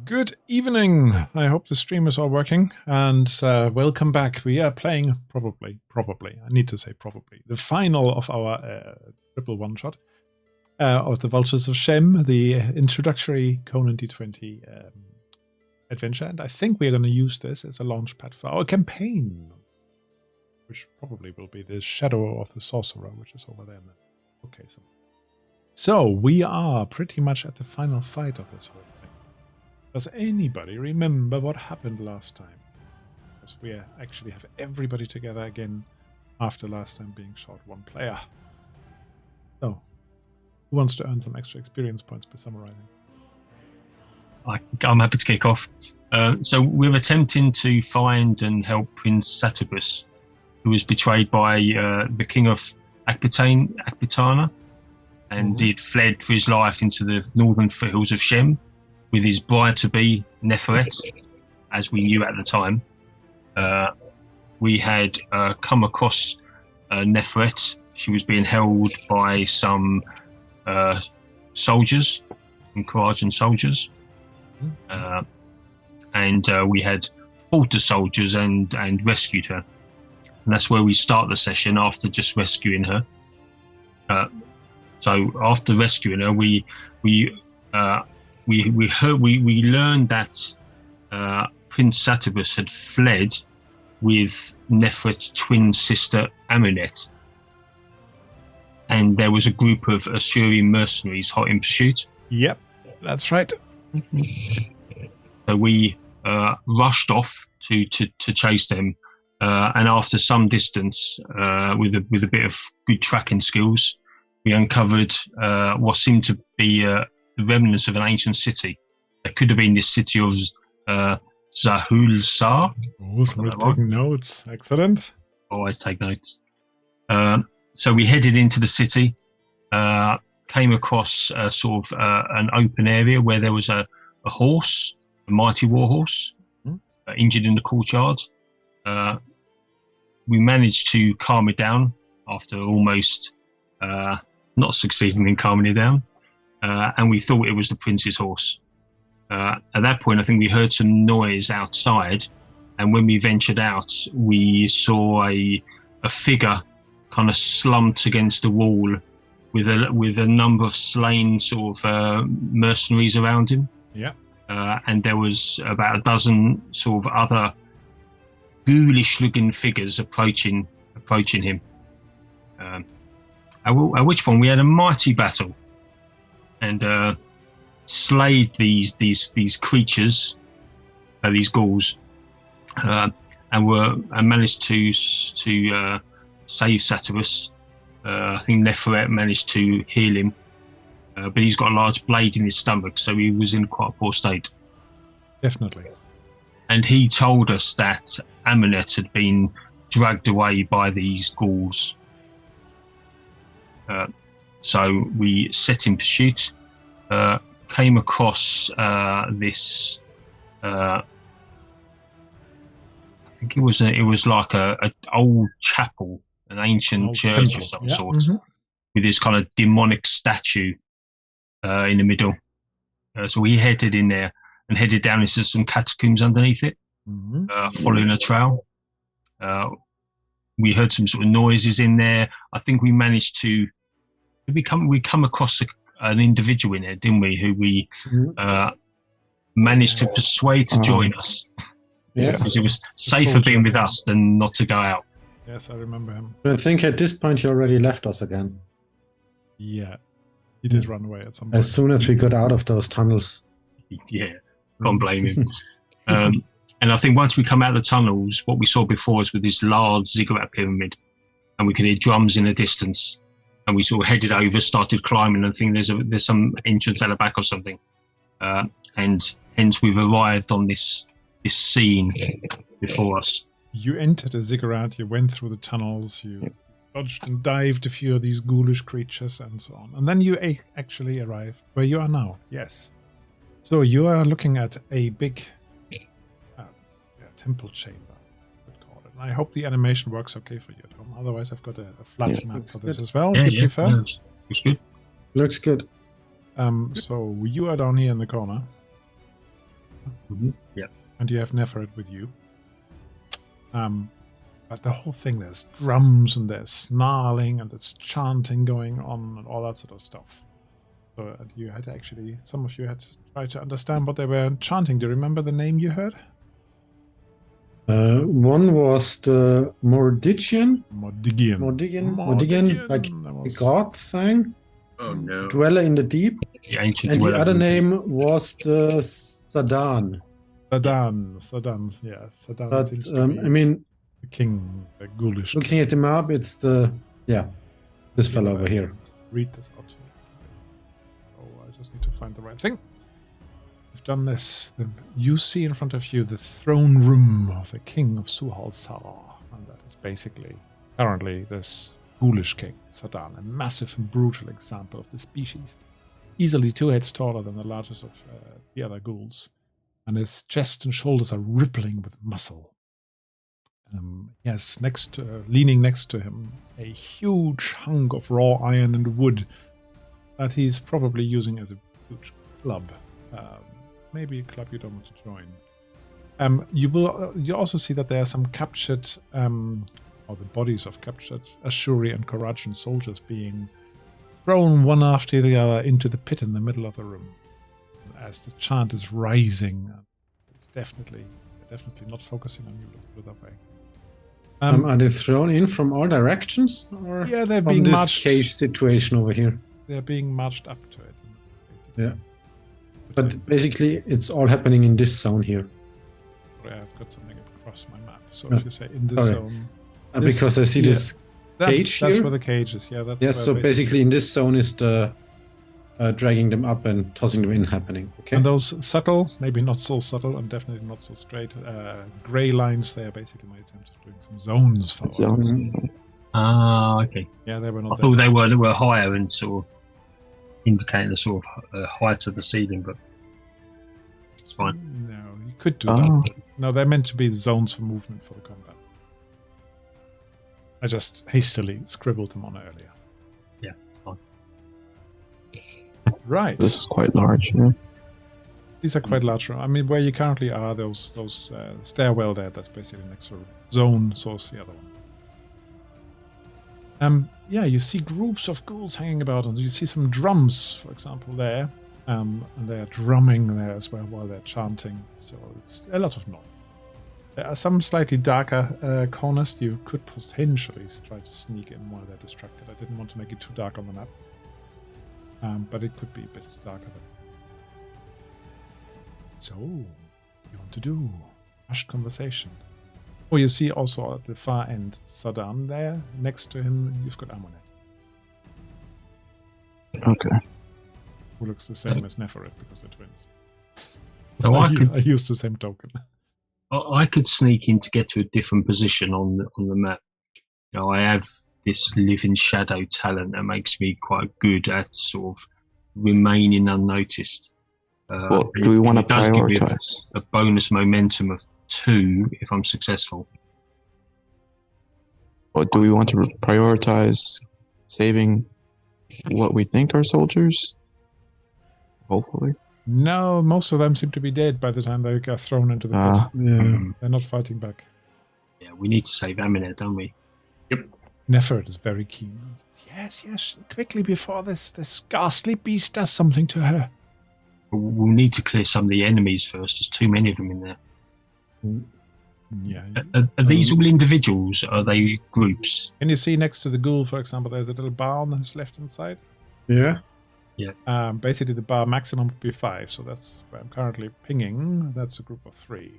Good evening. I hope the stream is all working, and welcome back. We are playing probably, I need to say probably, the final of our triple one-shot of the Vultures of Shem, the introductory Conan 2d20 adventure, and I think we're going to use this as a launch pad for our campaign, which probably will be the Shadow of the Sorcerer, which is over there. Okay, so we are pretty much at the final fight of this whole thing. Does anybody remember what happened last time? Because we actually have everybody together again after last time being short one player. So, who wants to earn some extra experience points by summarizing? I'm happy to kick off. So we're attempting to find and help Prince Saturgus, who was betrayed by the King of Akbitana, and he'd fled for his life into the northern foothills of Shem with his bride-to-be, Neferet, as we knew at the time. We had come across Neferet. She was being held by some soldiers, some Karajan soldiers. And we had fought the soldiers and rescued her. And that's where we start the session, after just rescuing her. So after rescuing her, we learned that Prince Saturgus had fled with Neferet's twin sister Amunet, and there was a group of Assyrian mercenaries hot in pursuit. Yep, that's right. So we rushed off to chase them, and after some distance, with a bit of good tracking skills, we uncovered what seemed to be the remnants of an ancient city. It could have been this city of Zahulsar. Oh, somebody's taking notes. Excellent. Always take notes. So we headed into the city, came across sort of an open area where there was a horse, a mighty war horse, injured in the courtyard. We managed to calm it down after almost not succeeding in calming it down. And we thought it was the prince's horse. At that point, I think we heard some noise outside, and when we ventured out, we saw a figure kind of slumped against the wall with a number of slain sort of mercenaries around him. Yeah. And there was about a dozen sort of other ghoulish-looking figures approaching him. At which point we had a mighty battle, and slayed these creatures, these ghouls, and managed to save Saturgus. I think Neferet managed to heal him, but he's got a large blade in his stomach, so he was in quite a poor state. Definitely. And he told us that Amunet had been dragged away by these ghouls. So we set in pursuit, came across this. I think it was like a old chapel, an ancient church temple of some sort, with this kind of demonic statue in the middle. So we headed in there and headed down into some catacombs underneath it, following a trail. We heard some sort of noises in there. I think we managed to. We come across an individual in there, didn't we? Who we managed to persuade to join us. Yes, because it was safer being with us than not to go out. Yes, I remember him. But I think at this point he already left us again. Yeah, he did run away at some point. As soon as we got out of those tunnels. Yeah, can't blame him. And I think once we come out of the tunnels, what we saw before us was this large Ziggurat pyramid, and we could hear drums in the distance. And we sort of headed over, started climbing, and think there's some entrance at the back or something. And hence we've arrived on this scene before us. You entered a Ziggurat, you went through the tunnels, you dodged and dived a few of these ghoulish creatures and so on. And then you actually arrived where you are now. Yes. So you are looking at a big temple chamber. I hope the animation works okay for you at home. Otherwise, I've got a flat map for this as well, if you prefer. Looks good. Looks good. So you are down here in the corner. Yep. And you have Neferret with you. But the whole thing, there's drums and there's snarling and there's chanting going on and all that sort of stuff. So you had actually, some of you had to try to understand what they were chanting. Do you remember the name you heard? One was the Mordigian, like the god thing. Oh no. Dweller in the deep. The ancient And the dweller other in the deep. name was the Sadan. Sadan's, yeah. Sadan But seems to be I mean, the king, the ghoulish. looking at the map, it's this fellow over here. Read this out to me. Oh, I just need to find the right thing. We've done this. You see in front of you the throne room of the king of Suhalsar. And that is basically currently this ghoulish king, Sadan, a massive and brutal example of the species. Easily 2 heads taller than the largest of the other ghouls. And his chest and shoulders are rippling with muscle. He has leaning next to him, a huge hunk of raw iron and wood that he's probably using as a huge club. Maybe a club you don't want to join. You also see that there are some captured, or the bodies of captured Ashuri and Karajan soldiers being thrown one after the other into the pit in the middle of the room. As the chant is rising, it's definitely not focusing on you. Let's put it that way. Are they thrown in from all directions? Or Yeah, they're from being this marched. cage situation over here? They're being marched up to it. Basically. Yeah. But basically, it's all happening in this zone here. Sorry, I've got something across my map. So Oh, if you say in this sorry. zone, Because I see this cage that's here. where the cage is. Yeah, that's Yeah, where so basically in this zone is the dragging them up and tossing them in happening. Okay. And those subtle, maybe not so subtle, and definitely not so straight, grey lines, they are basically my attempt at doing some zones for us. Zones. Ah, okay. Yeah, they were not I thought there. they were higher and sort of indicating the sort of height of the ceiling, but it's fine. No, you could do Oh. that. No, they're meant to be zones for movement for the combat. I just hastily scribbled them on earlier. Yeah, it's fine. Right. This is quite large. Yeah. These are quite large. I mean, where you currently are, those stairwell there, that's basically the next sort of zone, so is the other one. Yeah, you see groups of ghouls hanging about, and you see some drums, for example, there. And they're drumming there as well while they're chanting, so it's a lot of noise. There are some slightly darker corners you could potentially try to sneak in while they're distracted. I didn't want to make it too dark on the map, but it could be a bit darker than. So, you want to do hushed conversation. Oh, you see also at the far end Sadan there. Next to him, you've got Amunet, Okay. who looks the same as Neferret because they're twins. Oh, I used the same token. I could sneak in to get to a different position on the map. You know, I have this living shadow talent that makes me quite good at sort of remaining unnoticed. Well, do we want to it does give you prioritize? a bonus momentum of 2 if I'm successful. Or do we want to prioritize saving what we think are soldiers? Hopefully. No, most of them seem to be dead by the time they get thrown into the pit. Ah. Yeah. They're not fighting back. Yeah, we need to save Aminet, don't we? Neferret is very keen. Yes, quickly before this ghastly beast does something to her. We'll need to clear some of the enemies first. There's too many of them in there. Yeah. Are these all individuals? Are they groups? Can you see next to the ghoul, for example, there's a little bar on his left-hand side? Yeah. Basically, the bar maximum would be 5, so that's where I'm currently pinging. That's a group of 3.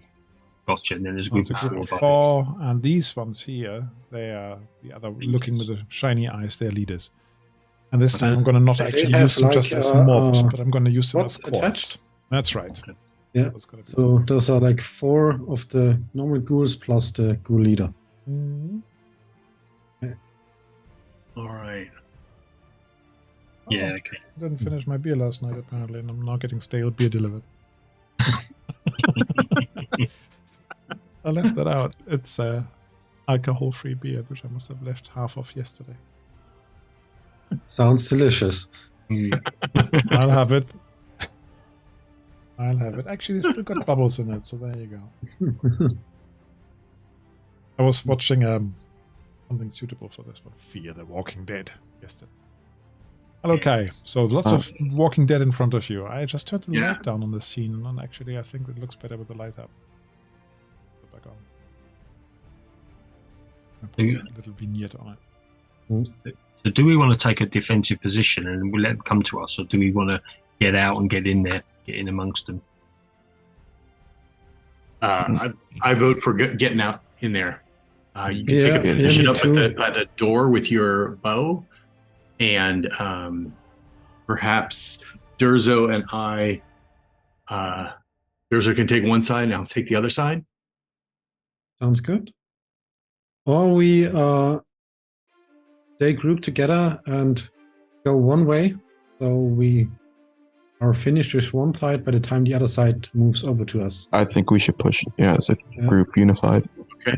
Gotcha. And then there's a group That's of a group 4. of 4, and these ones here, they are the other looking with the shiny eyes, they're leaders. And this time I'm going to not They actually have use them like, just as mobs, but I'm going to use them as what's squads. attached? That's right. Okay. Yeah. That was gonna be So those are like 4 of the normal ghouls plus the ghoul leader. something. All right. Yeah, okay. I didn't finish my beer last night, apparently, and I'm now getting stale beer delivered. I left that out. It's alcohol-free beer, which I must have left half of yesterday. Sounds delicious. I'll have it. I'll have it. Actually, it's still got bubbles in it, so there you go. I was watching something suitable for this one. Fear the Walking Dead yesterday. Okay, so lots of Walking Dead in front of you. I just turned the light down on the scene, and actually I think it looks better with the light up. Put it back on. I put a little vignette on it. So do we want to take a defensive position and we'll let them come to us, or do we want to get out and get in there, get in amongst them? I vote for getting out in there. You can take a position up by the door with your bow, and perhaps Durzo and I, Durzo can take one side and I'll take the other side. Sounds good. Or we stay grouped together and go one way, so we are finished with one side by the time the other side moves over to us. I think we should push, as a group unified. Okay.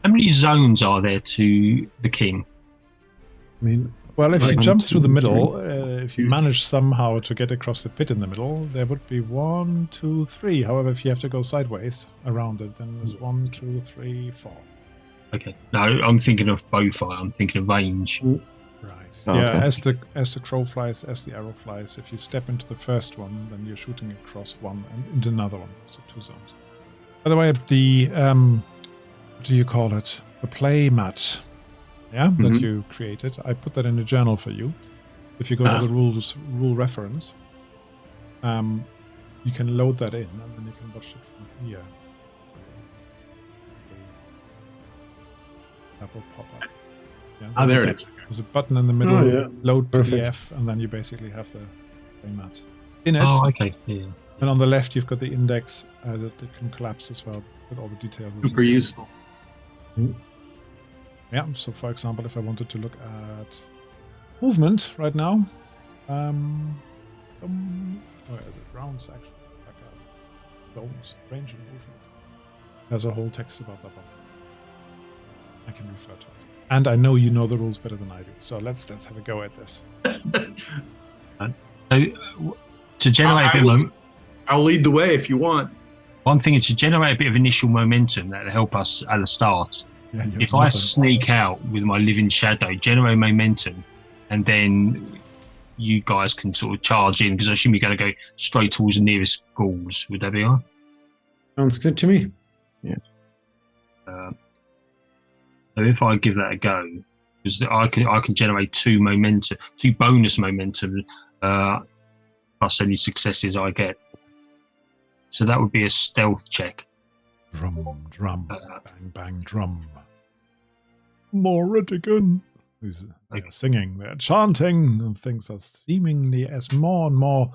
How many zones are there to the king? I mean, well, if you jump through the middle, if you manage somehow to get across the pit in the middle, there would be 1, 2, 3. However, if you have to go sideways around it, then there's 1, 2, 3, 4. Okay. No, I'm thinking of bowfire. I'm thinking of range. Right. Oh, yeah, okay. as the crow flies, as the arrow flies, if you step into the first one, then you're shooting across one and into another one. So 2 zones. By the way, the what do you call it? The play mat. Yeah, that you created. I put that in the journal for you. If you go to the rule reference, you can load that in, and then you can watch it from here. That will pop up. Yeah, There it is. There's a button in the middle, load PDF, and then you basically have the play mat in it. Oh, okay. Yeah. And on the left, you've got the index that it can collapse as well with all the details. Super useful. Yeah, so for example, if I wanted to look at movement right now, where is it? Rounds, actually. Zones, range and movement. There's a whole text about that one. I can refer to it. And I know you know the rules better than I do, so let's have a go at this. So, to generate a bit of I'll lead the way if you want. one thing is to generate a bit of initial momentum that'll help us at the start. Yeah, If I sneak out with my living shadow, generate momentum, and then you guys can sort of charge in, because I assume you're going to go straight towards the nearest ghouls. Would that be all right? sounds good to me. Yeah. So if I give that a go, because I can generate 2 bonus momentum, plus any successes I get. So that would be a stealth check. Drum, drum, bang, bang, drum. Morrigan. They're singing, they're chanting, and things are seemingly, as more and more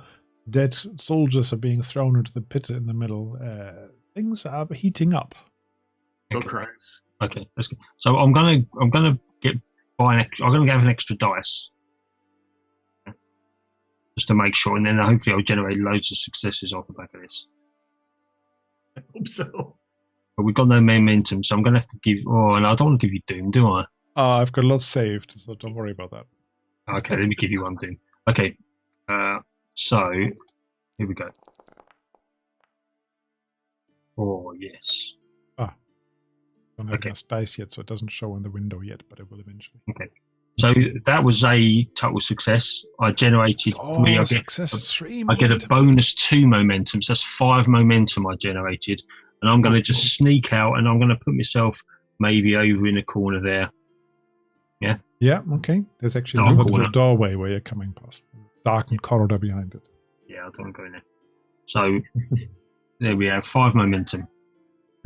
dead soldiers are being thrown into the pit in the middle, things are heating up. No cries. Okay, that's good. So I'm gonna have an extra dice, just to make sure, and then hopefully I'll generate loads of successes off the back of this. I hope so. But we've got no momentum, so I'm gonna have to give. Oh, and I don't want to give you Doom, do I? I've got lots saved, so don't worry about that. Okay, let me give you one Doom. Okay, so here we go. Oh yes. Don't have enough dice yet, so it doesn't show in the window yet, but it will eventually. Okay. So that was a total success. I generated 3. Success 3. I get a bonus 2 momentum, so that's 5 momentum I generated. And I'm going to just sneak out, and I'm going to put myself maybe over in a corner there. Yeah? Yeah, okay. There's actually another little doorway where you're coming past. Darkened corridor behind it. Yeah, I don't want to go in there. So there we have 5 momentum.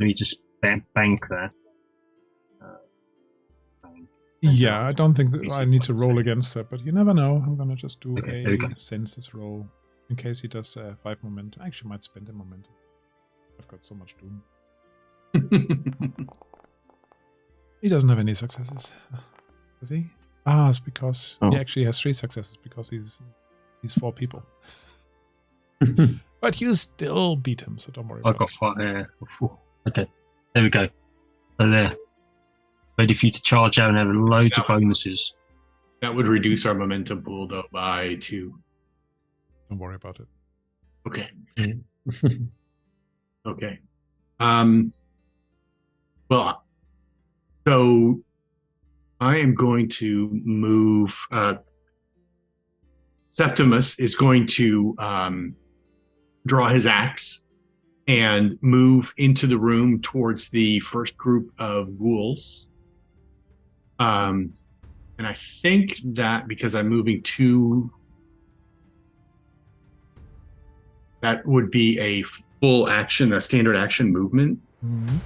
Let me just bank there. Yeah, I don't think that I need to roll against that, but you never know. I'm going to just do a census roll in case he does 5 momentum. I actually might spend a momentum. I've got so much doom. He doesn't have any successes. Does he? It's because he actually has 3 successes because he's 4 people. But you still beat him, so don't worry about it. I got 5. Okay, there we go. So there. Ready for you to charge out and have loads of bonuses. That would reduce our momentum pool, though, by 2. Don't worry about it. Okay. Mm. Okay. Well, so I am going to move. Septimus is going to draw his axe and move into the room towards the first group of ghouls. And I think that because I'm moving to, that would be a full action, a standard action movement. Mm-hmm.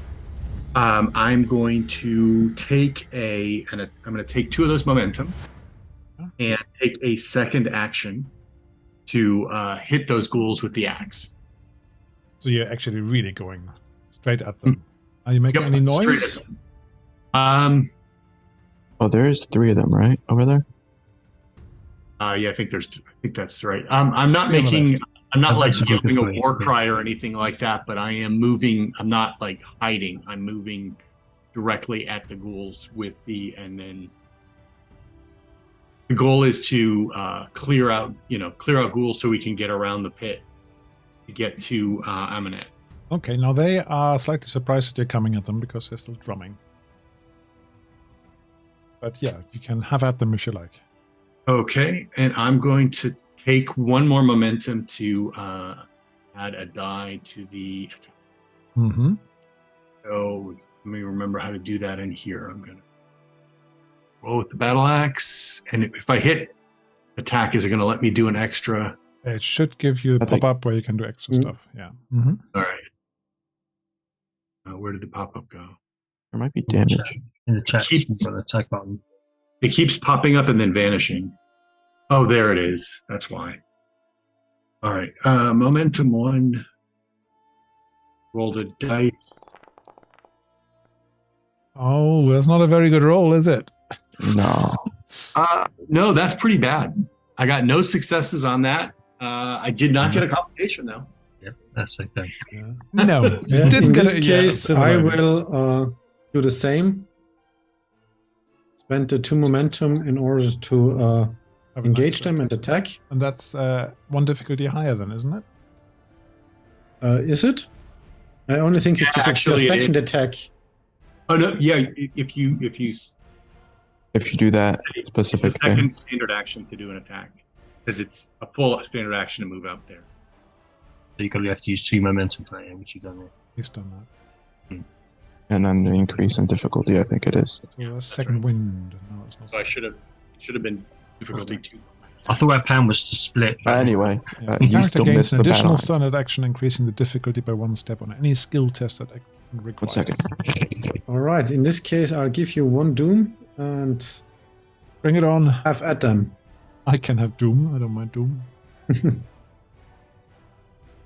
I'm going to take I'm going to take 2 of those momentum and take a second action to hit those ghouls with the axe. So you're actually really going straight at them. Are you making any noise? Oh, there's 3 of them, right? Over there? Yeah, I think that's right. I'm not making, I'm not like yelling a war cry or anything like that, but I am moving, I'm not like hiding. I'm moving directly at the ghouls and then the goal is to clear out ghouls so we can get around the pit to get to Amanet. Okay, now they are slightly surprised that you're coming at them because they're still drumming. But yeah, you can have at them if you like. Okay, and I'm going to take 1 more momentum to add a die to the attack. Mm-hmm. So let me remember how to do that in here. I'm going to roll with the battle axe, and if I hit attack, is it going to let me do an extra? It should give you a pop-up where you can do extra stuff. Yeah. Mm-hmm. All right. Where did the pop-up go? There might be damage. In the chat, you've got an attack button. It keeps popping up and then vanishing. Oh, there it is. That's why. All right. Momentum 1. Roll the dice. Oh, that's not a very good roll, is it? No. No, that's pretty bad. I got no successes on that. I did not get a complication, though. Yep, that's okay. No. In this case, I will do the same. Spend the 2 momentum in order to engage them and attack. And that's 1 difficulty higher then, isn't it? Is it? I only think it's your second attack. Oh no! Yeah, if you do that specific it's a second thing. standard action to do an attack, because it's a full standard action to move out there. So you have to use 2 momentum for that, which you've done there. He's done that. And then the increase in difficulty, I think it is. So second wind. No, it's not. So I should have been difficulty 2. I thought our plan was to split. Anyway, Yeah. you Character still gains missed an the additional battle. standard action, increasing the difficulty by 1 step on any skill test that action requires. 1 second. All right. In this case, I'll give you 1 doom and Bring it on. have at them. I can have Doom. I don't mind Doom.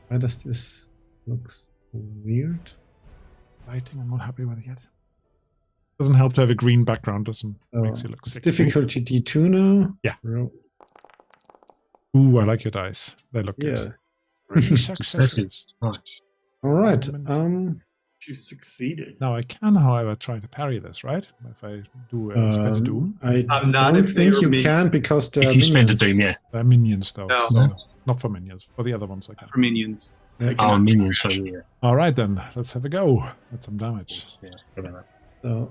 Why does this looks weird? Lighting, I'm not happy with it yet. Doesn't help to have a green background. Doesn't makes you look It's sick. difficulty D2 now. Yeah. Roll. Ooh, I like your dice. They look good. 3 successes. Nice. All right. You succeeded. Now I can, however, try to parry this, right? If I do spend a Doom. I'm not don't in think favor you of me. can because there If are you spend a minions. doom, yeah. They're minions, though. No. So not for minions. For the other ones, I can. For minions. Yeah. I cannot Oh, take minions, so action. yeah. All right, then. Let's have a go. That's some damage. Yeah, go about that. So,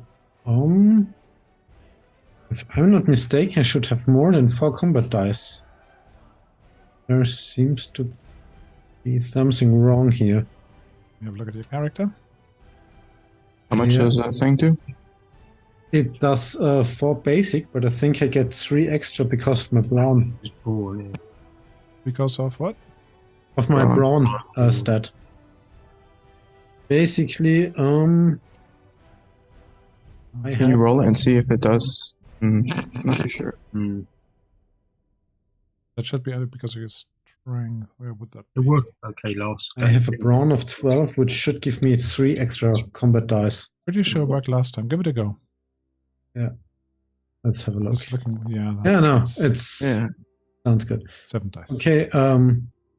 if I'm not mistaken, I should have more than 4 combat dice. There seems to be something wrong here. You have a look at your character. How much Yeah. does that thing do? It does 4 basic, but I think I get 3 extra because of my brawn. Just poor, yeah. Because of what? Of my Brawn. brawn stat. Basically, I Can you have roll it and see if it does? I'm not too sure. That should be added because of your strength. Where would that be? It worked okay last I have a brawn of 12, which should give me 3 extra combat dice. Pretty sure it worked last time. Give it a go. Let's have a look. Just looking. Yeah. Yeah, no, that's it's Yeah. sounds good. 7 dice. Okay,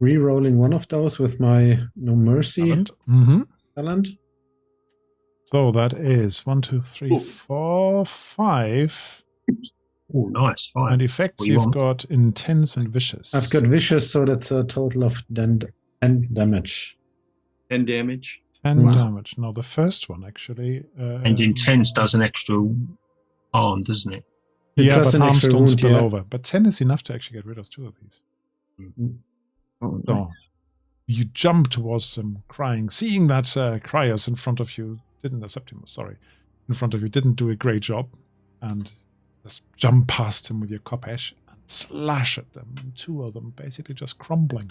re-rolling one of those with my No Mercy Mm-hmm. talent. So that is 1, 2, 3, Oof. 4, 5. Oh, nice. 5. And effects What do you you've want? got intense and vicious. I've got vicious, so that's a total of then 10 damage. 10 damage. 10 damage. No, the first one actually. And intense does an extra harm, doesn't it? Yeah, but harms don't spill over. But 10 is enough to actually get rid of 2 of these. Oh, So you jump towards them, crying, seeing that Cryers in front of you in front of you didn't do a great job, and just jump past him with your Kopesh and slash at them. And 2 of them basically just crumbling.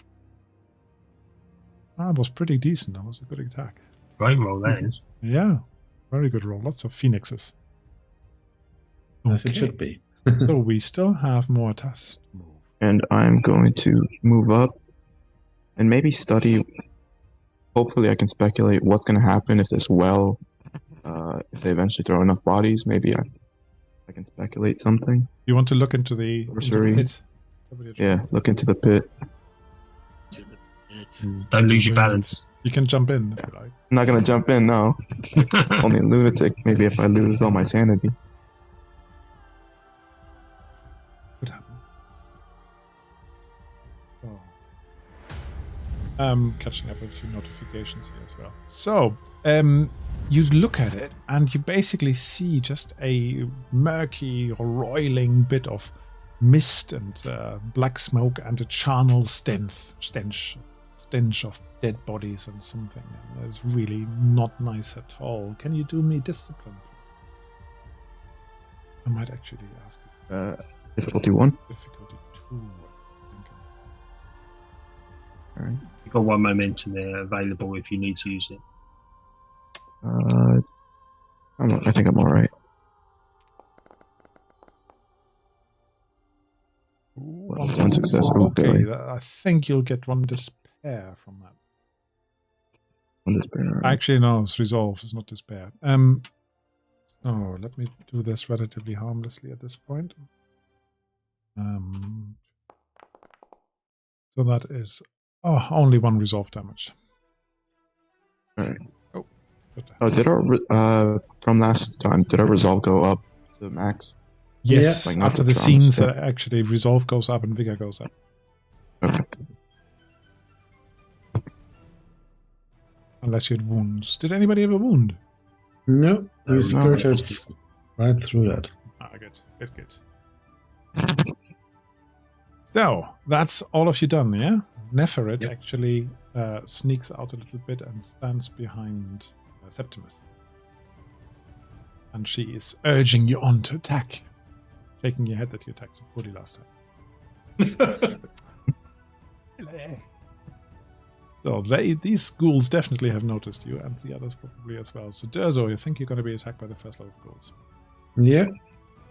That was pretty decent. That was a good attack. Great roll, that is. Yeah, very good roll. Lots of phoenixes. As it should be. So we still have more tasks to move. And I'm going to move up and maybe study. Hopefully I can speculate what's going to happen if this well, if they eventually throw enough bodies, maybe I can speculate something. You want to look into the pit? Yeah, look into the pit. Don't lose your balance. You can jump in if you like. I'm not going to jump in, no. Only a lunatic, maybe if I lose all my sanity. What happened? Oh. Catching up with a few notifications here as well. So, you look at it and you basically see just a murky, roiling bit of mist and black smoke and a charnel stench of dead bodies and something. And it's really not nice at all. Can you do me discipline? I might actually ask you. Difficulty 1? Difficulty 2. Alright. You've got 1 momentum there available if you need to use it. I think I'm alright. One success. Okay, I think you'll get 1 despair from that. 1 despair. Right. Actually, no, it's resolve. It's not despair. So let me do this relatively harmlessly at this point. So that is only 1 resolve damage. Right. Oh, did our from last time? Did our resolve go up to max? Yes. Like after the scenes, actually, resolve goes up and vigor goes up. Okay. Unless you had wounds. Did anybody have a wound? No, we skirted right through that. Good. So, that's all of you done, yeah? Neferit actually sneaks out a little bit and stands behind Septimus. And she is urging you on to attack. Shaking your head that you attacked so poorly last time. So these ghouls definitely have noticed you, and the others probably as well. So Durzo, you think you're going to be attacked by the first lot of ghouls? Yeah.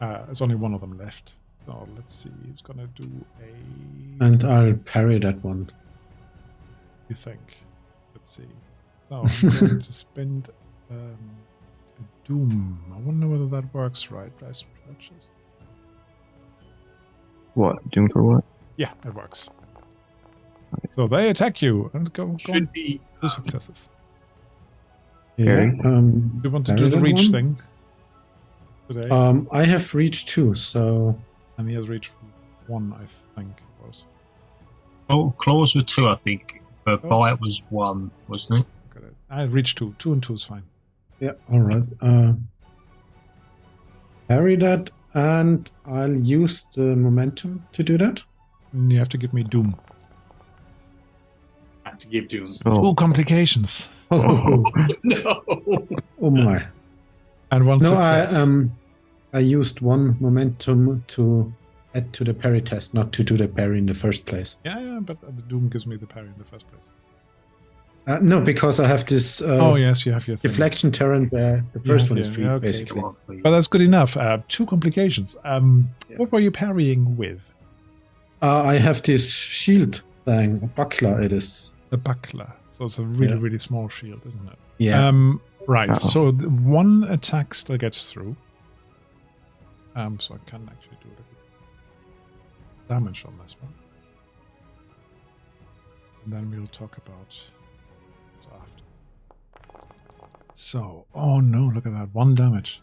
There's only 1 of them left. So let's see. He's going to do a... And I'll parry that one. You think? Let's see. So I'm going to spend a doom. I wonder whether that works right. What? Doom for what? Yeah, it works. So they attack you and go Should be 2 successes. Yeah. Do you want to do the reach thing today? I have reached 2, so... And he has reached 1, I think it was. Oh, claws were 2, I think. But bite was 1, wasn't it? Got it. I reached 2. 2 and 2 is fine. Yeah, alright. Parry that, and I'll use the momentum to do that. And you have to give me doom. have to give doom. 2 complications. Oh, No. oh my. And 1 No, success. I used 1 momentum to add to the parry test, not to do the parry in the first place. Yeah, but the doom gives me the parry in the first place. No, because I have this yes, you have your thing. deflection terror where the first one is free, okay. basically. But that's good enough. 2 complications. What were you parrying with? I have this shield thing, a buckler it is. A buckler. So it's a really small shield, isn't it? Yeah. Right, so 1 attack still gets through. So I can actually do a little damage on this one. And then we'll talk about what's after. So, oh no, look at that. 1 damage.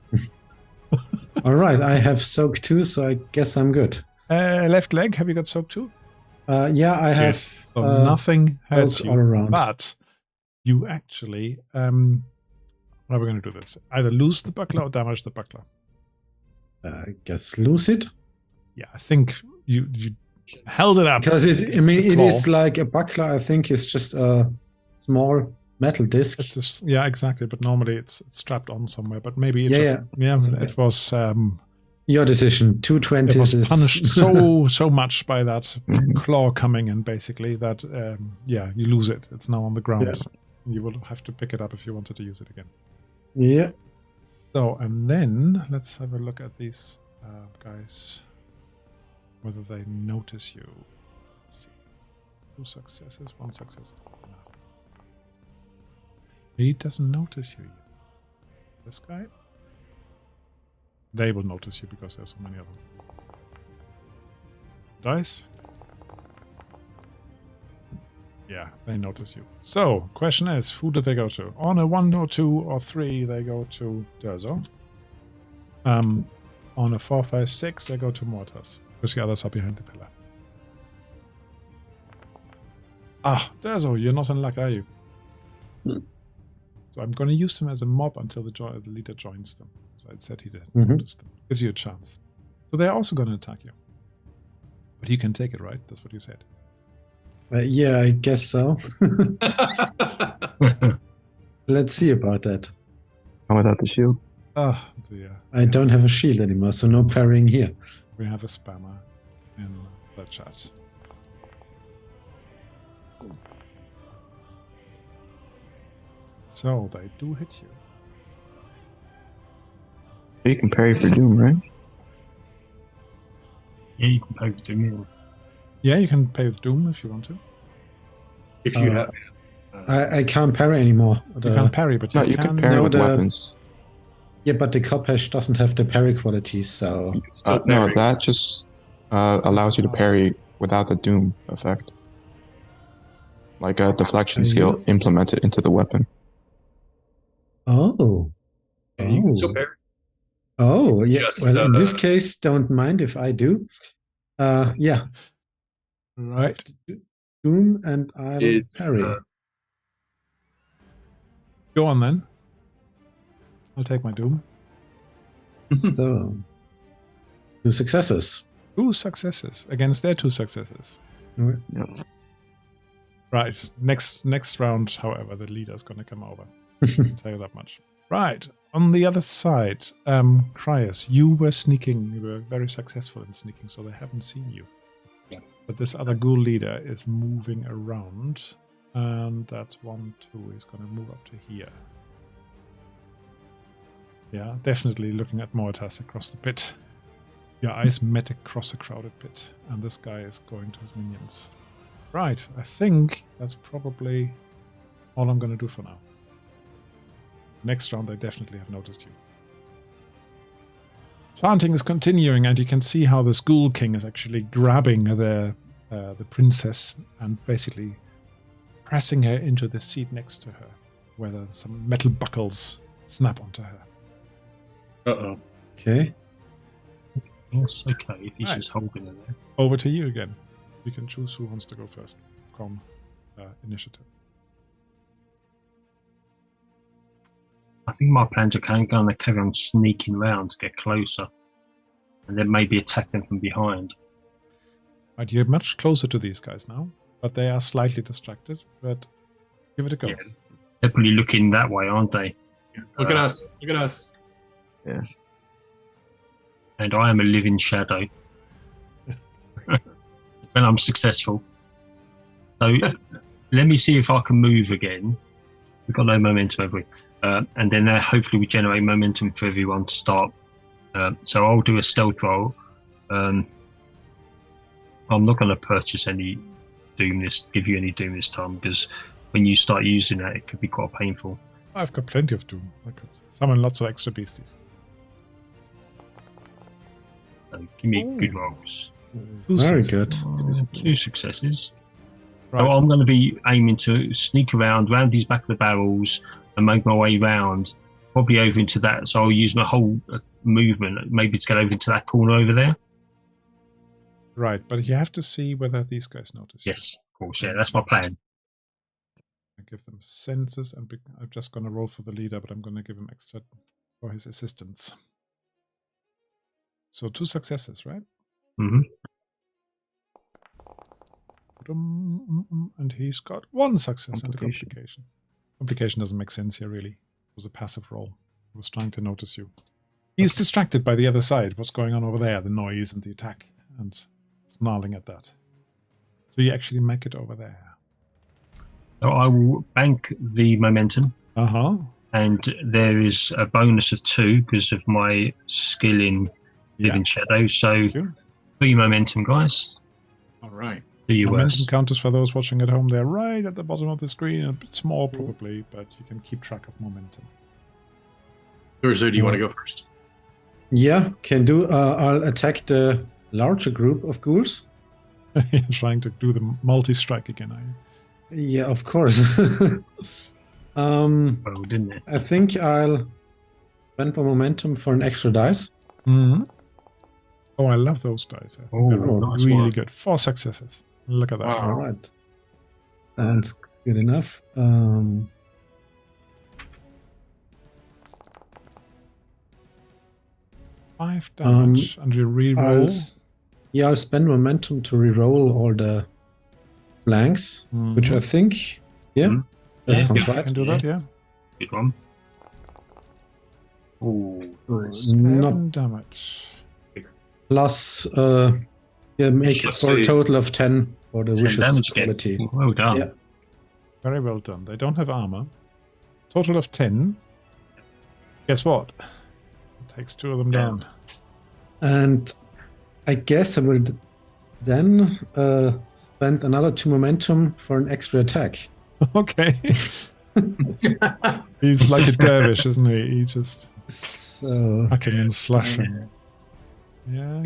All right, I have soak 2, so I guess I'm good. Left leg, have you got soak 2? Yeah, I have. So nothing hurts you, all around. but you actually, how are we going to do this? Either lose the buckler or damage the buckler. I guess lose it. Yeah, I think you held it up. Because it is like a buckler. I think it's just a small metal disc. Yeah, exactly. But normally it's strapped on somewhere. But maybe it was. Your decision. 220 it was punished so much by that claw coming in, basically, that you lose it. It's now on the ground. Yeah. You will have to pick it up if you wanted to use it again. Yeah. So, and then let's have a look at these guys, whether they notice you. Let's see. 2 successes, 1 success. No. He doesn't notice you. This guy? They will notice you because there's so many of them. Dice? Yeah, they notice you. So, question is, who do they go to? On a 1 or 2 or 3, they go to Durzo. On a 4, 5, 6, they go to Mortas, because the others are behind the pillar. Ah, Durzo, you're not in luck, are you? So I'm going to use them as a mob until the leader joins them. So I said he did notice them. Gives you a chance. So they're also going to attack you. But you can take it, right? That's what you said. Yeah, I guess so. Let's see about that. How without the shield? Oh, dear. I don't have a shield anymore, so no parrying here. We have a spammer in the chat. So they do hit you. You can parry for Doom, right? Yeah, you can parry for Doom. Yeah, you can pay with Doom if you want to. If you have. I can't parry anymore. You can't parry, but you can parry with weapons. Yeah, but the Kopesh doesn't have the parry qualities, so... No, that just allows you to parry without the Doom effect. Like a deflection skill implemented into the weapon. Oh. Yeah, you can still parry. Oh, yeah. Well, in this case, don't mind if I do. Yeah. Right. Doom and I'll parry. Go on then. I'll take my Doom. So, 2 successes. 2 successes against their 2 successes. Yep. Right. Next round, however, the leader's going to come over. I'll tell you that much. Right. On the other side, Cryas, you were sneaking. You were very successful in sneaking, so they haven't seen you. Yeah. But this other ghoul leader is moving around, and that's 1, 2. He's going to move up to here. Yeah, definitely looking at Mortas across the pit. Your eyes met across a crowded pit, and this guy is going to his minions. Right, I think that's probably all I'm going to do for now. Next round, they definitely have noticed you. Chanting is continuing, and you can see how this Ghoul King is actually grabbing the princess and basically pressing her into the seat next to her, where some metal buckles snap onto her. Uh-oh. Okay. Yes, okay, if he's just holding her there. Over to you again. You can choose who wants to go first. Initiative. I think my plans are going to carry on sneaking around to get closer, and then maybe attack them from behind. Right, you're much closer to these guys now, but they are slightly distracted. But give it a go. Yeah, they're probably looking that way, aren't they? Look at us! Look at us! Yeah. And I am a living shadow. When I'm successful. So let me see if I can move again. We've got no momentum, have we? And then hopefully we generate momentum for everyone to start. So I'll do a stealth roll. I'm not going to purchase any Doom give you any Doom this time, because when you start using that, it could be quite painful. I've got plenty of Doom. I could summon lots of extra beasties. So give me good rolls. Very good. 2 successes. Right. So I'm going to be aiming to sneak around these back of the barrels and make my way round, probably over into that. So I'll use my whole movement, maybe to get over into that corner over there. Right, but you have to see whether these guys notice. Yes, of course. Yeah, that's my plan. I give them senses, and I'm just going to roll for the leader, but I'm going to give him extra for his assistance. So 2 successes, right? Mm-hmm. And he's got 1 success and a complication. Complication doesn't make sense here, really. It was a passive roll. I was trying to notice you. He's distracted by the other side. What's going on over there? The noise and the attack. And snarling at that. So you actually make it over there. So I will bank the momentum. Uh-huh. And there is a bonus of 2 because of my skill in Living Shadow. So 3 momentum, guys. All right. Do you momentum counters for those watching at home. They're right at the bottom of the screen. A bit small, probably, but you can keep track of momentum. Urza, do you want to go first? Yeah, can do. I'll attack the larger group of ghouls. You're trying to do the multi-strike again, are you? Yeah, of course. didn't it? I think I'll spend my momentum for an extra dice. Mm-hmm. Oh, I love those dice. I think they're nice really one. good. 4 successes. Look at that. Wow. All right. That's good enough. 5 damage. And you re-roll. I'll spend momentum to re-roll all the blanks, which I think, that sounds right. I can do that, yeah. Good one. Not damage. plus, make it for a total of 10 for the vicious quality. Well done. Yeah. Very well done. They don't have armor. Total of 10. Guess what? It takes 2 of them down. And I guess I will then spend another 2 momentum for an extra attack. Okay. He's like a dervish, isn't he? He just hacking and slashing. Yeah.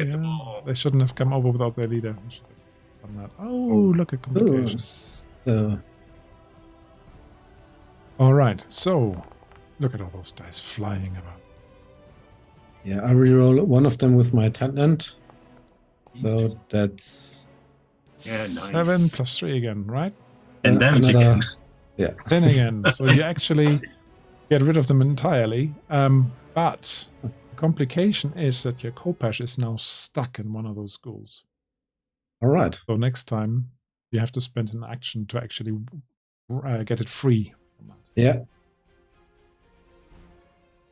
They shouldn't have come over without their leader. They should have done that. Oh, look at complications. All right, so look at all those dice flying about. Yeah, I reroll one of them with my attendant. So that's 7 plus 3 again, right? And damage again. Yeah. 10 again. So you actually get rid of them entirely. But the complication is that your Khopesh is now stuck in one of those ghouls. All right. So next time you have to spend an action to actually get it free from that. Yeah.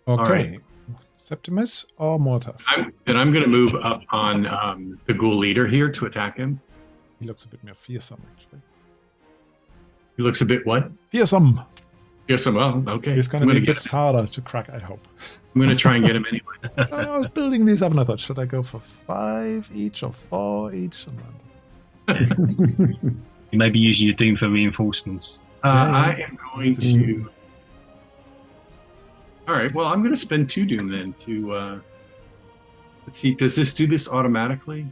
Okay. Right. Septimus or Mortas? I'm going to move up on the ghoul leader here to attack him. He looks a bit more fearsome, actually. He looks a bit what? Fearsome. Fearsome. Oh, okay. He's going to be a bit harder to crack, I hope. I'm going to try and get him anyway. I was building these up and I thought, should I go for 5 each or 4 each? You may be using your Doom for reinforcements. I am going to... All right, well, I'm going to spend 2 Doom then to... Let's see, does this do this automatically?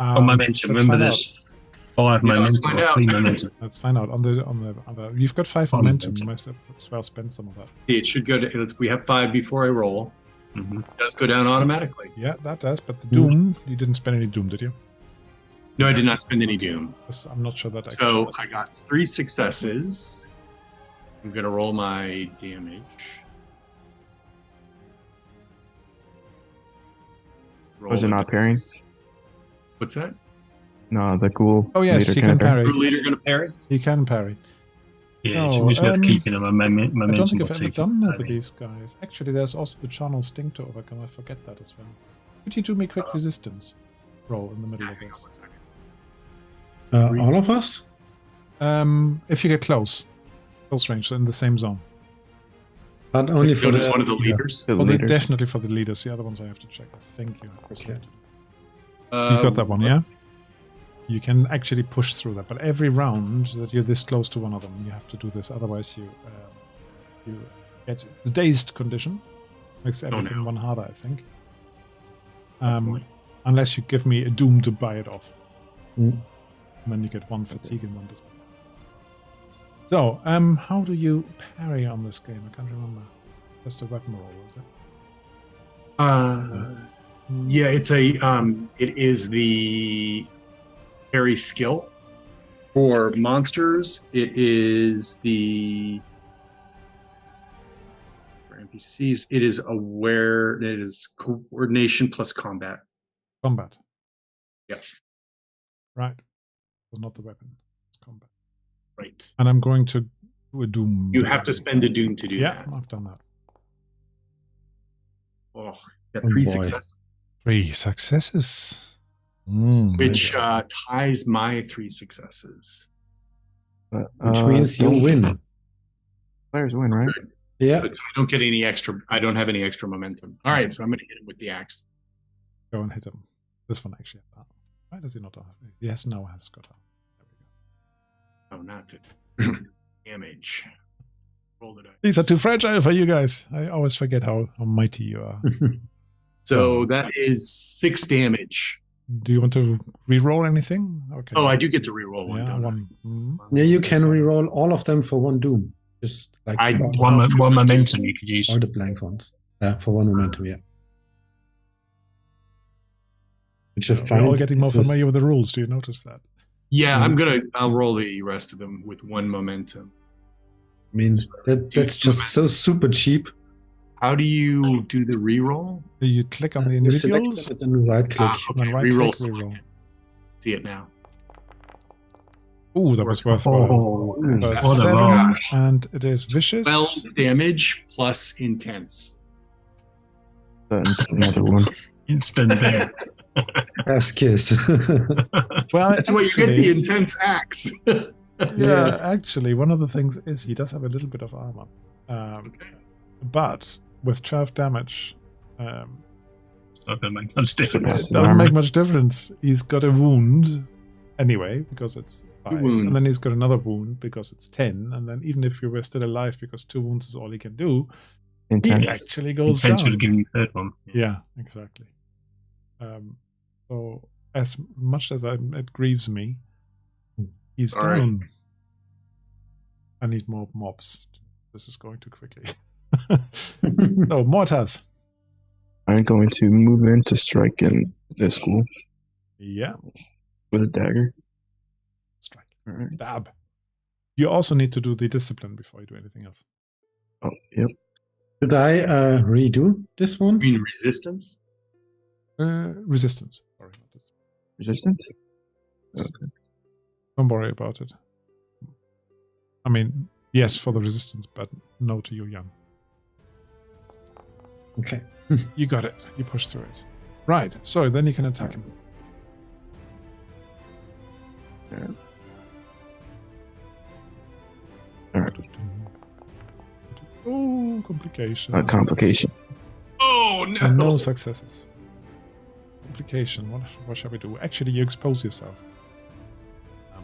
Momentum. Remember, there's 5 momentum or 3 momentum. Let's find out. On the other, you've got 5 momentum. You must as well spend some of that. It should go to... We have 5 before I roll. Mm-hmm. It does go down automatically. Yeah, that does. But the Doom, you didn't spend any Doom, did you? No, I did not spend any Doom. I'm not sure that actually. So I got 3 successes. I'm going to roll my damage. Was it not parrying? What's that? No, the ghoul. Oh yes, leader he can parry. Ghoul leader going to parry? He can parry. Yeah, it's always worth keeping a momentum. I don't think I've or ever 2 done that with parry. these guys. Actually, there's also the charnel sting to overcome. I forget that as well. Could you do me quick resistance roll in the middle of this? All of us? If you get close range, so in the same zone. But only for one of the leaders. The Well, leaders. definitely for the leaders. The other ones I have to check. I think you have. Okay. You got that one, yeah? You can actually push through that, but every round that you're this close to one of them, you have to do this. Otherwise, you get the dazed condition. Makes everything one harder, I think. Unless you give me a doom to buy it off. And then you get 1 fatigue and 1 display. So, how do you parry on this game? I can't remember. Just a weapon roll, was it? Yeah, it's it is the parry skill. For monsters, it is for NPCs, it is coordination plus combat. Combat. Yes. Right. So not the weapon. It's combat. Right. And I'm going to do a doom. You have to spend a doom to do that. Yeah, I've done that. Oh, got 3 successes. 3 successes. Which ties my 3 successes. Which means you win. Players win, right? Yeah. But I don't get any extra. I don't have any extra momentum. All right, so I'm going to hit him with the axe. Go and hit him. This one actually. Why does he not have? Yes, now has got up. There we go. Oh, not the damage. Roll the dice. These are too fragile for you guys. I always forget how mighty you are. So that is 6 damage. Do you want to re-roll anything? Okay. Oh, I do get to re-roll one. Yeah, don't I? Yeah, you can re-roll all of them for 1 doom. Just like one momentum you could use. All the blank ones. For 1 momentum, yeah. We're all getting more familiar with the rules. Do you notice that? Yeah, I'll roll the rest of them with 1 momentum. I mean, that's just so super cheap. How do you do the re-roll? You click on the individuals. And then right click. And right re-roll. click, re-roll. See it now. Ooh, that was worthwhile. What a 7, roll. and it is vicious. 12 damage plus intense. Another one. Instant death. Ass kiss. Well, that's why you get the intense axe. Yeah, actually, one of the things is he does have a little bit of armor. But with 12 damage, It's not going to make much difference. it doesn't make much difference. He's got a wound anyway, because it's 5. And then he's got another wound because it's 10. And then even if you were still alive, because 2 wounds is all he can do, he actually goes Intense down. would give you a 3rd one. Yeah, exactly. So as much as it grieves me, he's All down. Right. I need more mobs. This is going too quickly. So, mortars. I'm going to move in to strike in this school. Yeah. With a dagger. Strike. All right. Stab. You also need to do the discipline before you do anything else. Oh, yep. Should I redo this one? You mean resistance? Resistance. Sorry, not this. Resistance? Okay. Don't worry about it. I mean, yes for the resistance, but no to you, Jan. Okay. You got it. You push through it. Right. So then you can attack him. Yeah. All right. Oh, complication. A complication. Oh, no. And no successes. Complication. What shall we do? Actually, you expose yourself.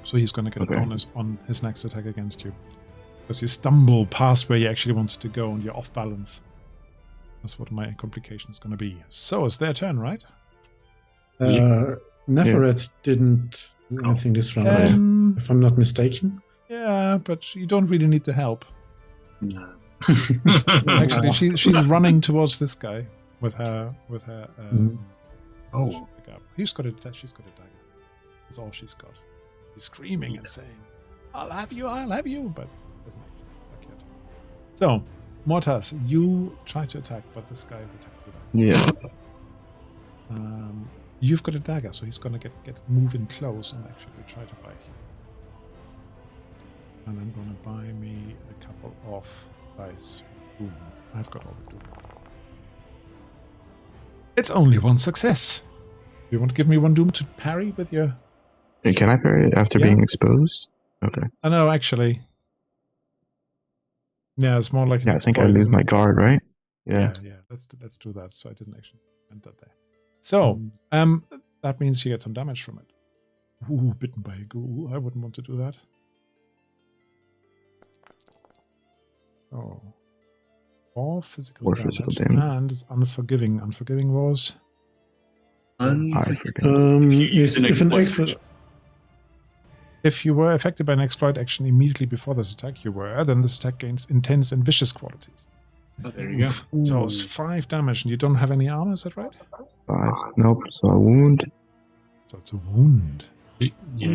So he's going to get a bonus on his next attack against you. Because you stumble past where you actually wanted to go and you're off balance. That's what my complication is going to be. So it's their turn, right? Neferet didn't do anything this round, if I'm not mistaken. Yeah, but you don't really need the help. No. Actually, she's running towards this guy with her. Oh, she's got a dagger. That's all she's got. She's screaming and saying, "I'll have you, I'll have you," but doesn't actually attack yet. So, Mortas, you try to attack, but this guy is attacking you. Yeah. You've got a dagger, so he's gonna move in close and actually try to bite you. And I'm gonna buy me a couple of dice. Boom. I've got all the doom. It's only 1 success. Do you want to give me 1 doom to parry with your... Hey, can I parry it after being exposed? Okay. I know, actually. Yeah, it's more like... Yeah, I think I lose my guard, right? Yeah. Yeah, let's do that. So I didn't actually end that there. So, that means you get some damage from it. Ooh, bitten by a ghoul. I wouldn't want to do that. Oh. 4 physical damage. And it's unforgiving. Unforgiving was... If you were affected by an exploit action immediately before this attack, then this attack gains intense and vicious qualities. Oh, there you go. So it's 5 damage, and you don't have any armor, is that right? 5. Nope, so a wound. So it's a wound. Yeah.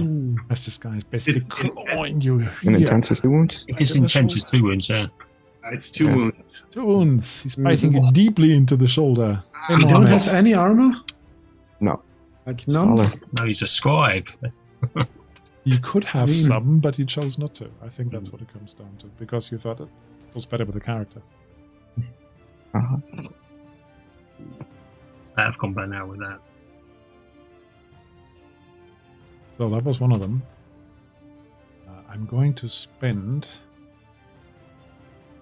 As this guy is basically clawing you here. An intense is 2 wounds? It is intense as 2 wounds, yeah. It's 2 wounds. 2 wounds. He's biting you deeply into the shoulder. Hey, You don't Mohammed. have any armor? No. Like none? Scholar. No, he's a scribe. You could have some, but you chose not to. I think that's what it comes down to. Because you thought it was better with the character. Uh-huh. I have gone by now with that. So that was one of them. I'm going to spend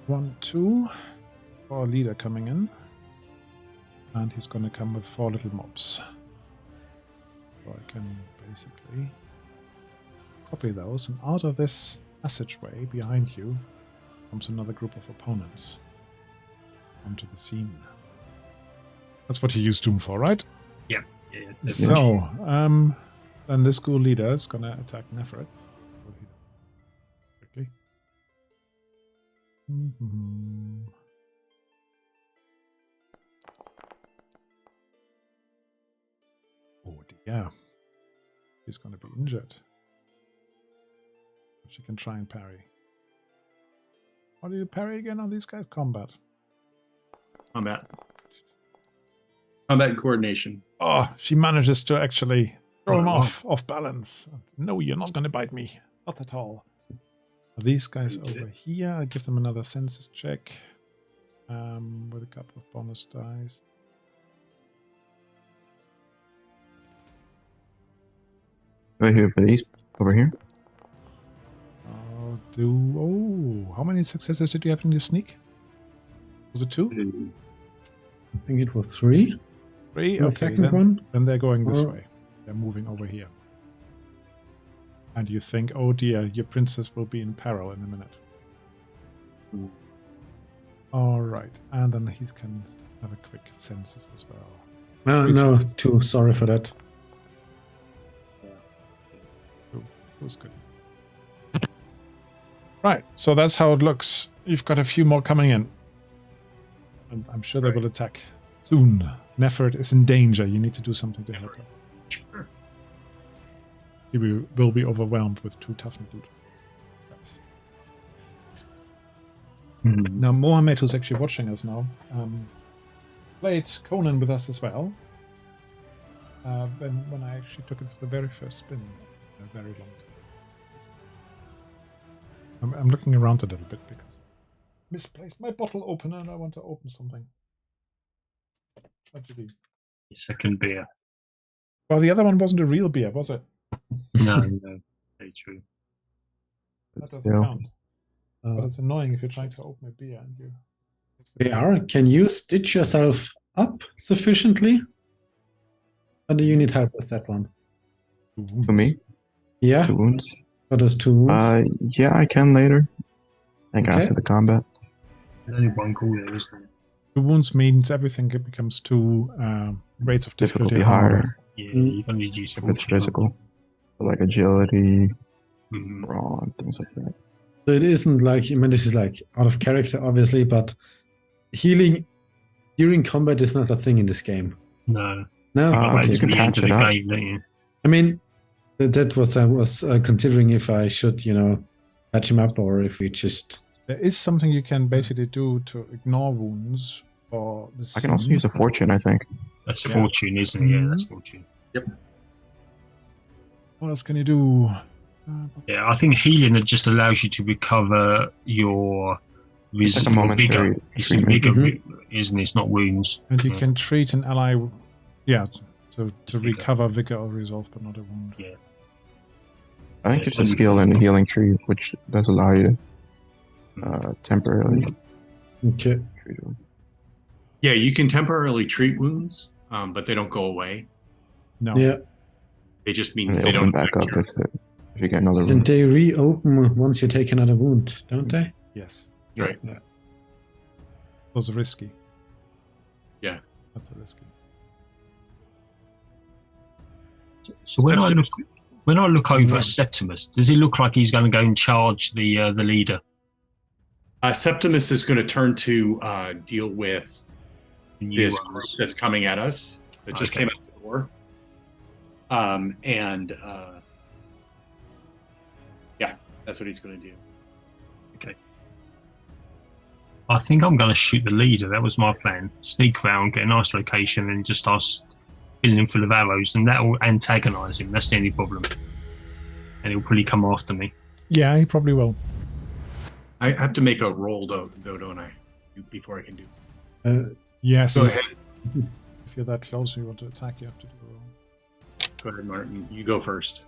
1, 2 for a leader coming in. And he's going to come with 4 little mobs. So I can basically copy those. And out of this passageway behind you comes another group of opponents onto the scene. That's what you use Doom for, right? Yeah. So, then this ghoul leader is going to attack Nefret. Quickly. Oh dear. She's going to be injured. She can try and parry. How do you parry again on these guys? Combat. Combat and coordination. Oh, she manages to actually throw him off balance. No, you're not going to bite me. Not at all. These guys over here, I give them another senses check with a couple of bonus dice. Right here for these. Over here. How many successes did you have in your sneak? Was it 2? I think it was 3. 3? The Okay, second one? then they're going this way. They're moving over here. And you think, oh dear, your princess will be in peril in a minute. Alright, and then he can have a quick census as well. No, 2. Sorry for that. It was good. Right, so that's how it looks. You've got a few more coming in. And I'm sure they will attack soon. Nefert is in danger. You need to do something to help him. Sure. He will be overwhelmed with 2 toughened dude. Nice. Now, Mohammed, who's actually watching us now, played Conan with us as well. When I actually took it for the very first spin in a very long time. I'm looking around a little bit because I misplaced my bottle opener and I want to open something. Tragedy. Second beer. Well, the other one wasn't a real beer, was it? No, very true. That doesn't Still. count. But it's annoying if you're trying to open a beer and you... Can you stitch yourself up sufficiently? Or do you need help with that one? For me? Yeah. 2 wounds. For those 2 wounds? Yeah, I can later. I think Okay. after the combat. There's only one call there, isn't there? 2 wounds means everything becomes 2 rates of difficulty Difficulty harder. higher. Yeah, you can reduce If it's physical. So like agility, Mm-hmm. brawn, things like that. So it isn't like, I mean, this is like out of character, obviously, but healing during combat is not a thing in this game. No. No? Okay. You can patch it up. Game, don't you? I mean, that was I was considering if I should, patch him up or if we just... There is something you can basically do to ignore wounds for the I can also use a fortune, I think. That's fortune, isn't it? Yeah, that's fortune. What else can you do? Yeah, I think healing just allows you to recover your It's like a momentary vigor. It's treatment. vigor, isn't it? It's not wounds. And you can treat an ally, to recover vigor or resolve, but not a wound. Yeah. I think there's a skill in the healing tree which does allow you to temporarily Okay. treat them. Yeah, you can temporarily treat wounds, but they don't go away. No. Yeah. They just mean And they they open don't back up if you get another And wound. they reopen once you take another wound, don't they? Yes. Right. Those are risky. Yeah. That's a risky. So when I look over at Septimus, does he look like he's going to go and charge the leader? Septimus is going to turn to deal with this group that's coming at us. It just came out the door. Yeah, that's what he's going to do. Okay. I think I'm going to shoot the leader. That was my plan. Sneak around, get a nice location, and just start filling him full of arrows, and that will antagonise him. That's the only problem. And he'll probably come after me. Yeah, he probably will. I have to make a roll, though, don't I? Before I can do. Yes. Go ahead. If you're that close and you want to attack, you have to do a roll. Go ahead, Martin. You go first.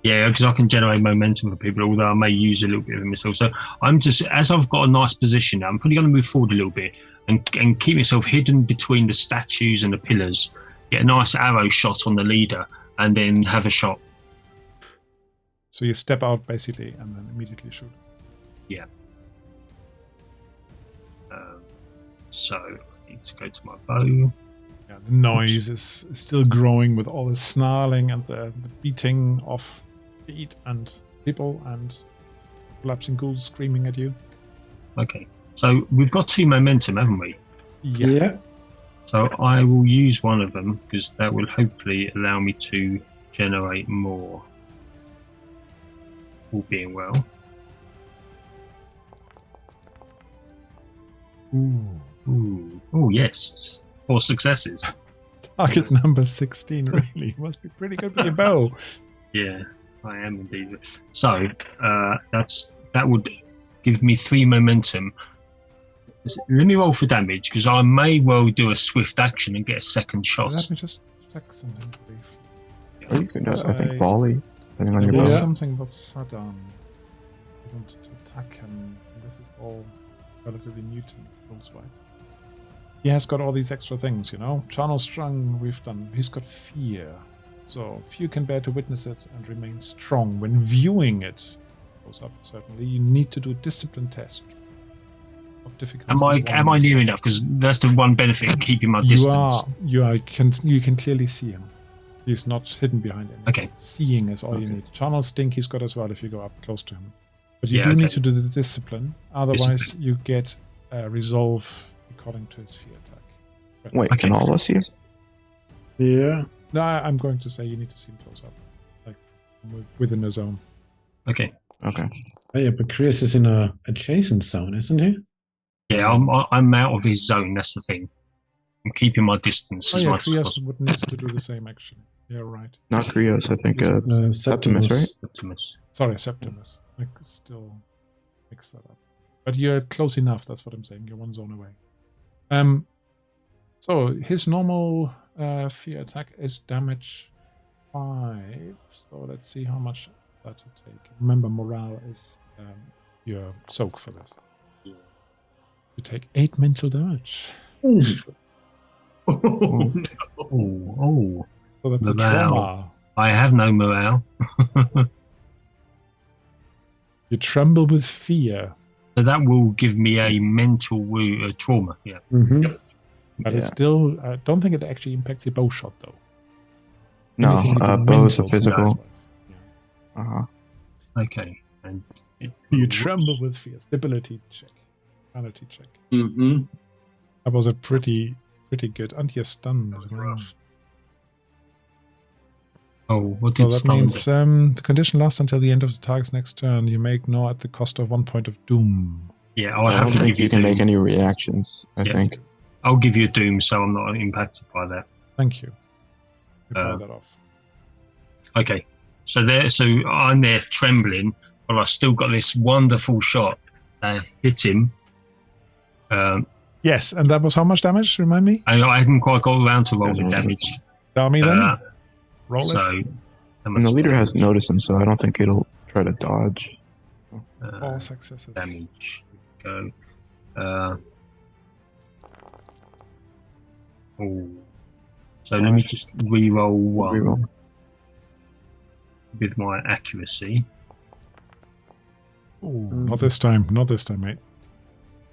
Yeah, because I can generate momentum for people, although I may use a little bit of a missile. So I'm just, as I've got a nice position now, I'm probably going to move forward a little bit and keep myself hidden between the statues and the pillars, get a nice arrow shot on the leader, and then have a shot. So you step out, basically, and then immediately shoot. Yeah. So I need to go to my bow. Yeah, the noise is still growing with all the snarling and the beating of feet and people and collapsing ghouls screaming at you. Okay, so we've got 2 momentum, haven't we? Yeah. So I will use one of them because that will hopefully allow me to generate more. All being well. Ooh, yes. 4 successes. Target number 16, really. Must be pretty good with your bow. Yeah, I am indeed. So, that would give me 3 momentum. Let me roll for damage, because I may well do a swift action and get a second shot. Let me just check something brief. Or you could, I think, volley, depending on your There's bow. something about Saddam. You want to attack him. This is all relatively new to me, rules-wise. He has got all these extra things, you know. Charnel Strong, we've done. He's got fear. So few can bear to witness it and remain strong when viewing it. Goes up, certainly. You need to do a discipline test. Of difficulty. Am I near enough? Because that's the one benefit of keeping my distance. You can clearly see him. He's not hidden behind anything. Okay. Seeing is all you need. Charnel Stink he's got as well if you go up close to him. But you do need to do the discipline. Otherwise you get resolve according to his fear attack. But Wait, can all of us see? Yeah. no, I'm going to say you need to see him close up. Like within the zone. Okay. Okay. Oh, yeah, but Chris is in a adjacent zone, isn't he? Yeah, I'm out of his zone. That's the thing. I'm keeping my distance as much as Krios possible. would need to do the same action. Yeah, right. Not Krios, I think. Septimus, right? Septimus. Sorry, Septimus. I could still mix that up. But you're close enough, that's what I'm saying. You're 1 zone away. So his normal fear attack is damage 5. So let's see how much that you take. Remember, morale is your soak for this. Yeah. You take 8 mental damage. Oh, Oh. So that's Morale. a trauma. I have no morale. You tremble with fear. So that will give me a mental trauma. Yeah. Mm-hmm. But it's still, I don't think it actually impacts your bow shot, though. No, Anything you do bow is a mental physical. stats-wise. Yeah. Uh-huh. Okay. And You tremble with fear. Stability check. Sanity check. Mm-hmm. That was a pretty good. And you're stunned as well. Oh, what So did that stun means do? the condition lasts until the end of the target's next turn. You make no at the cost of 1 point of doom. Yeah, I don't think you can doom. make any reactions, I think. I'll give you a doom, so I'm not impacted by that. Thank you. Buy that off. Okay, so I'm there trembling, but I still got this wonderful shot. Hit him. Yes, and that was how much damage? Remind me. I hadn't quite got around to rolling damage. Tell me then. Roll So, it. And the leader hasn't noticed him, so I don't think it'll try to dodge. All successes. Damage. Go. So let me just re-roll 1 Reroll. with my accuracy. Ooh, not this time. Not this time, mate.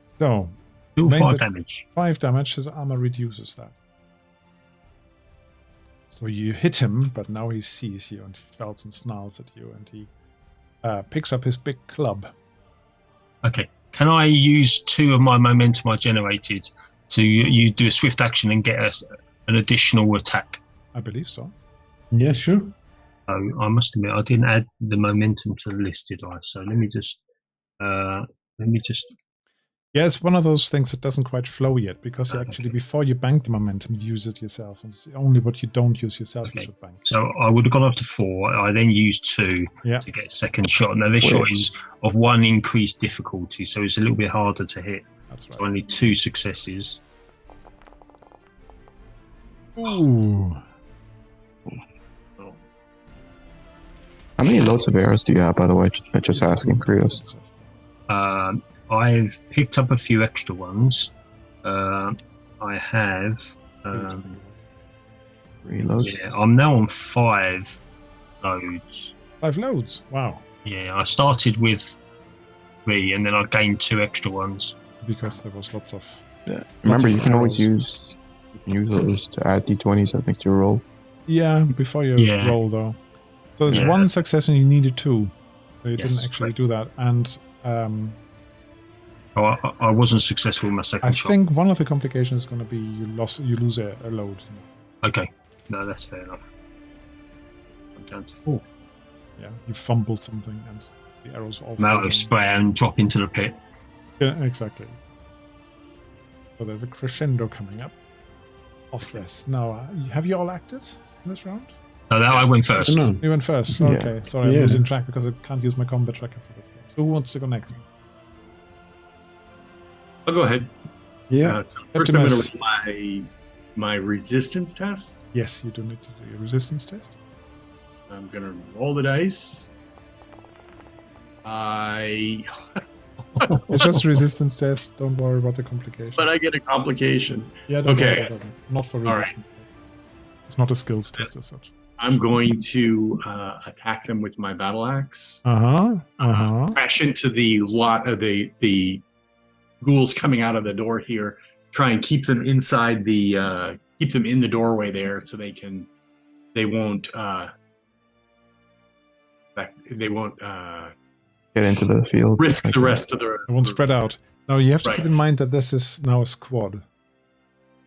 So, Still Remains 5 at damage. 5 damage. His armor reduces that. So you hit him, but now he sees you and shouts and snarls at you, and he picks up his big club. Okay. Can I use 2 of my momentum I generated to you do a swift action and get an additional attack? I believe so. Yeah, sure. Oh, I must admit, I didn't add the momentum to the list, did I? So let me just. Yeah, it's one of those things that doesn't quite flow yet, because you actually, before you bank the momentum, you use it yourself. And it's only what you don't use yourself you should bank. So I would have gone up to 4. I then used 2 to get a second shot. Now this shot is of 1 increased difficulty, so it's a little bit harder to hit. That's right. So only 2 successes. Ooh. How many loads of arrows do you have, by the way? Just asking, curious. I've picked up a few extra ones. I have 3 loads. Yeah, I'm now on 5 loads. 5 loads? Wow. Yeah, I started with 3 and then I gained 2 extra ones. Because there was lots of... Yeah. Remember, you can always use those to add d20s, I think, to your roll. Yeah, before you roll, though. So there's 1 success and you needed 2. So you didn't actually do that. And... I wasn't successful in my second shot. I think one of the complications is going to be you lose a load. Okay. No, that's fair enough. I'm down to 4. Yeah, you fumble something and the arrows all... I'm out of spray and drop into the pit. Yeah, exactly. So there's a crescendo coming up of this. Now, have you all acted in this round? No, I went first. No. You went first? Yeah. Okay, sorry, I'm losing track because I can't use my combat tracker for this game. So who wants to go next? I'll go ahead. Yeah. So first I'm going to roll my resistance test. Yes, you do need to do your resistance test. I'm going to roll the dice. It's just a resistance test. Don't worry about the complication. But I get a complication. Yeah, don't worry about it. Not for resistance test. It's not a skills test as such. I'm going to attack them with my battle axe. Crash into the lot of the ghouls coming out of the door here. Try and keep them inside the keep them in the doorway there, so they won't get into the field. Risk the rest of the. They won't spread out. Now you have to keep in mind that this is now a squad.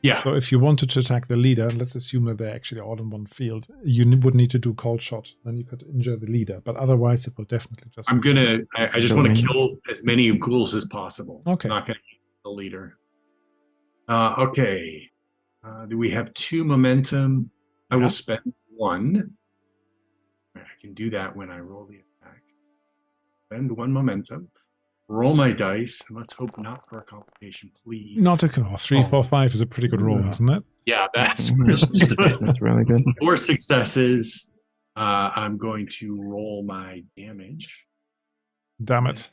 Yeah. So if you wanted to attack the leader, let's assume that they're actually all in one field, you would need to do cold shot. Then you could injure the leader. But otherwise, it will definitely just... I just want to kill as many ghouls as possible. Okay. I'm not going to kill the leader. Okay. Do we have 2 momentum? I will spend 1. I can do that when I roll the attack. Spend 1 momentum. Roll my dice, and let's hope not for a complication, please. Not a 3, 4, 5 is a pretty good roll, isn't it? Yeah, that's really good. That's really good. 4 successes. I'm going to roll my damage. Damn it.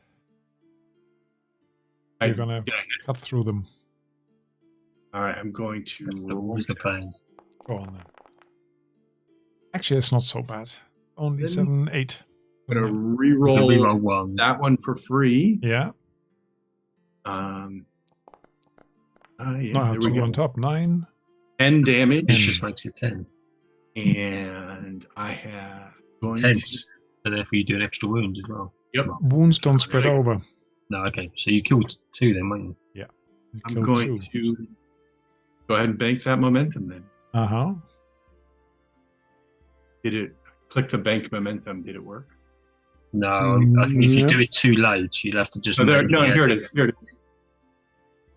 You're going to cut through them. All right, I'm going to roll the plan. Go on then. Actually, it's not so bad. Only 7, 8. I'm going to re-roll 1. That one for free. Yeah. Yeah, No, there we 2 go. on top. 9. 10 damage. Just makes it 10. And I have... Tense. So therefore you do an extra wound as well. Yep. Wounds don't spread over. No, okay. So you killed 2 then, won't you? Yeah. I'm going to go ahead and bank that momentum then. Uh-huh. Did it... Click the bank momentum. Did it work? No, I think if you do it too late, you'll have to just... Here it is.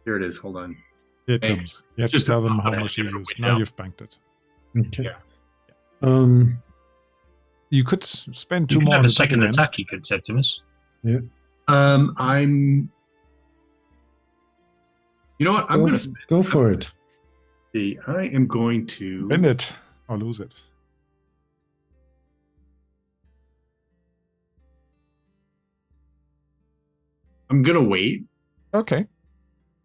Here it is. Hold on. Here it comes. You have to tell them how much you used. Now you've banked it. Okay. Yeah. You could spend 2 you more. Have a second attack, you could, Septimus. Yeah. I'm... You know what? I'm going to... Go for it. See, I am going to... Win it or lose it. I'm going to wait. Okay.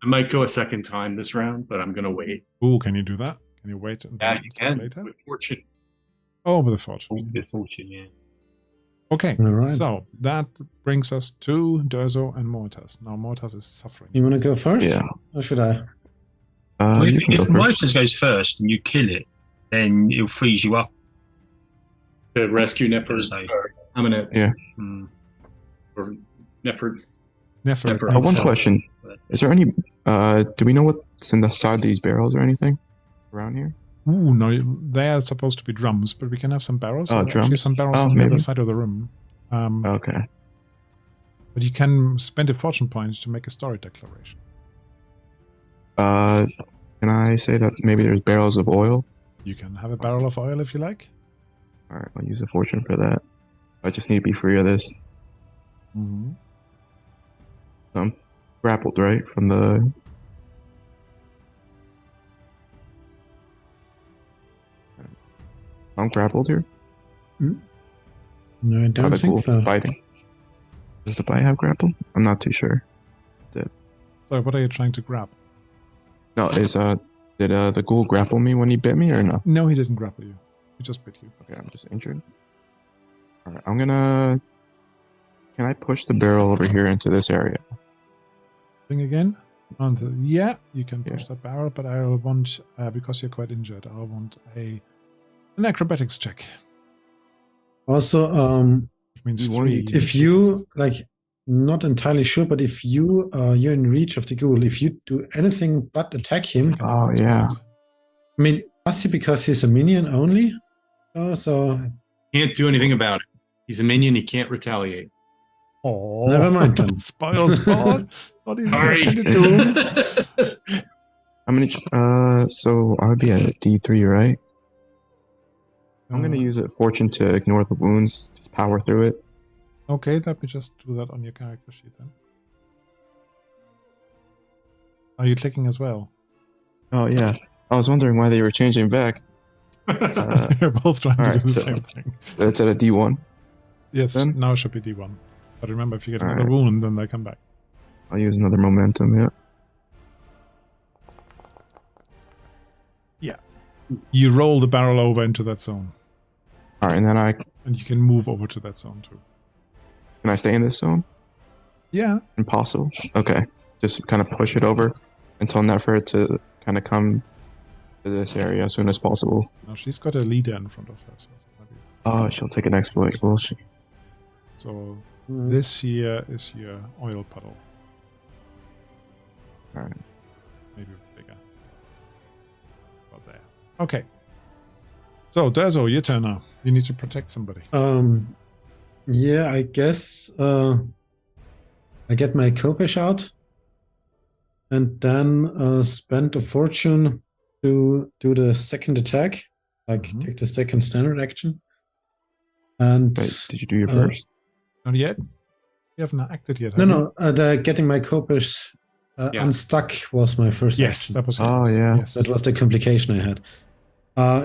I might go a second time this round, but I'm going to wait. Ooh, can you do that? Can you wait until Yeah, you can. later? With fortune. Oh, with a fortune. With fortune, yeah. Okay, All right. so that brings us to Durzo and Mortas. Now Mortas is suffering. You want to go first? Yeah. Or should I? Well, You can if go first. Mortas goes first and you kill it, then it'll freeze you up. To rescue Nefer. I'm going to... Yeah. Or Nefer. Nefer. One question. Is there any... do we know what's in the side of these barrels or anything around here? Ooh, no, they are supposed to be drums, but we can have some barrels. Oh, Actually, drums? some barrels Oh, on the other maybe. side of the room. Okay. But you can spend a fortune point to make a story declaration. Can I say that maybe there's barrels of oil? You can have a barrel of oil if you like. Alright, I'll use a fortune for that. I just need to be free of this. Mm-hmm. I'm grappled, right? From the... I'm grappled here? No, I don't the think ghoul so. fighting. Does the bite have grapple? I'm not too sure. So what are you trying to grab? No, did the ghoul grapple me when he bit me or no? No, he didn't grapple you. He just bit you. Okay, I'm just injured. Alright, I'm gonna... Can I push the barrel over here into this area? Thing again? Yeah, you can push that barrel, but I will want, because you're quite injured, I want an acrobatics check. Also, Which means You want 3. me to- if you, like, not entirely sure, but if you, you're in reach of the ghoul, if you do anything but attack him, Oh, yeah. I mean, does he because he's a minion only? So Can't do anything about it. He's a minion. He can't retaliate. Oh, never mind then. Spoil sport. Not even Sorry. gonna do. How many... so I'd be at D3, right? I'm gonna use a fortune to ignore the wounds. Just power through it. Okay, let me just do that on your character sheet then. Are you clicking as well? Oh, yeah. I was wondering why they were changing back. You're both trying to alright, do the so- same thing. It's at a D1. Yes, then? now it should be D1. But remember, if you get another Alright. wound, then they come back. I'll use another momentum, yeah. You roll the barrel over into that zone. Alright, and then And you can move over to that zone too. can I stay in this zone? Yeah. Impossible. Okay. Just kind of push it over until Nefer to kind of come to this area as soon as possible. Now she's got a leader in front of her. So maybe. Oh, she'll take an exploit, will she? So this here is your oil puddle. Alright. Maybe bigger. About there. Okay. So, Derzo, your turn now. You need to protect somebody. Yeah, I guess I get my Kopesh out and then spend a fortune to do the second attack, like take the second standard action. And Wait, did you do your first? Not yet? You haven't acted yet, no, have no, the getting my Kopesh unstuck was my first Yes, action. that was Oh, yeah. Yes. That was the complication I had.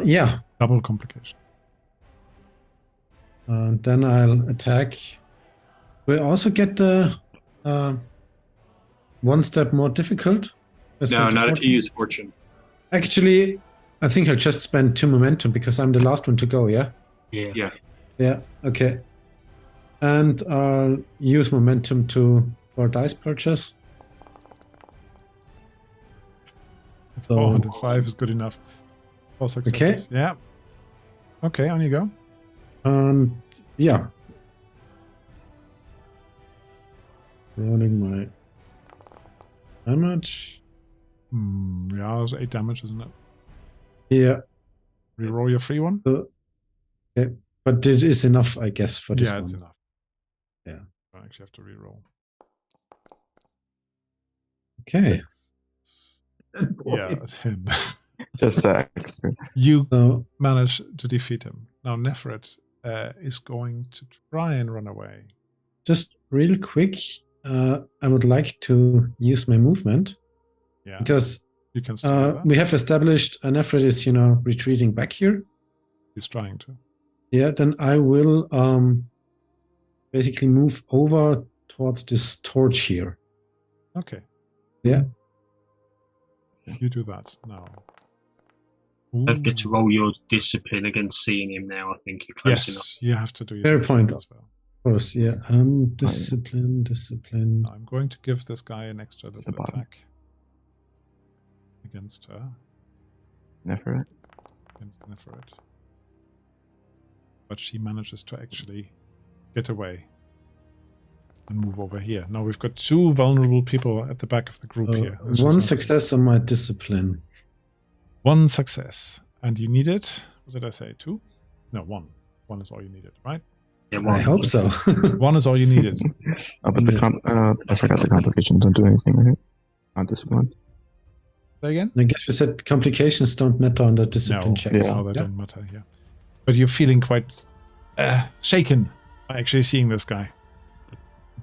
Yeah. Double complication. Then I'll attack. We also get the one step more difficult. No, not if you use fortune. Actually, I think I'll just spend 2 momentum because I'm the last one to go, yeah? Yeah. Yeah, okay. And I'll use momentum for dice purchase. 405 is good enough. 4 successes. Okay. Yeah. Okay, on you go. Yeah. Rolling my damage. Yeah, it was 8 damage, isn't it? Yeah. Reroll your free one? Okay. But it is enough, I guess, for this Yeah, one. it's enough. Yeah. I actually have to reroll. Okay. Yeah, 10. Just that. You So manage to defeat him. Now Nefret is going to try and run away. just real quick, I would like to use my movement. Yeah. Because You can still do that. we have established Nefret is, retreating back here. He's trying to. Yeah, then I will basically move over towards this torch here. Okay. Yeah. You do that now. Don't get to roll your discipline against seeing him now. I think you're close enough. Yes, you have to do your Fair discipline point. as well. Of course, yeah. Discipline. I'm going to give this guy an extra little bottom. attack against her. Nefer. Against Neferet. But she manages to actually get away and move over here. Now we've got 2 vulnerable people at the back of the group here. This is One not- success on my discipline. 1 success. And you needed, what did I say, 2? No, 1. 1 is all you needed, right? Yeah, I hope so. 1 is all you needed. But I forgot the complications don't do anything, right? Not discipline. Say again? I guess we said complications don't matter on the discipline checks. Yeah. No, they don't matter here. But you're feeling quite shaken by actually seeing this guy.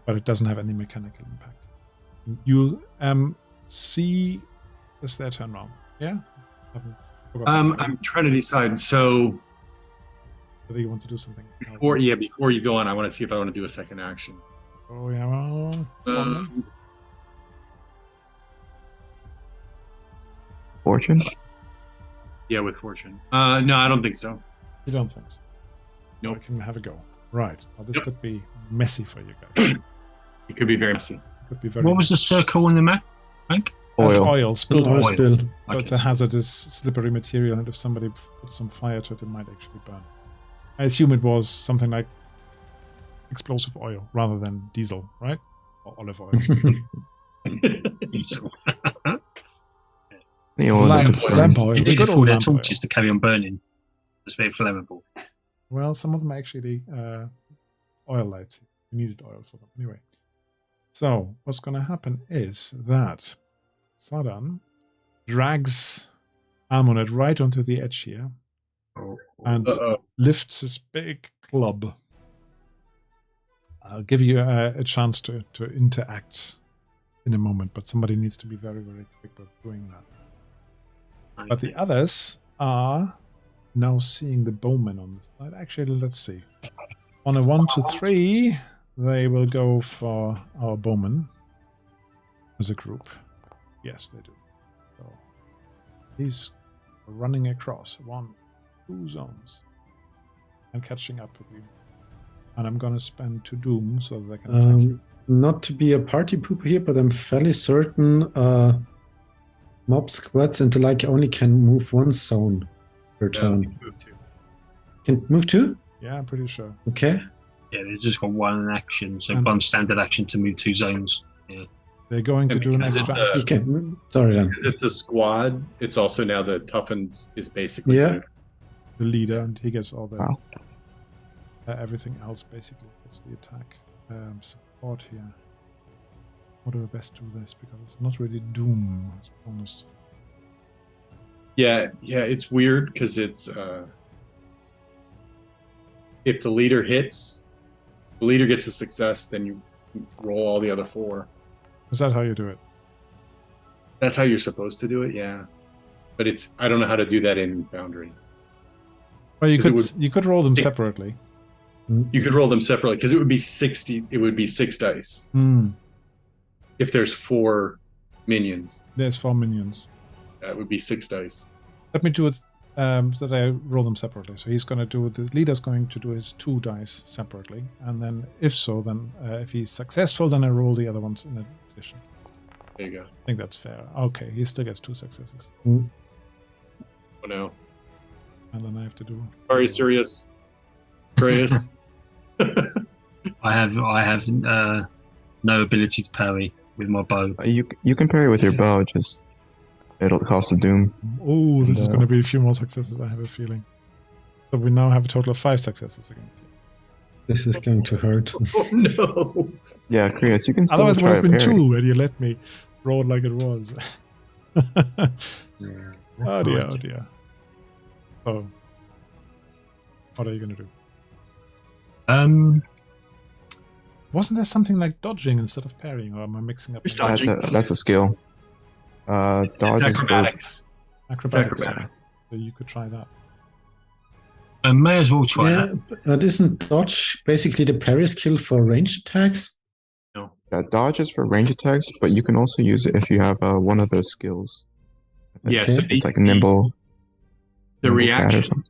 But it doesn't have any mechanical impact. You see... Is their turn round? Yeah? I'm trying to decide. So, whether you want to do something. before you go on, I want to see if I want to do a second action. Oh, yeah, well... Fortune? Yeah, with fortune. No, I don't think so. You don't think so? Nope. I can have a go. Right. Well, this could be messy for you guys. It could be very messy. Could be very What was the circle on the map, Frank? That's Oil. oil, spilled Oil oil. spill. So Okay. it's a hazardous, slippery material, and if somebody put some fire to it, it might actually burn. I assume it was something like explosive oil rather than diesel, right? Or olive oil. Diesel. The oil that just Lamp burns. oil. You The need good it old for their lamp oil. torches to carry on burning. It's very flammable. Well, some of them are actually oil lights. You needed oil for them. Anyway. So, what's going to happen is that Sadan drags Amunet right onto the edge here and lifts his big club. I'll give you a chance to interact in a moment, but somebody needs to be very, very quick with doing that. But the others are now seeing the bowmen on this side. Actually, let's see. On a 1 to 3, they will go for our bowmen as a group. Yes, they do. So these are running across 1, 2 zones and catching up with you. And I'm going to spend 2 doom so that they can attack you. Not to be a party pooper here, but I'm fairly certain mob squads and the like only can move 1 zone per turn. Can move 2? Yeah, I'm pretty sure. Okay. Yeah, there's just got 1 action, so And- 1 standard action to move 2 zones. Yeah. They're going to And do an because extra. it's Okay. Sorry then. Because it's a squad, it's also now the toughened is basically Yeah. The leader, and he gets all the Wow. everything else basically. Gets the attack support here. How do I best do this? Because it's not really doom. It's bonus. Yeah, it's weird because it's if the leader hits, the leader gets a success, then you roll all the other 4. Is that how you do it? That's how you're supposed to do it, yeah. But I don't know how to do that in Foundry. Well, you 'Cause it could would- you could roll them 60. separately. You could roll them separately because it would be 60. It would be 6 dice if there's 4 minions. There's 4 minions. That would be 6 dice. Let me do it so that I roll them separately. So the leader's going to do his 2 dice separately, and then if he's successful, then I roll the other ones in addition. There you go. I think that's fair. Okay, he still gets 2 successes, Oh no. and then I have to do. Very serious. Grace. I have no ability to parry with my bow. You can parry with your bow, just it'll cost a doom. Oh, this is No. going to be a few more successes. I have a feeling. So we now have a total of 5 successes against you. This is going to hurt. Oh no. Yeah, Krios, you can still Otherwise, it would try have to been parry. 2, and you let me roll it like it was. Oh dear, oh dear. So, what are you going to do? Wasn't there something like dodging instead of parrying, or am I mixing up? Just my- dodging. That's a skill. Dodge It's is good. acrobatics. It's Acrobatics. acrobatics. So you could try that. I may as well try Yeah, that. but isn't dodge basically the parry skill for ranged attacks? Yeah, dodge is for range attacks, but you can also use it if you have one of those skills. I think Yeah, Okay. so it's like nimble. the nimble cat or reaction. something.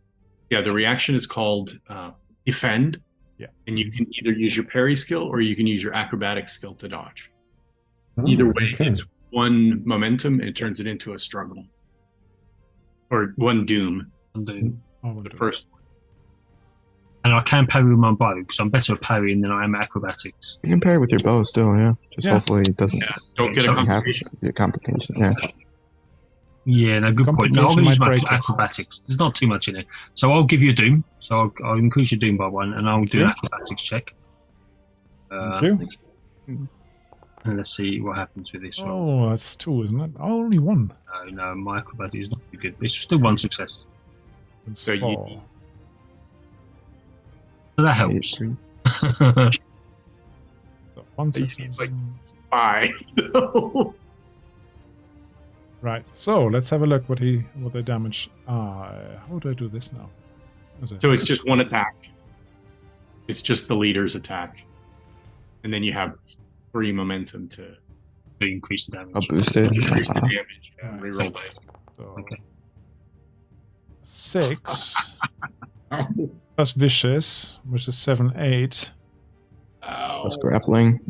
Yeah, the reaction is called defend. Yeah. And you can either use your parry skill or you can use your acrobatic skill to dodge. Oh, Either way, okay. it's 1 momentum. It turns it into a struggle. Or 1 doom. And Oh, we'll The do it. first one. I can parry with my bow because I'm better at parrying than I am at acrobatics. You can parry with your bow still, yeah. Just Yeah. hopefully it doesn't Don't get a something complication. happen. The complication, yeah. Yeah, no, good point. No, I'm Complication going to use might my break it. acrobatics. There's not too much in it. So I'll give you a doom. So I'll increase your doom by 1, and I'll do an Okay. acrobatics check. Thank you. And let's see what happens with this one. Oh, that's 2, isn't it? Oh, only 1. No, my acrobatics is not too good. It's still 1 success. It's So you- 4. So that helps. 3. So 1 You success. need, like, 5. Right. So let's have a look what they damage. How do I do this now? Is it? So it's just 1 attack. It's just the leader's attack. And then you have 3 momentum to To increase the damage. I'll boost it. increase the damage. Yeah, reroll dice. So Okay. 6 plus vicious, which is 7, 8. Plus grappling.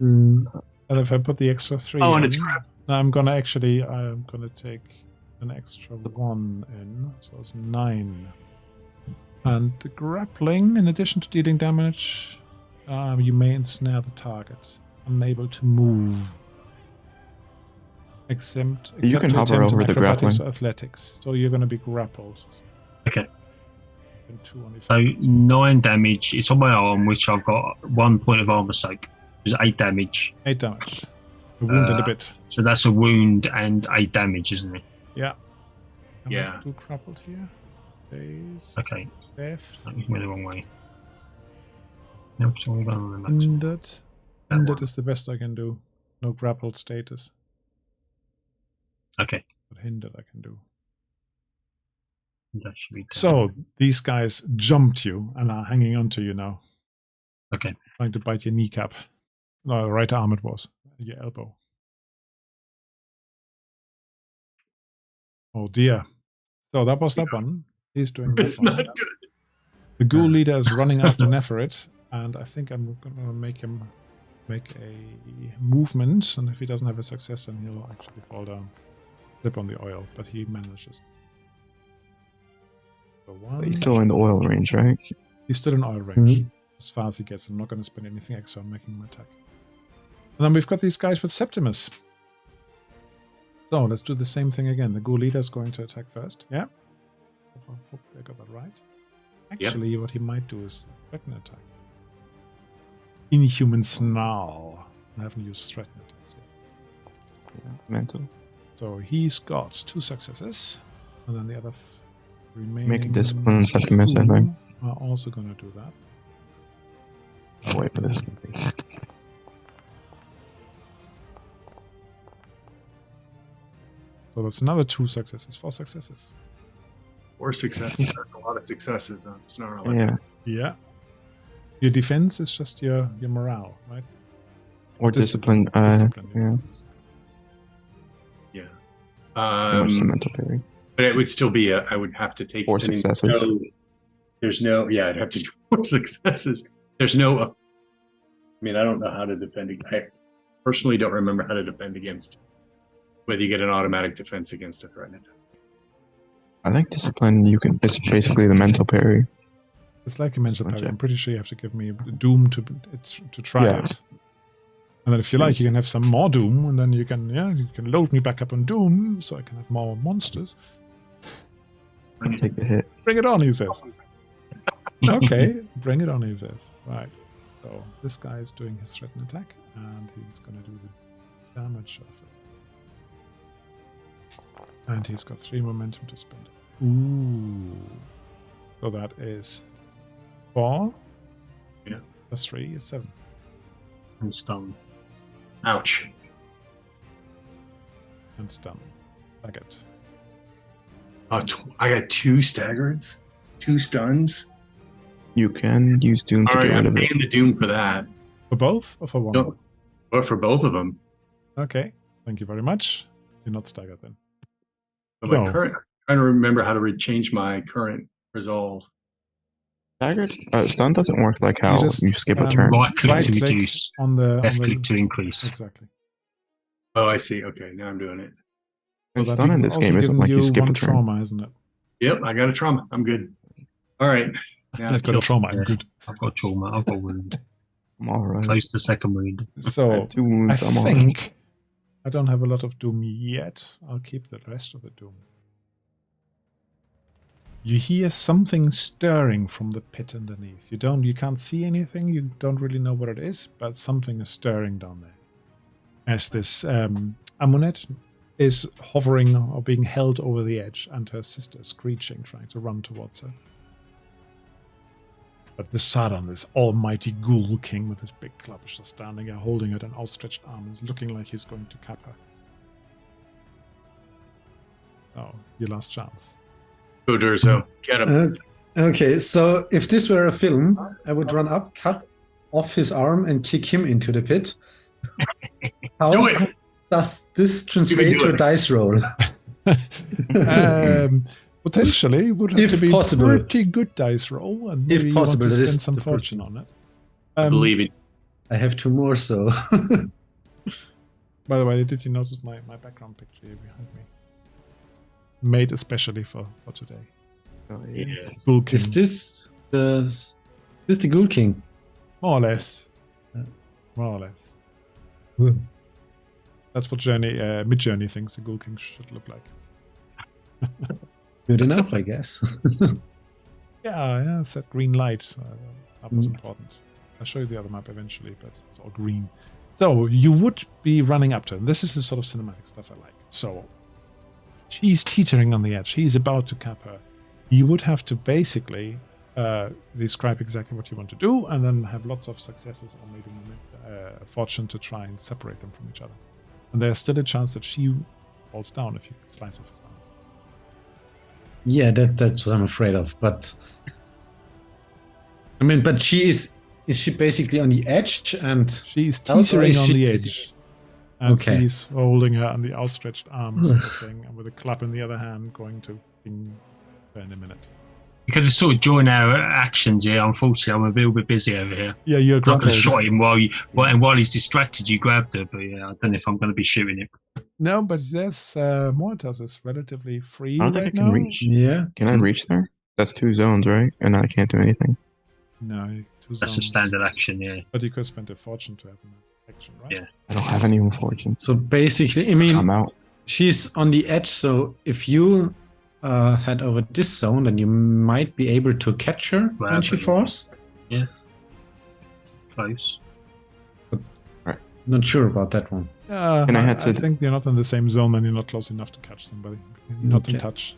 Mm. And if I put the extra 3 Oh, in, and it's crap. I'm gonna take an extra 1 in, so it's 9. And the grappling, in addition to dealing damage, you may ensnare the target, unable to move. Except You can to hover attempt over an the acrobatics grappling. or athletics. So you're gonna be grappled. Okay. And 2 on his So 9 damage. It's on my arm, which I've got 1 point of armor soak. There's 8 damage. 8 damage. You're wounded a Uh, bit. So that's a wound and 8 damage, isn't it? Yeah. Can Yeah. I do grappled here? Days. Okay. Death. That went the wrong way. Nope, it's all done on the max. Injured. That Injured one. is the best I can do. No grappled status. Okay. But hindered I can do. That should be So these guys jumped you and are hanging on to you now. Okay. Trying to bite your kneecap. No, right arm it was. Your elbow. Oh dear. So that was that one. He's doing that It's one. not good. The ghoul leader is running after Neferit, and I think I'm going to make him make a movement, and if he doesn't have a success, then he'll actually fall down. Slip on the oil, but he manages. So one. He's still in the oil range, right? He's still in oil range. Mhm. As far as he gets. I'm not going to spend anything extra on making him attack. And then we've got these guys with Septimus. So let's do the same thing again. The ghoul leader is going to attack first. Yeah? Hopefully I got that right. Actually, what he might do is threaten attack. Inhuman snarl. I haven't used threaten attacks yet. Yeah, mental. So he's got 2 successes. And then the other remaining Make a discipline Septimus, I think. are also going to do that. I'll wait for this. So that's another 2 successes, 4 successes. 4 successes. That's a lot of successes on Snarl. Yeah. Yeah. Your defense is just your morale, right? Or discipline. Discipline, Yeah. Yeah. Pretty much the mental parry. But it would still be I would have to take 4 successes. There's no, yeah, I'd have to do 4 successes. There's no, I mean, I don't know how to defend. I personally don't remember how to defend against whether you get an automatic defense against a threat attack. I think discipline, it's basically the mental parry. It's like a mental Gotcha. parry. I'm pretty sure you have to give me Doom to try Yeah. it. And then if you like, you can have some more Doom, and then you can load me back up on Doom, so I can have more monsters. Take the hit. Bring it on, he says. Okay, bring it on, he says. Right. So this guy is doing his threaten attack, and he's going to do the damage of it. And he's got 3 momentum to spend. Ooh. So that is 4. Yeah. Plus 3 is 7. And stun. Ouch. And stun. Target. I got 2 staggereds, 2 stuns. You can use Doom All to right, get rid I'm of it. paying the Doom for that. For both or for one? No, but for both of them. Okay. Thank you very much. You're not staggered then. So my No. current, I'm trying to remember how to change my current resolve. Staggered? Stun doesn't work like how just, you skip a um, turn. Right click to Right-click reduce. on the Left click to increase. Exactly. Oh, I see. Okay, now I'm doing it. And So that stun in means this also game isn't giving like you skip one a turn. trauma, isn't it? Yep, I got a trauma. I'm good. All right. Now I've got a trauma. I'm Yeah. good. I've got trauma. I've got wound. I'm alright. Close to second wound. I So have 2 I wounds, I'm alright. think I don't have a lot of doom yet. I'll keep the rest of the doom. You hear something stirring from the pit underneath. You can't see anything. You don't really know what it is, but something is stirring down there. As this Amunet is hovering or being held over the edge, and her sister is screeching, trying to run towards her. But the Saran, this almighty ghoul king with his big club, is just standing there, holding it an outstretched arm, is looking like he's going to cap her. Oh, your last chance. Go, Durzo. Get him. Okay, so if this were a film, I would run up, cut off his arm, and kick him into the pit. How Do it. does this translate to a dice roll? Potentially, would have If to be possible. a pretty good dice roll, and If maybe possible, you want that to is spend some the fortune on it. I believe it. I have 2 more, so. By the way, did you notice my background picture here behind me? Made especially for today. Oh, yeah. Yes. Ghoul King. Is this the Ghoul King? More or less. More or less. That's what Mid-Journey thinks the Ghoul King should look like. Good enough, I guess. Yeah, it's that green light. That was important. I'll show you the other map eventually, but it's all green. So, you would be running up to him. This is the sort of cinematic stuff I like. So, she's teetering on the edge. He's about to cap her. You would have to basically describe exactly what you want to do, and then have lots of successes or maybe fortune to try and separate them from each other. And there's still a chance that she falls down if you slice off his arm. Yeah, that's what I'm afraid of. But I mean, but she is she basically on the edge and She's How teetering is on she- the edge. And Okay. he's holding her on the outstretched arm sort of thing, and with a club in the other hand going to ding her in a minute. You could have sort of join our actions here. Unfortunately, I'm a little bit busy over here. Yeah, you're I could have grappled. shot him while he's distracted. You grabbed her, but yeah, I don't know if I'm going to be shooting him. No, but there's Mortas is relatively free I don't think right I can now. reach. yeah. Can I reach there? That's 2 zones, right? And then I can't do anything. No, 2 That's a zones. standard action, yeah. But you could spend a fortune to have an action, right? Yeah. I don't have any fortune. So basically, I I'm mean, out. she's on the edge. So if you head over this zone, then you might be able to catch her when she Probably. falls. Close. Not sure about that one. Yeah, And I I, had to- I think you're not in the same zone and you're not close enough to catch somebody. You're not in Okay. touch.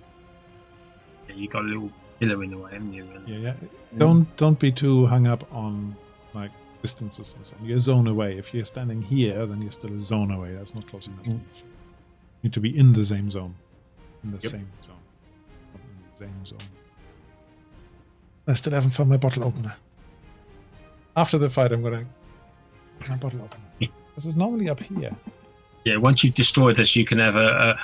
Yeah, you got a little pillar in the way, haven't you? Yeah. Don't be too hung up on like distances and so on. You're a zone away. If you're standing here, then you're still a zone away. That's not close enough. You need to be in the same zone. In the Yep. same zone. Not in the same zone. I still haven't found my bottle opener. After the fight, I'm gonna my bottle opener. This is normally up here. Yeah, once you've destroyed this, you can have a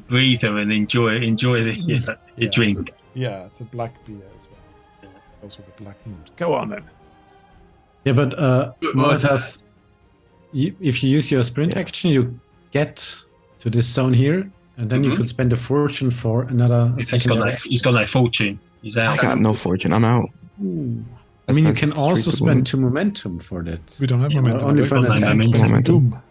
breather and enjoy the Yeah. drink. Yeah, it's a black beer as well. Goes with a black mood. Go on then. Yeah, but Good Mortas, if you use your sprint Yeah. action, you get to this zone here, and then you Mhm. could spend a fortune for another He's second. got no fortune. He's I out. got no fortune. I'm out. I mean, you That's can also treatable. spend 2 momentum for that. We don't have Yeah, momentum. only We for don't an have attack. momentum. Momentum.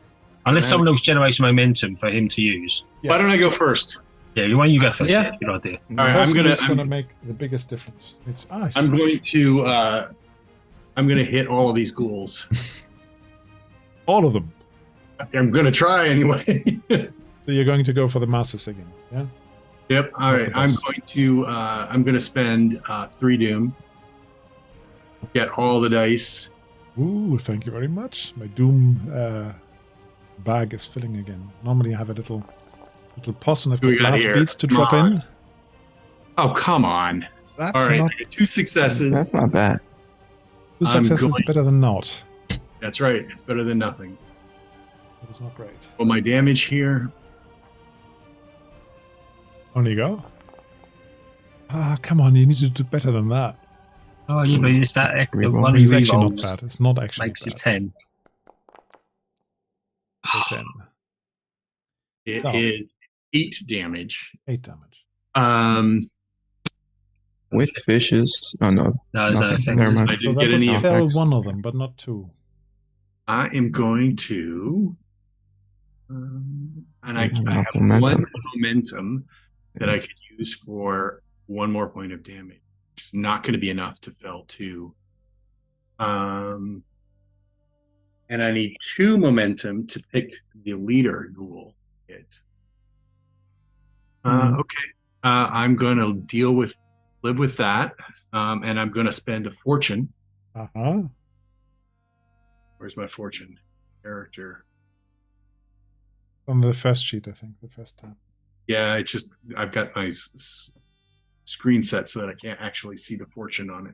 Unless someone else generates momentum for him to use. Why don't I go first? Yeah, why don't you go first? Yeah. Yeah, good idea. All right, I'm gonna make the biggest difference. It's I'm going to I'm gonna hit all of these ghouls. all of them. I'm gonna try anyway. So you're going to go for the masses again, yeah? Yep. All right. Okay, I'm boss. going to I'm gonna spend 3 doom. Get all the dice. Ooh, thank you very much. My doom bag is filling again. Normally I have a little pot and I've Who we got got glass here? beads to Come drop on. in. Oh come on! That's All right, not I got 2 successes. That's not bad. 2 I'm successes going- better than not. That's right. It's better than nothing. That is not great. Well, my damage here. On you go. Ah, come on, you need to do better than that. Oh, yeah, but it's that Reroll. one It's he actually not rerolls bad. It's not actually makes bad. it 10. So 10. It So. is 8 damage. 8 damage. With fishes. Oh, no. No, there's no Nothing. effect. Never mind. I So didn't that get would any. fell effects. one of them, but not 2. I am going to And I Enough have momentum. one momentum that I could use for one more point of damage, which is not going to be enough to fell 2. And I need 2 momentum to pick the leader ghoul hit. Okay. I'm going to live with that, and I'm going to spend a fortune. Uh-huh. Where's my fortune character? On the first sheet, I think, the first tab. Yeah, I've got my screen set so that I can't actually see the fortune on it.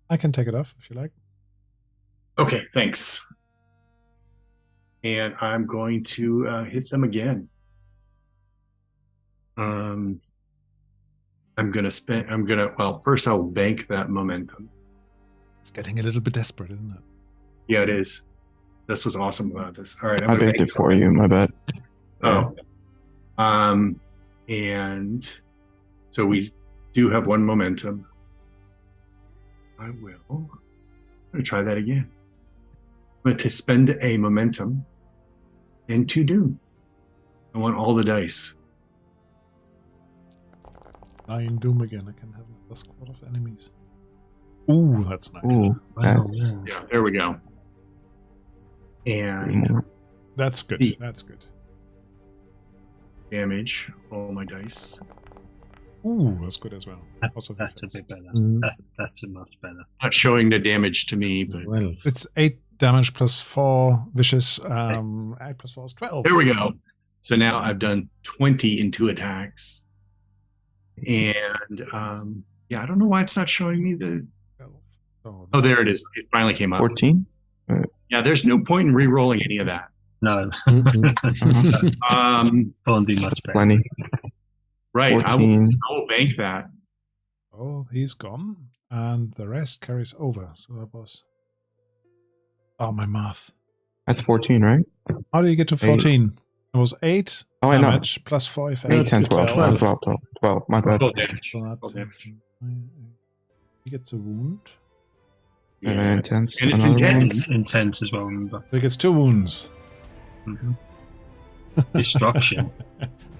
I can take it off if you like. Okay, thanks. And I'm going to hit them again. First I'll bank that momentum. It's getting a little bit desperate, isn't it? Yeah, it is. That's what's awesome about this. All right, I banked it for you, my bad. Oh. And so we do have 1 momentum. I'm going to try that again. I'm going to spend a momentum and 2 doom. I want all the dice. 9 doom again. I can have a squad of enemies. Ooh, that's nice. Ooh, that's Yeah, there we go. And That's good. See. That's good. damage, roll my dice. Ooh, that's good as well. Also That's a bit better. Mhm. That's a much better. Not showing the damage to me, but 12. It's 8 damage plus 4 vicious. 8 plus 4 is 12. there we go. So now I've done 20 in 2 attacks. And I don't know why it's not showing me the... 12. So Oh, there it is. It finally came up. 14? Yeah, there's no point in re-rolling any of that. No. Can't do much better. Plenty. Right, I 14. will bank that. Oh, he's gone. And the rest carries over. So that was... Oh, my math. That's 14, right? How do you get to 14? It was 8 Oh, I know. damage plus 4 effect. 8, 10, 12, 12. 12, my bad. 12 damage. So that's 12 damage. he gets a wound. And then intense. And it's another one. intense. Intense as well, remember. So he gets 2 wounds. Mhm. Destruction.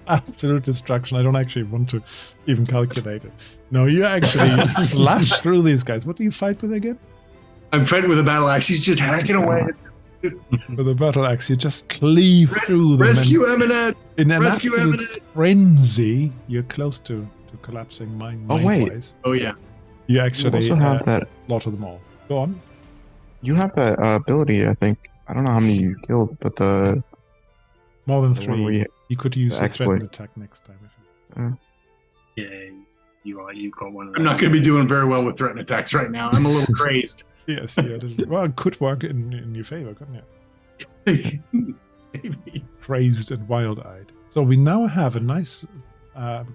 Absolute destruction. I don't actually want to even calculate it. No, you actually slash through these guys. What do you fight with again? I'm fighting with a battle axe. He's just hacking away. With a battle axe, you just cleave through them. Rescue Eminence! In an Rescue absolute Eminence! frenzy, you're close to collapsing mind Oh, wait. wise. Oh, yeah. You You actually also have that. slaughter them all. Go on. You have that ability, I think. I don't know how many you killed, but the More than one 3. where You could use the the threatened exploit. attack next time. If you... Yeah, you are. You've got one of I'm not going to be doing very well with threatened attacks right now. I'm a little crazed. Yes, yeah. Well, it could work in your favor, couldn't it? Maybe. Crazed and wild-eyed. So we now have a nice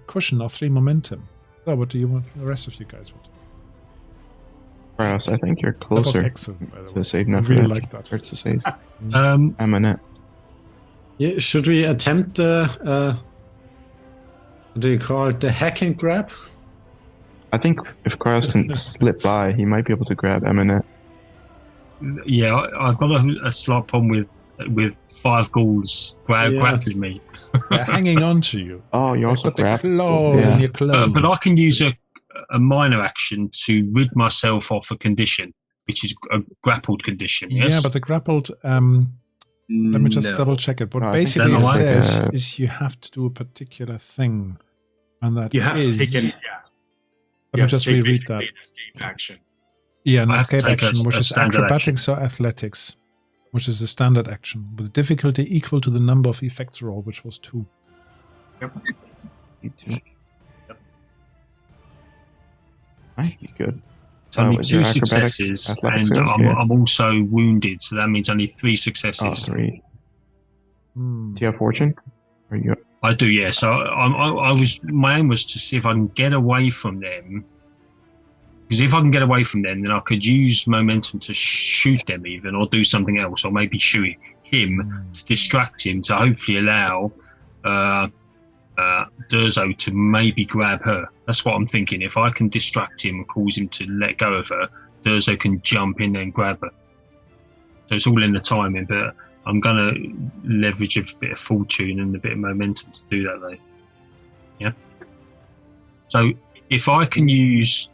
cushion of 3 momentum. So what do you want? The rest of you guys want? Kraus, I think you're That was closer excellent, by the way. to save I enough really for like that. Or to save Um, Yeah, should we attempt what do you call it? The hack and grab? I think if Kraus can slip by, he might be able to grab Eminent. yeah, I've got a slight problem with 5 ghouls grappling me. They're hanging on to you. Oh, you They've also got the grab. claws Yeah. in your clothes. But I can use a minor action to rid myself of a condition, which is a grappled condition. Yes? Yeah, but the grappled... let me just No. double check it. What No, I think basically it that's like says a- is you have to do a particular thing. And that You have is... to take an, Let me just reread that. An escape action. Yeah, an I have to escape take a- action, which a is standard acrobatics or athletics, which is a standard action, with difficulty equal to the number of effects roll, which was 2. You too. Right, you good. So only is 2 your acrobatics, successes, athletics and good? Yeah. I'm also wounded, so that means only 3 successes. Oh, 3. Hmm. Do you have fortune? Or you? I do, yeah. So I was. My aim was to see if I can get away from them. Because if I can get away from them, then I could use momentum to shoot them even, or do something else, or maybe shoot him to distract him to hopefully allow Durzo to maybe grab her. That's what I'm thinking. If I can distract him and cause him to let go of her, Durzo can jump in and grab her. So it's all in the timing, but I'm going to leverage a bit of fortune and a bit of momentum to do that, though. Yeah. So if I can use...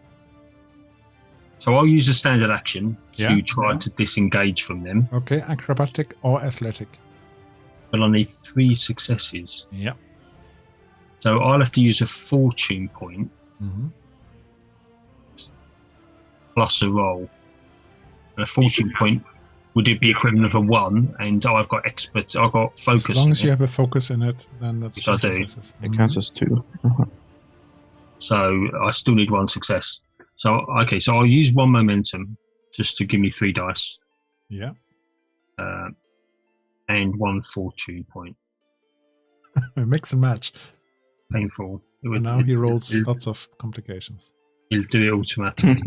So I'll use a standard action to try to disengage from them. Okay, acrobatic or athletic. But I need 3 successes. Yeah. So I'll have to use a fortune point plus a roll. And a fortune point, would it be equivalent of a 1? And I've got focus. As long as you have a focus in it, then that's Which I do. successes. It counts as 2. So I still need 1 success. So okay, so I'll use 1 momentum just to give me 3 dice. Yeah. And 1 fortune point. Mix and match. Painful. And now he rolls lots of complications. He'll do it automatically.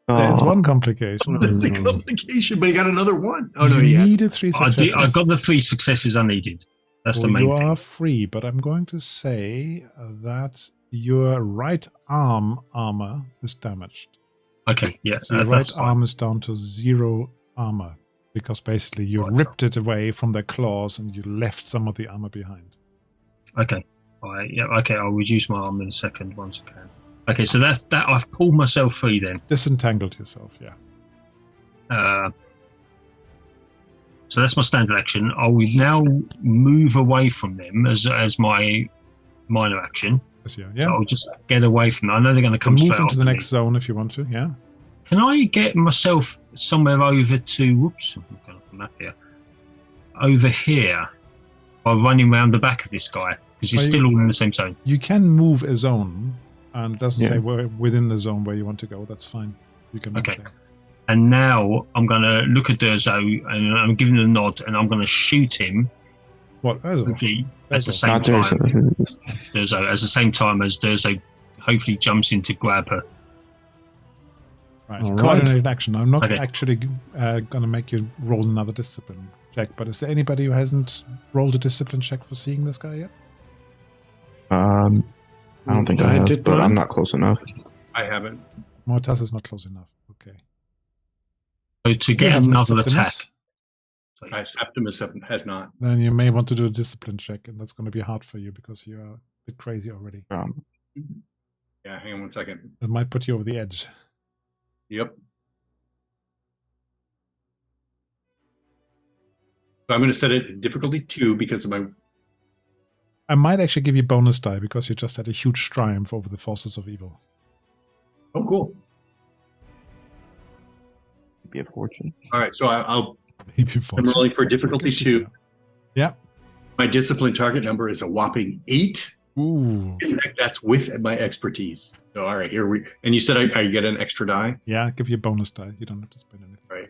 There's one complication. That's a complication, but he got another 1. Oh, no, you yeah. needed 3 successes. I got the 3 successes I needed. That's the main thing. You are free, but I'm going to say that your right arm armor is damaged. Okay, yeah. So your right arm is down to 0 armor, because basically you ripped it away from their claws and you left some of the armor behind. Okay. Okay, I'll reduce my arm in a second once I can. Okay, so that I've pulled myself free then. Disentangled yourself, yeah. So that's my standard action. I will now move away from them as my minor action. Yeah. So I'll just get away from them. I know they're going to come straight move into the after next zone if you want to, yeah. Can I get myself somewhere over to... Whoops, I'm going off the map here. Over here, by running around the back of this guy, because he's still all in the same zone. You can move a zone, and it doesn't say within the zone where you want to go. That's fine. You can move there. And now I'm going to look at Durzo, and I'm giving him a nod, and I'm going to shoot him. What? Hopefully at the same time. Durzo, at the same time as Durzo hopefully jumps in to grab her. Right. Coordinated action. I'm not actually going to make you roll another discipline check, but is there anybody who hasn't rolled a discipline check for seeing this guy yet? I don't think I have, but I'm not close enough. I haven't. Mortas is not close enough. Okay. So to get another attack. Septimus has not. Then you may want to do a discipline check, and that's going to be hard for you because you are a bit crazy already. Yeah, hang on 1 second. That might put you over the edge. Yep. So I'm going to set it at difficulty 2 because of my... I might actually give you bonus die because you just had a huge triumph over the forces of evil. Oh, cool. Be a fortune. All right, so I'm rolling for difficulty 2. Yeah. My discipline target number is a whopping 8. Ooh. In fact, that's with my expertise. So, all right, here we... And you said I get an extra die? Yeah, I'll give you a bonus die. You don't have to spend anything. Right.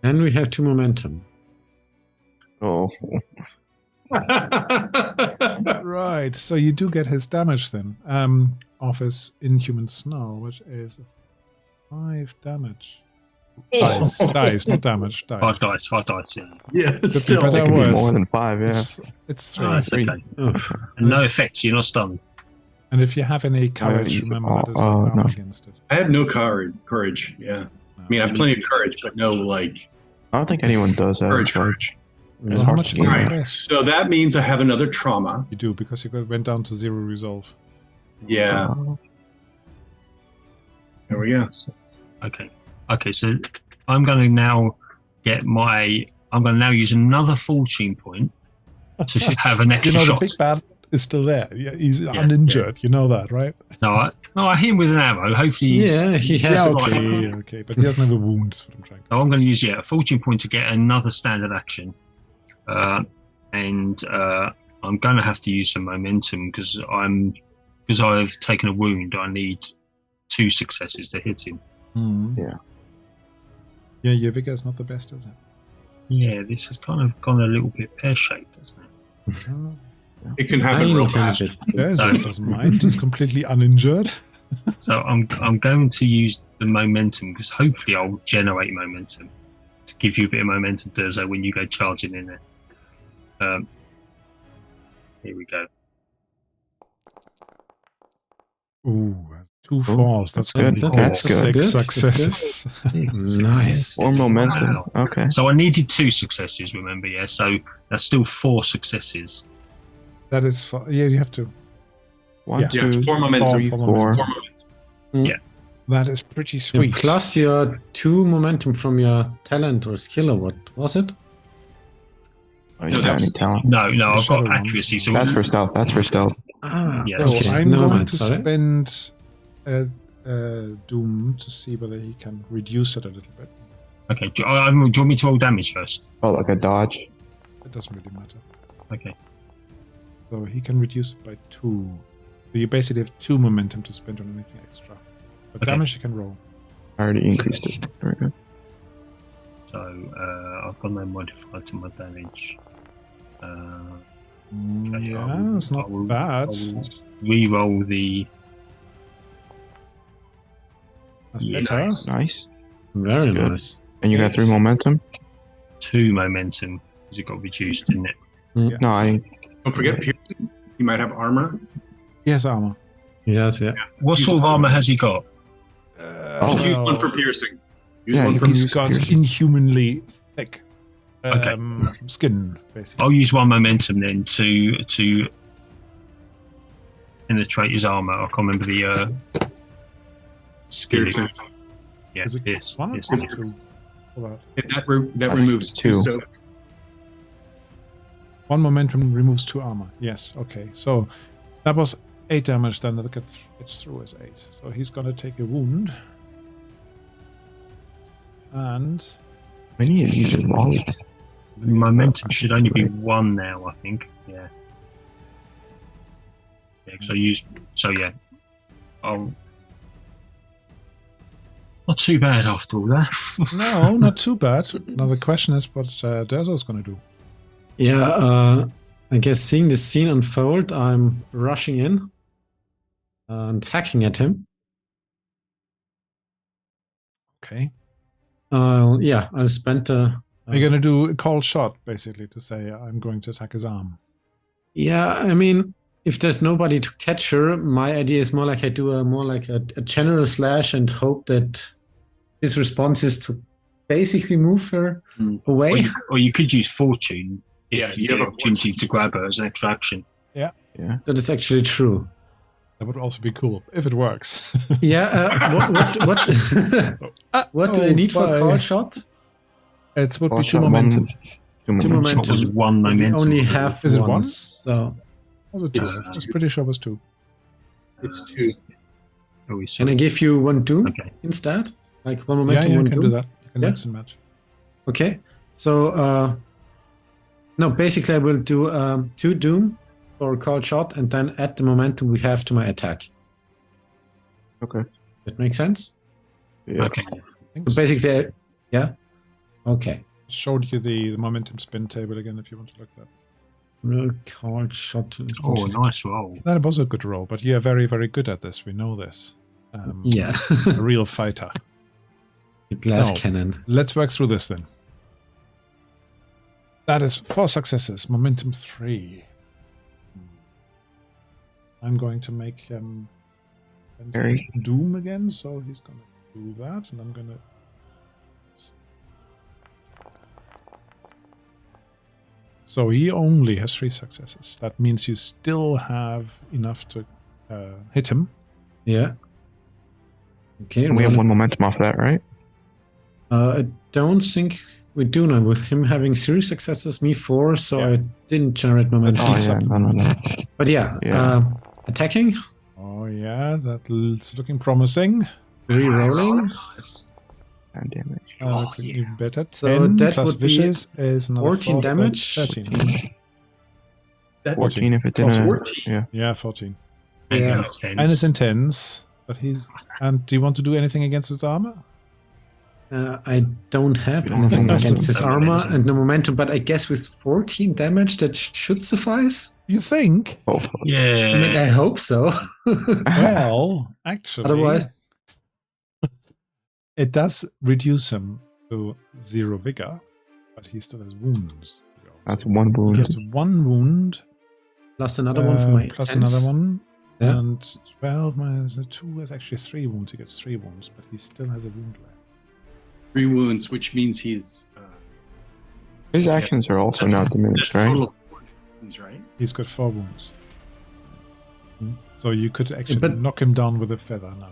And we have 2 momentum. Oh. Right, so you do get his damage then. Of his inhuman snow, which is 5 damage. Dice, not damage. Dice. 5 dice, yeah. Yeah, still. Better It could or be worse. more than 5, yeah. It's 3. That's okay. And no effects, you're not stunned. And if you have any courage, remember there's no power against it. I have no courage, yeah. I mean, I have plenty of courage, but no, like... I don't think anyone does have courage. Well, how much do you All right, have? so that means I have another trauma. You do, because you went down to 0 resolve. Yeah. There we go. Okay, so I'm going to now I'm going to now use another fortune point to have an extra shot. The big bad is still there. He's uninjured. Yeah. You know that, right? No, I hit him with an arrow. Hopefully he has okay, but he doesn't have a wound. That's what I'm trying to say. So I'm going to use a fortune point to get another standard action. And I'm going to have to use some momentum because I've taken a wound. I need 2 successes to hit him. Yeah, your vigor is not the best, is it? Yeah, this has kind of gone a little bit pear-shaped, hasn't it? It can happen real fast. So it doesn't mind. He's completely uninjured. So I'm going to use the momentum because hopefully I'll generate momentum to give you a bit of momentum, Durzo, when you go charging in there. Here we go. Ooh, 2 fours. That's going to good. be That's good. 6 That's successes. Nice. Or momentum. Wow. Okay. So I needed 2 successes, remember, yeah? So that's still 4 successes. That is for, yeah, you have to. 1, Yeah. 2, it's 4 momentum. 3, for 4. momentum. That is pretty Yeah, sweet. plus your 2 momentum from your talent or skill, or what was it? Oh, you got any talent? No, The I've shadow got one. accuracy. So That's for stealth. That's for stealth. Ah, Yeah. So okay. I'm Never going mind, to sorry. spend Doom to see whether he can reduce it a little bit. okay, do you want me to roll damage first? Oh, like a dodge. It doesn't really matter. Okay. So he can reduce it by 2. So you basically have 2 momentum to spend on anything extra. But Okay. damage you can roll. I already increased it. Very good. So I've got no modifier to my damage. Okay, Yeah, it's not bad. I will re-roll the. That's Yeah. better. Nice. Very Good. nice. And you got 3 momentum? 2 momentum because it got reduced, didn't it? No, I. Don't forget piercing. You might have armor. He has armor. Yes, yeah. What Use sort of armor has he got? Oh. Use one for piercing. Use Yeah, one you for can He's use got piercing. inhumanly thick Okay. skin, basically. I'll use 1 momentum then to penetrate his armor. I can't remember the skill. piercing. Yeah, Is it this. 1 or This. 2? Hold on. That I think removes it's 2. So 1 momentum removes 2 armor. Yes, okay. So that was 8 damage, then that gets through as 8. So he's gonna take a wound. And Many of these are wrong. The momentum should only be 1 now, I think. Yeah. Yeah, because I used. So yeah. I'll. Not too bad after all that. no, not too bad. Now the question is what Derzo's gonna do. Yeah, I guess seeing the scene unfold, I'm rushing in and hacking at him. Okay. I'll spend Are you gonna do a cold shot, basically, to say I'm going to attack his arm? Yeah, I mean, if there's nobody to catch her, my idea is more like I do a general slash and hope that his response is to basically move her away. Or you could use fortune if Yeah, you you get have an a opportunity to grab her as an extra action. Yeah. That is actually true. That would also be cool if it works. Yeah, what do I need for a call shot? It would be Call 2 shot, momentum. 2 2 momentum. momentum. Shot was 1 We momentum. only have Is it one, one? so Was it 2? I was pretty sure it was 2. it's 2. Oh, we can I give you 1 doom Okay. instead? Like 1 Yeah, momentum, you 1 can doom? do that. You can Yeah. mix and match. Okay, so no, basically I will do 2 doom for a call shot and then add the momentum we have to my attack. Okay. That makes sense? Yeah. Okay. I think So basically, yeah? Okay. showed you the momentum spin table again if you want to look at that. Real call shot. Oh, nice roll. That was a good roll, but you're very, very good at this. We know this. Yeah. A real fighter. Glass No. cannon. Let's work through this then. That is 4 successes, momentum 3. I'm going to make Very. Doom again, so he's going to do that, and I'm going to. So he only has 3 successes. That means you still have enough to hit him. Yeah. Okay. And we have 1 momentum off that, right? I don't think we do now. With him having 3 successes, me 4, so Yeah. I didn't generate momentum. Oh, yeah. No. But yeah, Yeah. attacking, Oh yeah, that's looking promising. re-rolling. And damage. That's even better. So 10 that plus would be vicious is another 14 4, damage. 13. That's 14 if it didn't. 14. Yeah. Yeah, 14. Yeah. And it's intense, but he's. And do you want to do anything against his armor? I don't have You don't anything have against his momentum. armor and no momentum, but I guess with 14 damage that should suffice. You think? Hopefully. Yeah. I mean, I hope so. Well, actually, Otherwise, it does reduce him to 0 vigor, but he still has wounds. That's 1 He wound. gets 1 wound plus another one for my plus intense. another one. Yeah. And 12 minus 2 is actually 3 wounds. He gets 3 wounds, but he still has a wound left. 3 wounds, which means he's. His actions are also not diminished, That's right? total of 4 wounds, right? He's got 4 wounds. So you could actually knock him down with a feather now.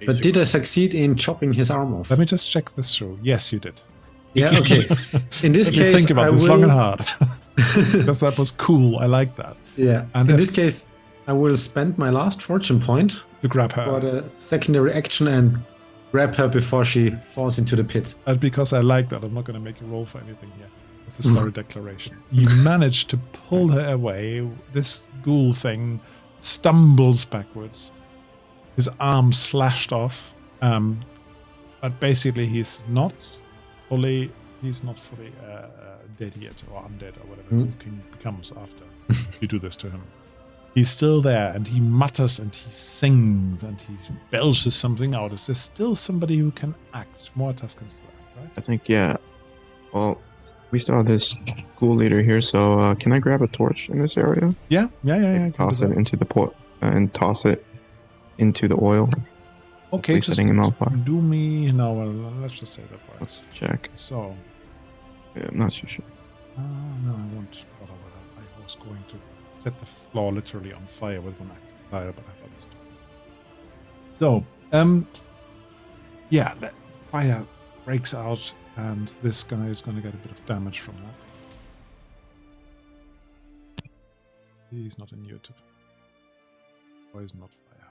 But did I succeed in chopping his arm off? Let me just check this through. Yes, you did. Yeah, okay. In this Let me case, think about I this will... long and hard. Because that was cool. I like that. Yeah. And in this case, I will spend my last fortune point to grab her for the secondary action and grab her before she falls into the pit. And because I like that, I'm not going to make you roll for anything here. It's a story declaration. You manage to pull her away. This ghoul thing stumbles backwards. His arm slashed off. But basically, he's not fully dead yet, or undead, or whatever Ghoul King becomes after you do this to him. He's still there, and he mutters, and he sings, and he belches something out. Is there still somebody who can act? More Tuscans to act, right? I think, yeah. Well, we still have this ghoul leader here, so can I grab a torch in this area? Yeah. Toss it into the pot and toss it into the oil. Okay, just setting him on fire. do me... No, well, let's just say that works. Let's check. So... Yeah, I'm not too sure. No, I won't bother with that. I was going to set the floor literally on fire with one active fire, but I thought it's too... So, yeah, fire breaks out, and this guy is going to get a bit of damage from that. He's not immune to poison, not fire.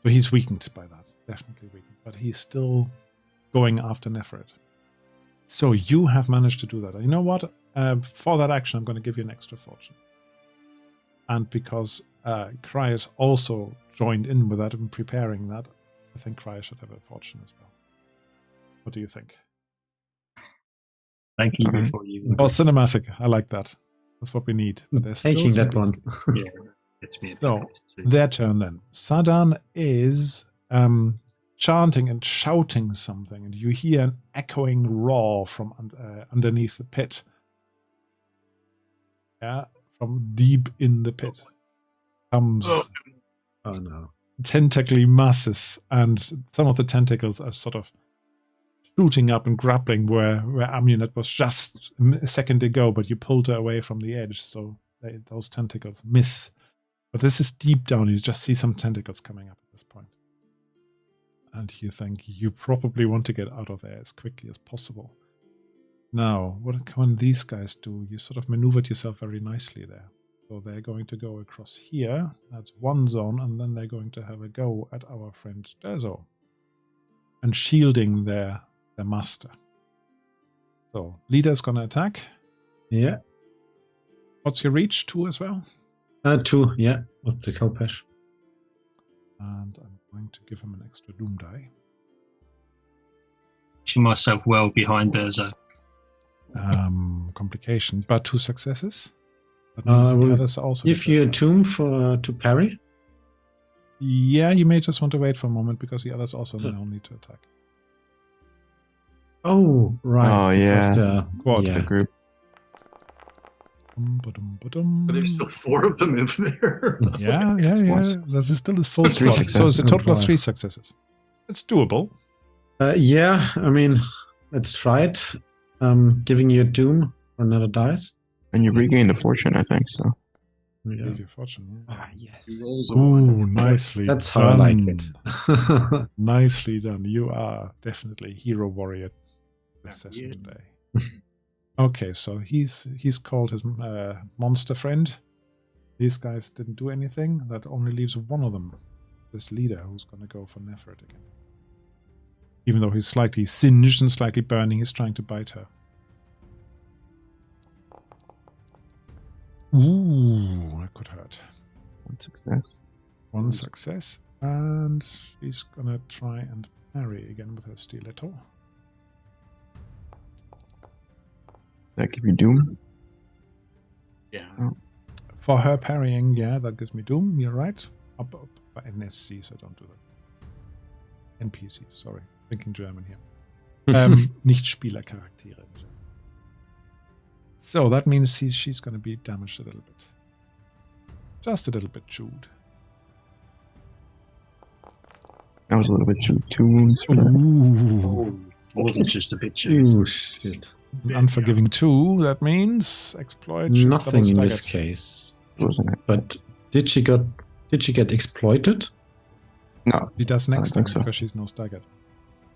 So he's weakened by that, definitely weakened, but he's still going after Nefret. So you have managed to do that. You know what? For that action, I'm going to give you an extra fortune. And because Cryer also joined in with that and preparing that, I think Cryer should have a fortune as well. What do you think? Thank you before you. Oh, cinematic. I like that. That's what we need. But there's still Taking that one. Yeah, it's me. So, their turn then. Sadan is chanting and shouting something, and you hear an echoing roar from underneath the pit. Yeah, from deep in the pit comes Oh no. tentacly masses, and some of the tentacles are sort of shooting up and grappling where Amunet was just a second ago, but you pulled her away from the edge, so those tentacles miss. But this is deep down. You just see some tentacles coming up at this point. And you think you probably want to get out of there as quickly as possible. Now, what can these guys do? You sort of maneuvered yourself very nicely there. So they're going to go across here. That's one zone, and then they're going to have a go at our friend Dezo. And shielding their master. So, leader's going to attack. Yeah. What's your reach? 2 as well? 2, yeah, with the Kopesh. And I'm going to give him an extra doom die. Pushing myself well behind Derzo. Complication, but 2 successes. That means the others also if you tomb to parry. Yeah, you may just want to wait for a moment because the others also now need to attack. Oh, right. Oh, yeah. Quad. The group. But there's still 4 of them in there. Yeah. This still is full 3 squad. So it's a total of Right. 3 successes. It's doable. Yeah, I mean, let's try it. Giving you a doom for another dice. And you regain the fortune, I think, so. Yeah. Leave your fortune. Yeah. Ah, yes. He rolls a Ooh, 1. nicely That's how I like done. it. Nicely done. You are definitely hero warrior this session today. Okay, so he's called his monster friend. These guys didn't do anything. That only leaves one of them. This leader who's going to go for Nefret again. Even though he's slightly singed and slightly burning, he's trying to bite her. Ooh, that could hurt. 1 success. 1 success. And she's going to try and parry again with her stiletto. Does that give you doom? Yeah. For her parrying, yeah, that gives me doom. You're right. Up. NSCs, I don't do that. NPCs, sorry. Thinking German here. Nicht-Spielercharaktere. So that means she's going to be damaged a little bit. just a little bit chewed. That was a little bit two wounds for that. Ooh. More than just a bit too. Ooh, shit. Unforgiving 2, that means exploit. she's Nothing in double this staggered. case. Wasn't it? But did she get exploited? No. She does next I time think so. because she's no staggered.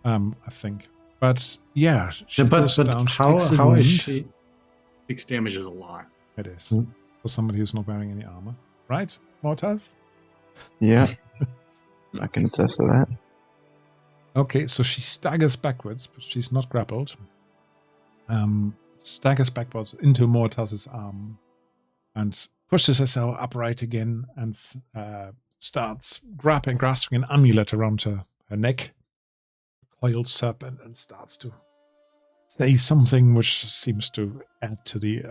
I think. But yeah, she Yeah, goes but down. She how takes a how wound. is she? 6 damage is a lot. It is. Hmm. For somebody who's not wearing any armor. Right, Mortaz? Yeah. I can attest to that. Okay, so she staggers backwards, but she's not grappled. Staggers backwards into Mortaz's arm and pushes herself upright again and starts grasping an amulet around her neck, coiled serpent, and starts to say something which seems to add to the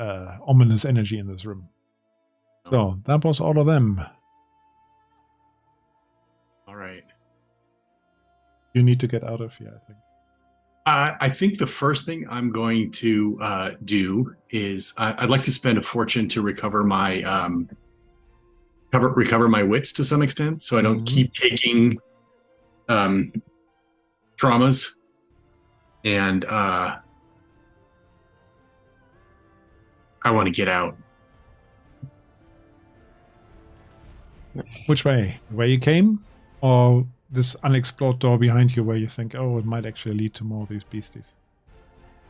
ominous energy in this room. So that was all of them. All right. You need to get out of here, I think. I think the first thing I'm going to do is I'd like to spend a fortune to recover my recover my wits to some extent, so I don't keep taking traumas. And I want to get out. Which way? The way you came? Or this unexplored door behind you where you think, oh, it might actually lead to more of these beasties?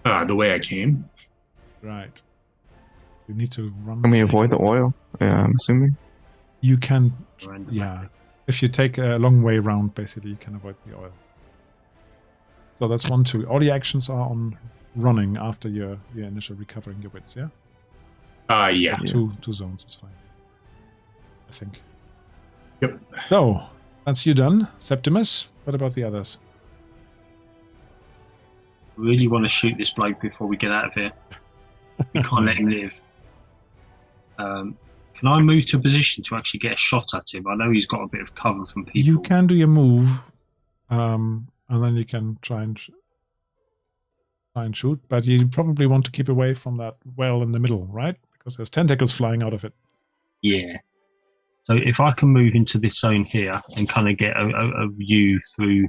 The way I came. Right. You need to run. Can we avoid the oil? Yeah, I'm assuming. You can, Around the yeah. back. If you take a long way round, basically, you can avoid the oil. So that's 1, 2. All the actions are on running after your initial recovering your wits, yeah? Yeah. Two zones is fine. I think. Yep. So, that's you done. Septimus, what about the others? Really want to shoot this bloke before we get out of here. We can't let him live. Can I move to a position to actually get a shot at him? I know he's got a bit of cover from people. You can do your move, and then you can try and shoot, but you probably want to keep away from that well in the middle, right? Because there's tentacles flying out of it. Yeah. So if I can move into this zone here and kind of get a view through,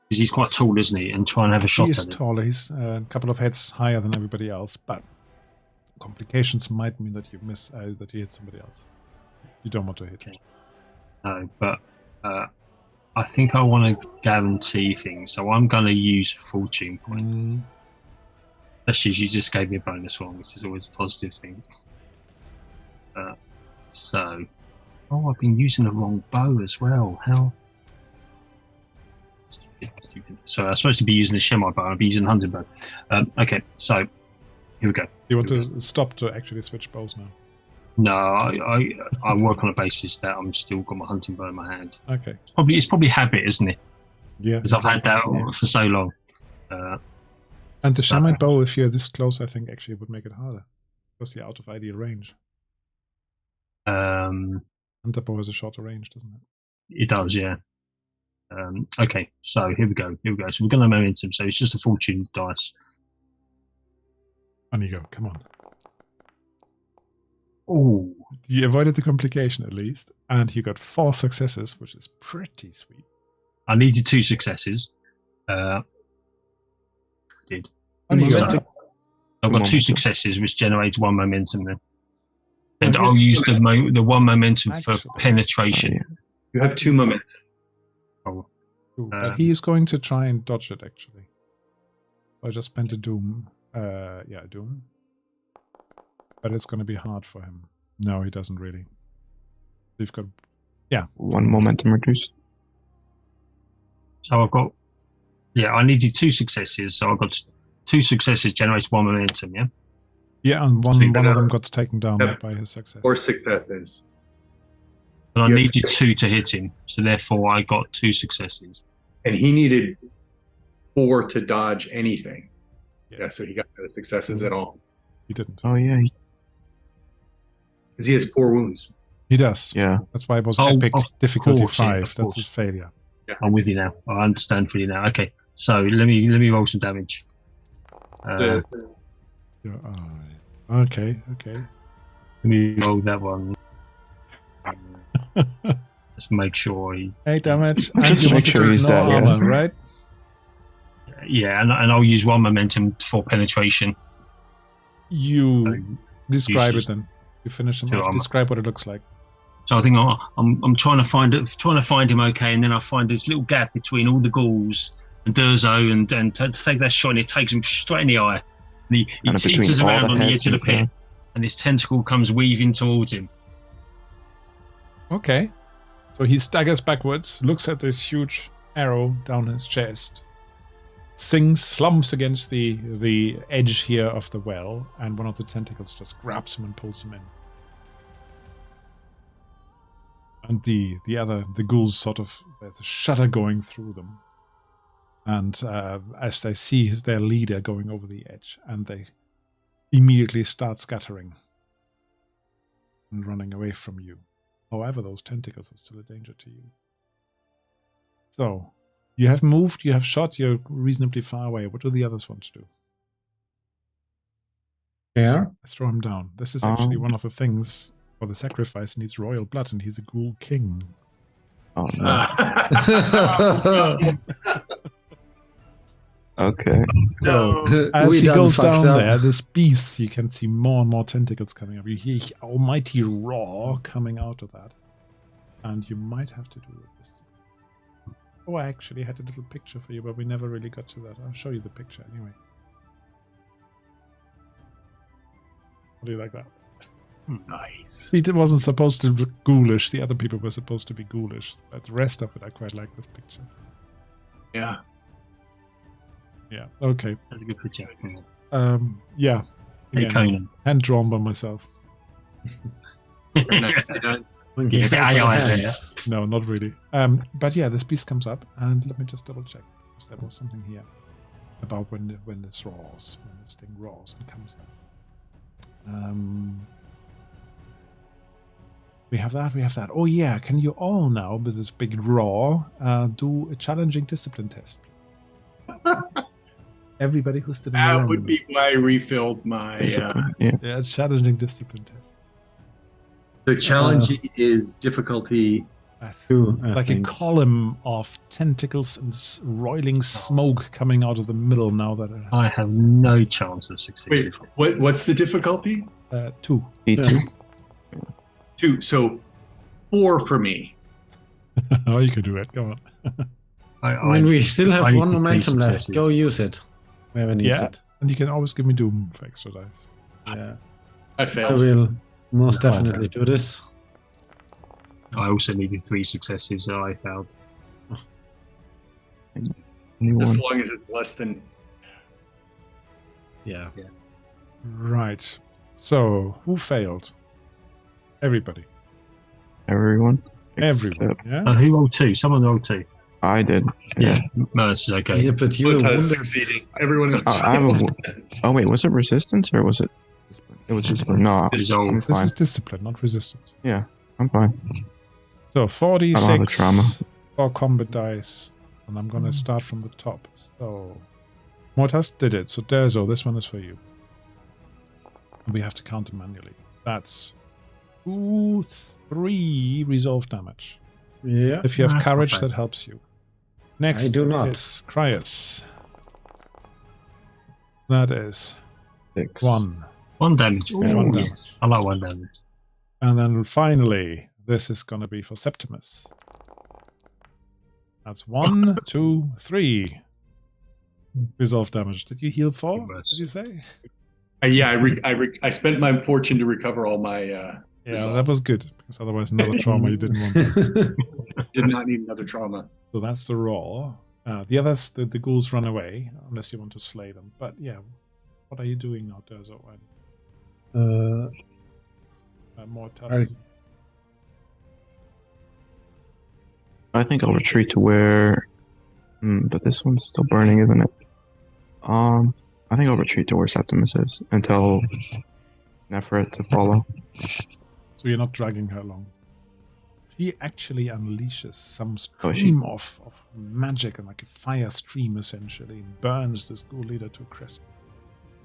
because he's quite tall, isn't he? And try and have a shot He at is him. taller. He's a couple of heads higher than everybody else, but complications might mean that you miss that you hit somebody else. You don't want to hit. Okay. No, but I think I want to guarantee things, so I'm going to use a fortune point. Especially as you just gave me a bonus one, which is always a positive thing. Oh, I've been using the wrong bow as well. How? Stupid. So I'm supposed to be using the Shemite bow. I'll be using the hunting bow. Okay, so here we go. You want to stop to actually switch bows now? No, I work on a basis that I'm still got my hunting bow in my hand. Okay. It's probably habit, isn't it? Yeah. Because I've had that for so long. And the Shamite bow, if you're this close, I think actually would make it harder because you're out of ideal range. Hunter bow has a shorter range, doesn't it? It does, yeah. Okay, so here we go. So we're going to momentum. So it's just a fortune dice. On you go. Come on. Oh, You avoided the complication at least, and you got 4 successes, which is pretty sweet. I needed 2 successes. I did. On you go. So I've got 2 successes, which generates 1 momentum then. And I'll use the 1 momentum for Actually. penetration. You have 2 momentum. Oh, But he's going to try and dodge it, actually. I just spent a doom. Doom. But it's going to be hard for him. No, he doesn't really. You've got... 1 momentum reduced. so I've got... Yeah, I needed 2 successes, so I've got 2 successes generates 1 momentum, yeah? Yeah, and So one you of better- them got taken down Yep. by his success. 4 successes. And I Yes. needed 2 to hit him, so therefore I got 2 successes. And he needed 4 to dodge anything. Yes. Yeah, so he got no successes at all. He didn't. Oh yeah, Because he has 4 wounds. He does. yeah. That's why it was Oh, epic of difficulty course, yeah, 5. of That's course. his failure. I'm with you now. I understand fully now. Okay, so let me roll some damage. The- Okay. Let me roll that one. Just make sure he. 8 damage. Just And you make want to sure do he's no dead, yeah. armor, right? Yeah, and I'll use 1 momentum for penetration. You describe uses it then. You finish him two off. armor. Describe what it looks like. So I think I'm trying to find him, okay, and then I find this little gap between all the ghouls and Durzo, and to take that shot, and it takes him straight in the eye. And he Kind of between teeters all around the on the heads edge of the and pit, and his tentacle comes weaving towards him. Okay. So he staggers backwards, looks at this huge arrow down his chest, slumps against the edge here of the well, and one of the tentacles just grabs him and pulls him in. And the ghouls sort of, there's a shudder going through them. And as they see their leader going over the edge, and they immediately start scattering and running away from you. However, those tentacles are still a danger to you. So, you have moved, you have shot, you're reasonably far away. What do the others want to do? Yeah. Throw him down. This is actually one of the things for the sacrifice needs royal blood, and he's a ghoul king. Oh no. Okay. No. As We he done goes fucked down up. there, this beast, you can see more and more tentacles coming up. You hear almighty roar coming out of that. And you might have to do this. Oh, I actually had a little picture for you, but we never really got to that. I'll show you the picture anyway. How do you like that? Nice. It wasn't supposed to look ghoulish. The other people were supposed to be ghoulish. But the rest of it, I quite like this picture. Yeah. Yeah, okay. That's a good picture. Yeah. Hey, Again, Conan. hand drawn by myself. Very nice. Yeah, AI there. No, not really. But yeah, this beast comes up, and let me just double check, because there was something here about when this roars, when this thing roars and comes up. We have that. Oh yeah, can you all now, with this big roar, do a challenging discipline test? Everybody who's still in the That room. would be why I refilled my. Yeah, challenging discipline test. The challenge is difficulty. Yes. Two, I Like think. a column of tentacles and roiling smoke coming out of the middle now that it I have no chance of succeeding. Wait, what's the difficulty? 2. E2. 2. So 4 for me. Oh, you can do it. Go on. I mean, we still I have need one to momentum please left. successes. Go use it. Whoever needs Yeah. it. And you can always give me Doom for extra dice. Yeah. I I failed. will most definitely do this. I also needed 3 successes that I failed. Only As one. long as it's less than. Yeah. Right. So, who failed? Everybody. Everyone. Everyone. Except Yeah. Who rolled 2? Someone rolled 2. I did. Yeah, no, this is okay. Yeah, but you But wounded. succeeding. Everyone else. I have a. Oh wait, was it resistance or was it? It was discipline. No, It was all- I'm This fine. is discipline, not resistance. Yeah, I'm fine. So, I don't have a 46 trauma. for combat dice. And I'm going to start from the top. So, Mortas did it. So, Derzo, this one is for you. And we have to count them manually. That's 2, 3 resolve damage. Yeah. If you have That's not courage, bad. that helps you. Next I do not. is Cryus. That is 6. 1. 1 damage. Yeah, Ooh, 1 yes. I like 1 damage. And then finally, this is going to be for Septimus. That's 1, 2, 3 resolve damage. Did you heal 4? Yes. Did you say? Yeah, I spent my fortune to recover all my. Yeah, Resolve. that was good, because otherwise another trauma you didn't want. Did not need another trauma. So that's the raw. The others, the ghouls run away, unless you want to slay them. But yeah, what are you doing now, Derzo? More tough. I think I'll retreat to where. But this one's still burning, isn't it? I think I'll retreat to where Septimus is and tell Nefret to follow. So you're not dragging her along. She actually unleashes some Oh, she- stream of magic, and like a fire stream essentially, and burns this ghoul leader to a crisp.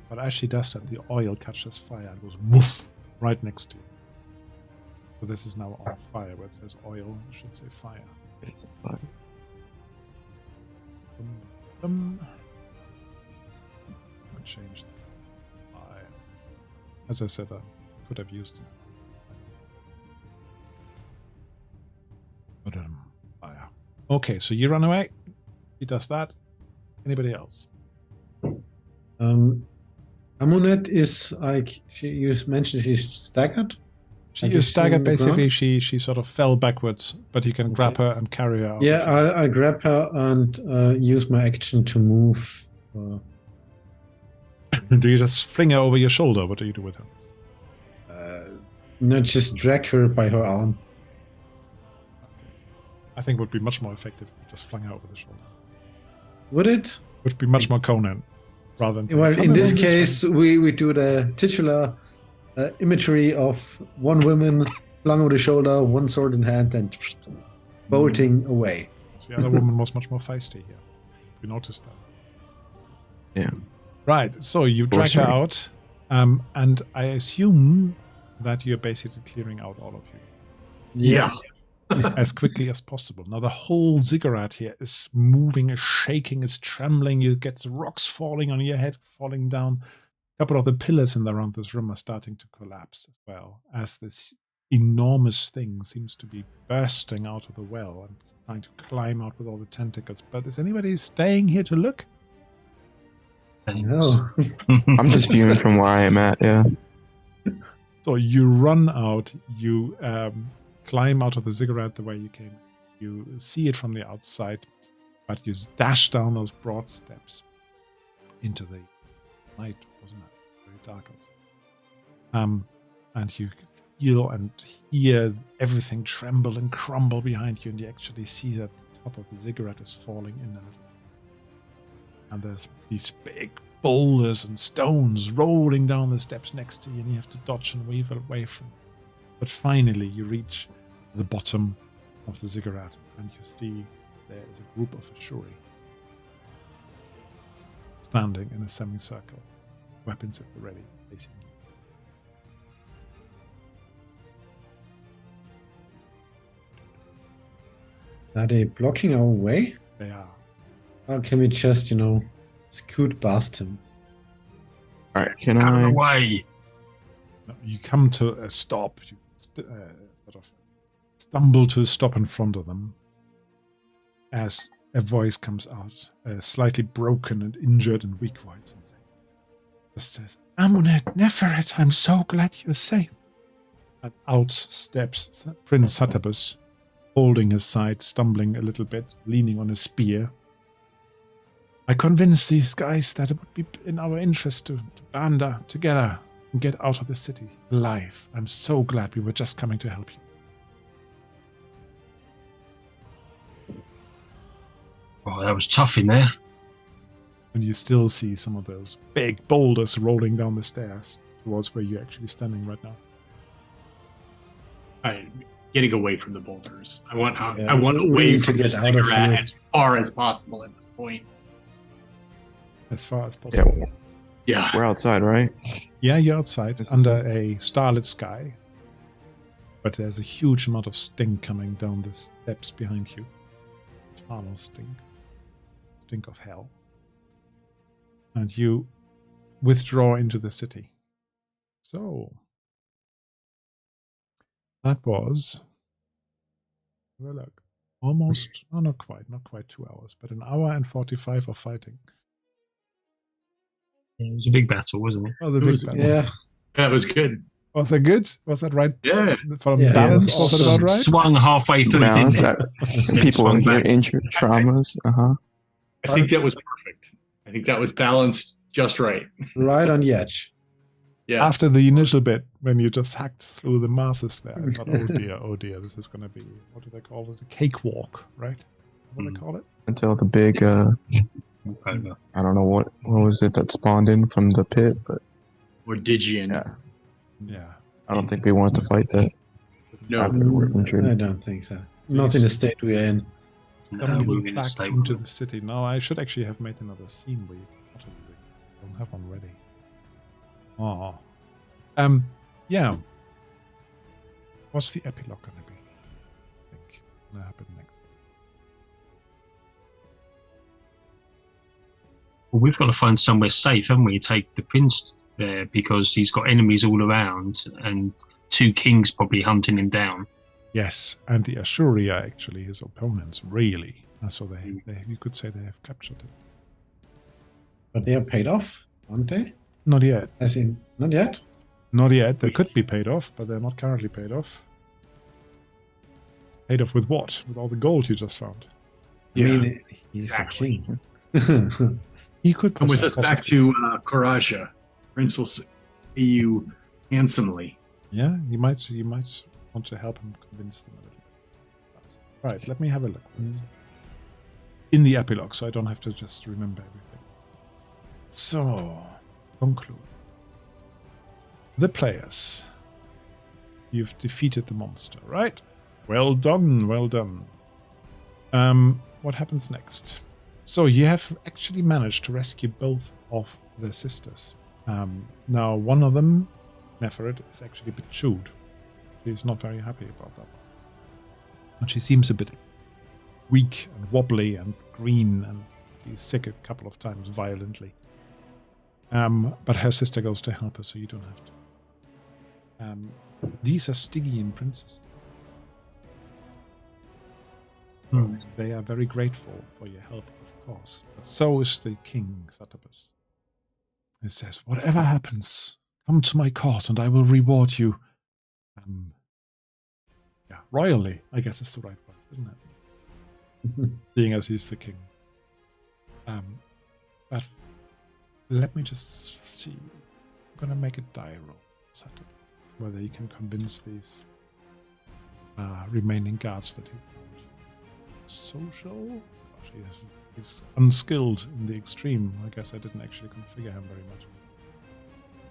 But as she does that, the oil catches fire and goes woof right next to you. So this is now on fire, where it says oil, it should say fire. It's a fire. Change the fire. As I said, I could have used it. But fire. Okay, so you run away. He does that. Anybody else? Amunet is like you mentioned she's staggered. She is staggered. Basically, she sort of fell backwards, but you can grab her and carry her out. Yeah, I grab her and use my action to move. Do you just fling her over your shoulder? What do you do with her? No, just drag her by her arm. I think it would be much more effective if you just flung her over the shoulder. Would it? Would be much more Conan, rather than. Well, in this case, we do the titular imagery of one woman flung over the shoulder, one sword in hand, and bolting away. The other woman was much more feisty here. You noticed that. Yeah. Right, so you drag her out, and I assume that you're basically clearing out all of you. Yeah. As quickly as possible. Now the whole ziggurat here is moving, is shaking, is trembling. You get the rocks falling on your head, falling down. A couple of the pillars in around this room are starting to collapse as well, as this enormous thing seems to be bursting out of the well and trying to climb out with all the tentacles. But is anybody staying here to look? No. I'm just viewing from where I am at, yeah. So you run out, you climb out of the ziggurat the way you came. You see it from the outside, but you dash down those broad steps into the night, wasn't it? Very dark outside. And you feel and hear everything tremble and crumble behind you, and you actually see that the top of the ziggurat is falling in a little. And there's these big boulders and stones rolling down the steps next to you, and you have to dodge and weave away from them. But finally, you reach the bottom of the ziggurat, and you see there is a group of Ashuri standing in a semicircle, weapons at the ready, facing you. Are they blocking our way? They are. Or can we just, scoot past him? Alright, can Out of the I... way. You come to a stop. You sort of stumble to a stop in front of them as a voice comes out, a slightly broken and injured and weak voice, and just says, "Amunet, Neferet, I'm so glad you're safe." And out steps Prince Satabus, holding his side, stumbling a little bit, leaning on a spear. "I convinced these guys that it would be in our interest to band together and get out of the city alive. I'm so glad we were just coming to help you." Oh, that was tough in there. And you still see some of those big boulders rolling down the stairs towards where you're actually standing right now. I'm getting away from the boulders. I want Yeah, away to from the get out of ziggurat here. as far as possible at this point. As far as possible. Yeah, Yeah. we're outside, right? Yeah, you're outside under a starlit sky. But there's a huge amount of stink coming down the steps behind you. Eternal stink. Stink of hell. And you withdraw into the city. So, that was, well, look, almost, no, not quite 2 hours, but an hour and 45 of fighting. It was a big battle, wasn't it? That was a big battle. Yeah. That was good. Was that good? Was that right? Yeah. From Yeah, balance, it was was it about awesome. right? Swung halfway through, Balance didn't that it? people swung in here back. injured traumas. I think that was perfect. I think that was balanced just right. Right on the edge. Yeah. After the initial bit, when you just hacked through the masses there, I thought, oh dear, this is going to be, what do they call it? A cakewalk, right? What do they call it? Until the big, I don't know what was it that spawned in from the pit, but Or Digian. yeah, Yeah. I don't think we wanted to fight that. No. After we were injured. I don't think so. Not in the state we're in. No, Coming we were in a back state. into the city. Now, I should actually have made another scene where you don't have one ready. Oh. Yeah. What's the epilogue going to be? I think going to happen next. Well, we've got to find somewhere safe, haven't we? Take the prince there because he's got enemies all around and 2 kings probably hunting him down. Yes, and the Ashuri are actually his opponents, really. So you could say they have captured him. But they are paid off, aren't they? Not yet. As in, not yet? Not yet. They could be paid off, but they're not currently paid off. Paid off with what? With all the gold you just found. I mean, he's exactly. a king. He could Come with us back to Coraja. Prince will see you handsomely. Yeah, you might want to help him convince them a little bit. Right, let me have a look. In the epilogue, so I don't have to just remember everything. So, conclude. The players. You've defeated the monster, right? Well done, well done. What happens next? So you have actually managed to rescue both of the sisters. Now, one of them, Neferet, is actually a bit chewed. She's not very happy about that. And she seems a bit weak and wobbly and green, and she's sick a couple of times violently. But her sister goes to help her, so you don't have to. These are Stygian princes. They are very grateful for your help, of course. But so is the king, Satabus. He says, whatever happens, come to my court and I will reward you. Royally, I guess is the right word, isn't it? Seeing as he's the king. But let me just see. I'm going to make a die roll, Satabus, whether you can convince these remaining guards that he found. Social? Gosh, he's unskilled in the extreme. I guess I didn't actually configure him very much.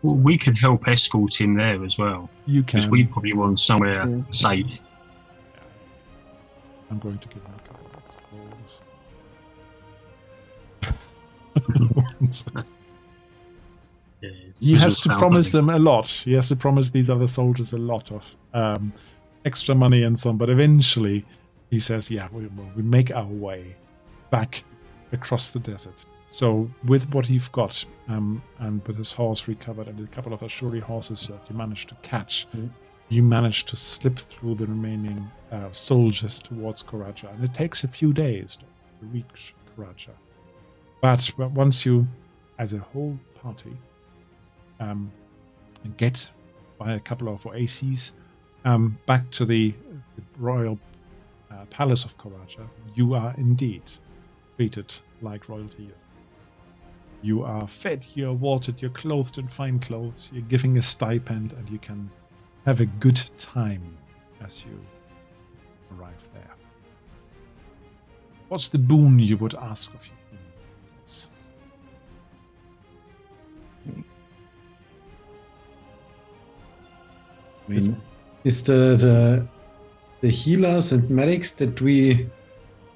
Well, we can help escort him there as well. You can. Because we probably want somewhere safe. Yeah. I'm going to give him a couple of extra rolls. He has to promise them a lot. He has to promise these other soldiers a lot of extra money and so on. But eventually, he says, yeah, we make our way back across the desert. So with what you've got, and with his horse recovered and a couple of Ashuri horses that you managed to catch, you managed to slip through the remaining soldiers towards Coraja. And it takes a few days to reach Coraja. But once you, as a whole party, get by a couple of oases back to the royal palace of Coraja, you are indeed treated like royalty. You are fed, you're watered, you're clothed in fine clothes, you're giving a stipend, and you can have a good time as you arrive there. What's the boon you would ask of you? Yes. I mean, is the healers and medics that we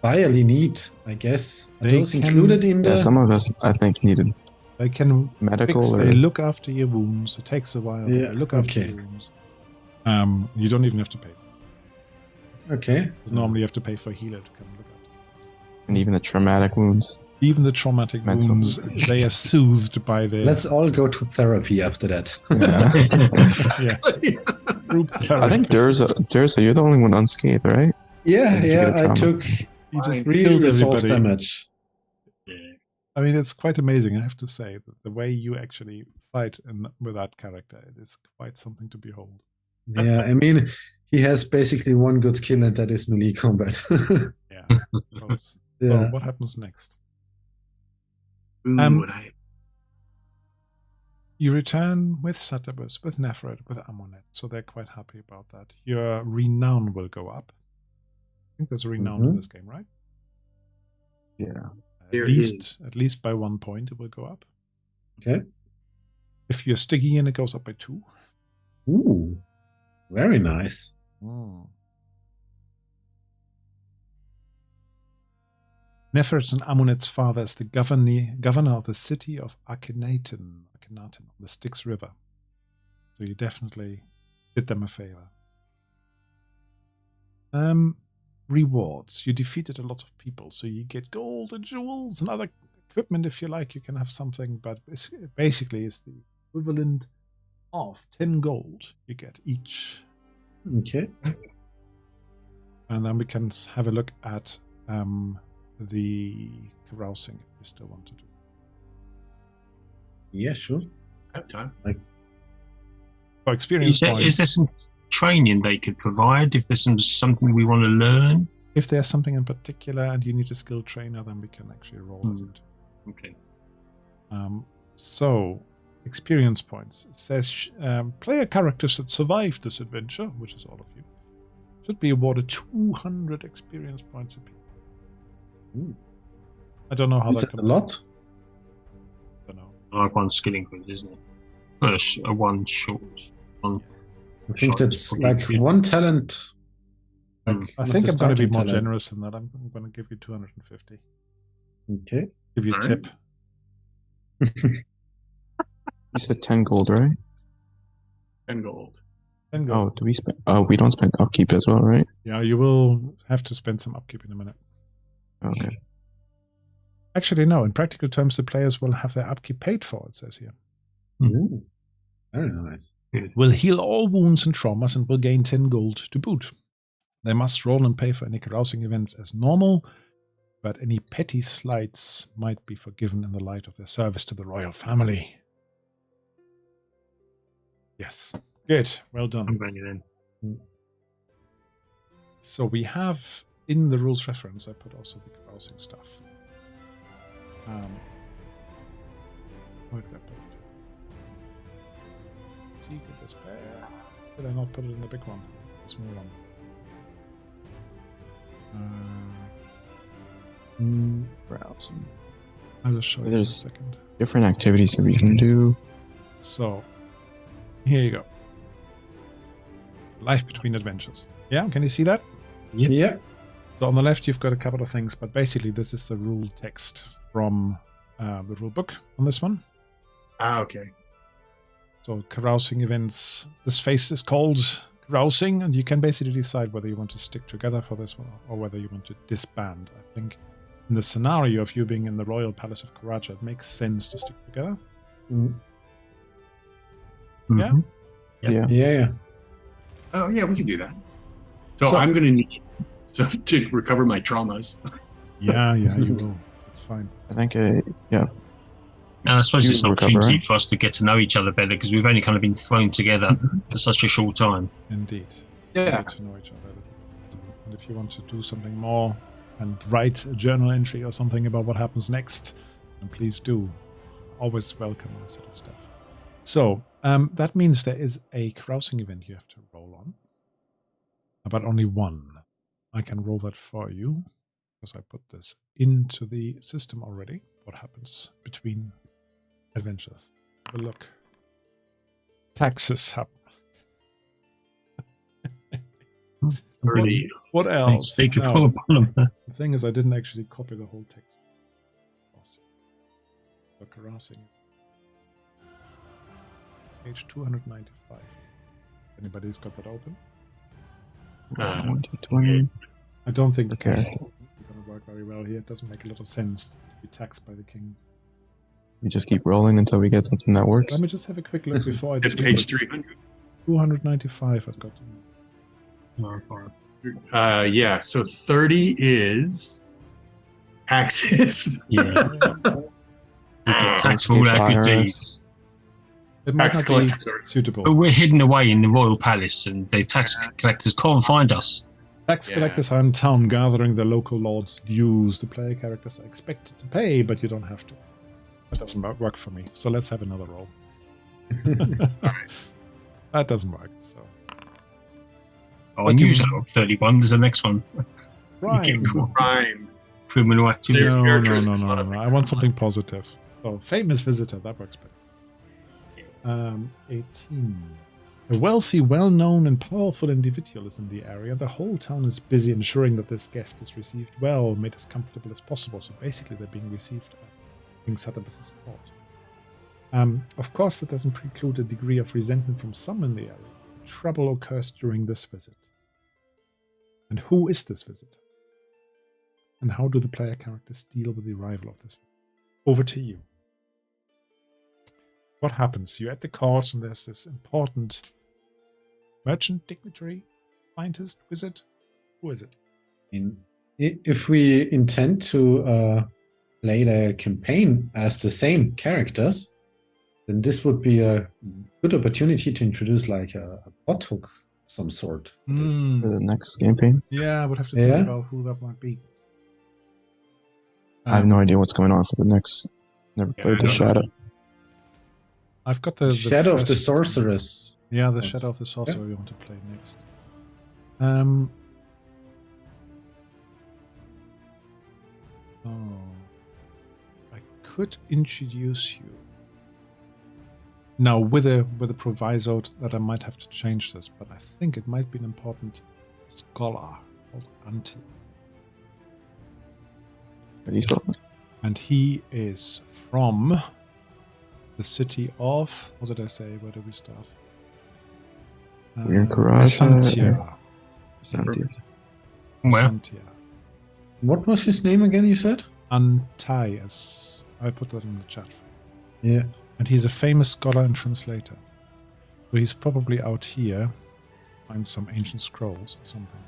direly need, I guess, are those included in the... Yeah, some of us, I think, needed They can medical. They look after your wounds. It takes a while. Yeah, They look after your wounds. You don't even have to pay. Okay. Because normally you have to pay for a healer to come look after you. And even the traumatic wounds. Even the traumatic wounds, they are soothed by the... Let's all go to therapy after that. Yeah. Group therapy. I think Durza, you're the only one unscathed, right? Yeah, I took He just really killed resolve everybody. damage. I mean, it's quite amazing, I have to say, that the way you actually fight with that character, it is quite something to behold. Yeah, I mean, he has basically one good skill, and that is melee combat. Yeah, of course. Yeah. Well, what happens next? You return with Satabus, with Neferet, with Amunet, so they're quite happy about that. Your renown will go up. I think there's a renown in this game, right? Yeah. At least by 1 point it will go up. Okay. If you're Stygian, it goes up by 2. Ooh, very nice. Nefert's and Amunet's father is the governor of the city of Akhenaten on the Styx River. So you definitely did them a favor. Rewards. You defeated a lot of people, so you get gold and jewels and other equipment if you like. You can have something, but basically it's the equivalent of 10 gold you get each. Okay. And then we can have a look at the carousing if you still want to do. Yeah, sure. Time. For experience points. Is there some training they could provide if there's something we want to learn? If there's something in particular and you need a skill trainer, then we can actually roll it. Okay. So, experience points. It says player characters that survived this adventure, which is all of you, should be awarded 200 experience points apiece. Ooh. I don't know how Is that that a lot? I don't know. Like one skill increase, isn't it? First, a one short. One. I think shot that's is probably like good. one talent. Like I one of think the I'm going to be starting more talent. generous than that. I'm going to give you 250. Okay. Give you a Alright. tip. You said 10 gold, right? 10 gold. Then go. Oh, do we spend? Oh, we don't spend upkeep as well, right? Yeah, you will have to spend some upkeep in a minute. Okay. Actually, no. In practical terms, the players will have their upkeep paid for, it says here. Ooh. Very nice. Will heal all wounds and traumas and will gain 10 gold to boot. They must roll and pay for any carousing events as normal, but any petty slights might be forgiven in the light of their service to the royal family. Yes. Good. Well I'm done. going in. So we have in the rules reference, I put also the carousing stuff. Where did I put it? Secret Despair. Did I not put it in the big one? The small one. Browsing. I'll just show you in a There's- second. Different activities that we can do. So, here you go. Life between adventures. Yeah, can you see that? Yep. Yeah. So on the left, you've got a couple of things, but basically this is the rule text from the rule book on this one. Ah, okay. So carousing events, this phase is called carousing, and you can basically decide whether you want to stick together for this one or whether you want to disband. I think in the scenario of you being in the Royal Palace of Karaja, it makes sense to stick together. Mm. Yeah? Yeah. Yeah. Oh, yeah, we can do that. So, So- I'm going to need to recover my traumas. Yeah, you will. It's fine. I think, yeah. And I suppose You it's an recover, opportunity right? for us to get to know each other better because we've only kind of been thrown together for such a short time. Indeed. Yeah. Get to know each other a little bit. And if you want to do something more and write a journal entry or something about what happens next, then please do. Always welcome this sort of stuff. So, that means there is a carousing event you have to roll on, but only one. I can roll that for you because I put this into the system already. What happens between adventures? Have a look. Taxes happen. Really. What Thanks, else? speak of No. Paul. The thing is, I didn't actually copy the whole text. For carousing. Page 295. Anybody's got that open? 1, 2, 20. I don't think the Okay. text is going to work very well here. It doesn't make a lot of sense to be taxed by the king. We just keep rolling until we get something that works. Let me just have a quick look before I It's do page this. 300. 295 I've got. Yeah, so 30 is taxes. Yeah. We get taxed for all our good deeds. It might Tax not be collectors are- suitable. But we're hidden away in the royal palace and the tax collectors can't find us. Tax Yeah. collectors are in town gathering the local lord's dues. The player characters are expected to pay, but you don't have to. That doesn't work for me. So let's have another roll. That doesn't work. So Oh, What I do knew you- it was 31. There's the next one. Rhyme. Crime. Criminal activity. There's No, characters no. with a lot of I want something positive. So famous visitor. That works better. 18. A wealthy, well-known, and powerful individual is in the area. The whole town is busy ensuring that this guest is received well, made as comfortable as possible. So basically, they're being received at King Satabas' court. Of course, that doesn't preclude a degree of resentment from some in the area. Trouble occurs during this visit. And who is this visitor? And how do the player characters deal with the arrival of this visitor? Over to you. What happens? You're at the court and there's this important merchant, dignitary, scientist, wizard. Who is it? If we intend to play the campaign as the same characters, then this would be a good opportunity to introduce like a plot hook of some sort. For the next campaign. Yeah, I would have to think about who that might be. I have no idea what's going on for the next. Never played the Shadow. I've got the Shadow of the Sorceress. Yeah, the Shadow of the Sorcerer we want to play next. I could introduce you. Now, with a proviso that I might have to change this, but I think it might be an important scholar called Ante. And he is from the city of... What did I say? Where did we start? Santia. Santia. What was his name again, you said? Antaeus. I put that in the chat. Yeah. And he's a famous scholar and translator. So he's probably out here. Find some ancient scrolls or something.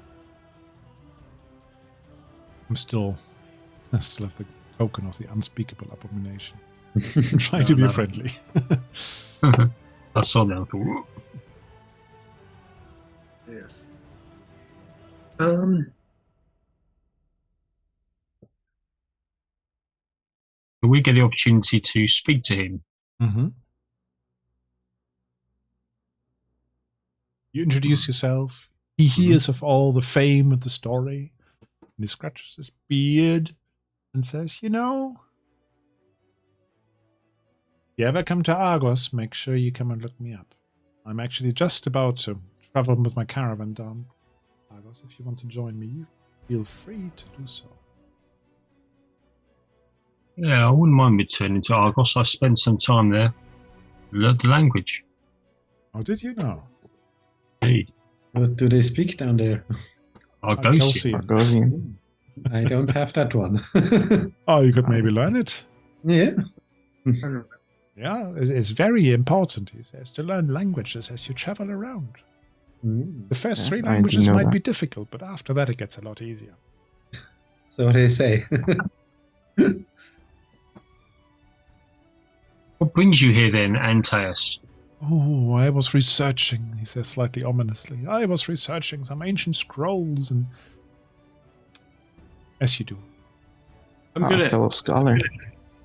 I still have the token of the unspeakable abomination. I'm trying to be friendly. I saw that. Yes. We get the opportunity to speak to him. Mm-hmm. You introduce yourself. He hears of all the fame of the story. And he scratches his beard and says, you know, if you ever come to Argos, make sure you come and look me up. I'm actually just about to travel with my caravan down Argos. If you want to join me, feel free to do so. Yeah, I wouldn't mind returning to Argos. I spent some time there. Learned the language. Oh, did you know? Indeed. What do they speak down there? Argosian. I don't have that one. Oh, you could maybe learn it. Yeah. Yeah, it's very important, he says, to learn languages as you travel around. The first three languages might be difficult, but after that it gets a lot easier. So they say. What brings you here then, Antaeus? Oh, I was researching, he says slightly ominously. I was researching some ancient scrolls and... As you do. Fellow scholar.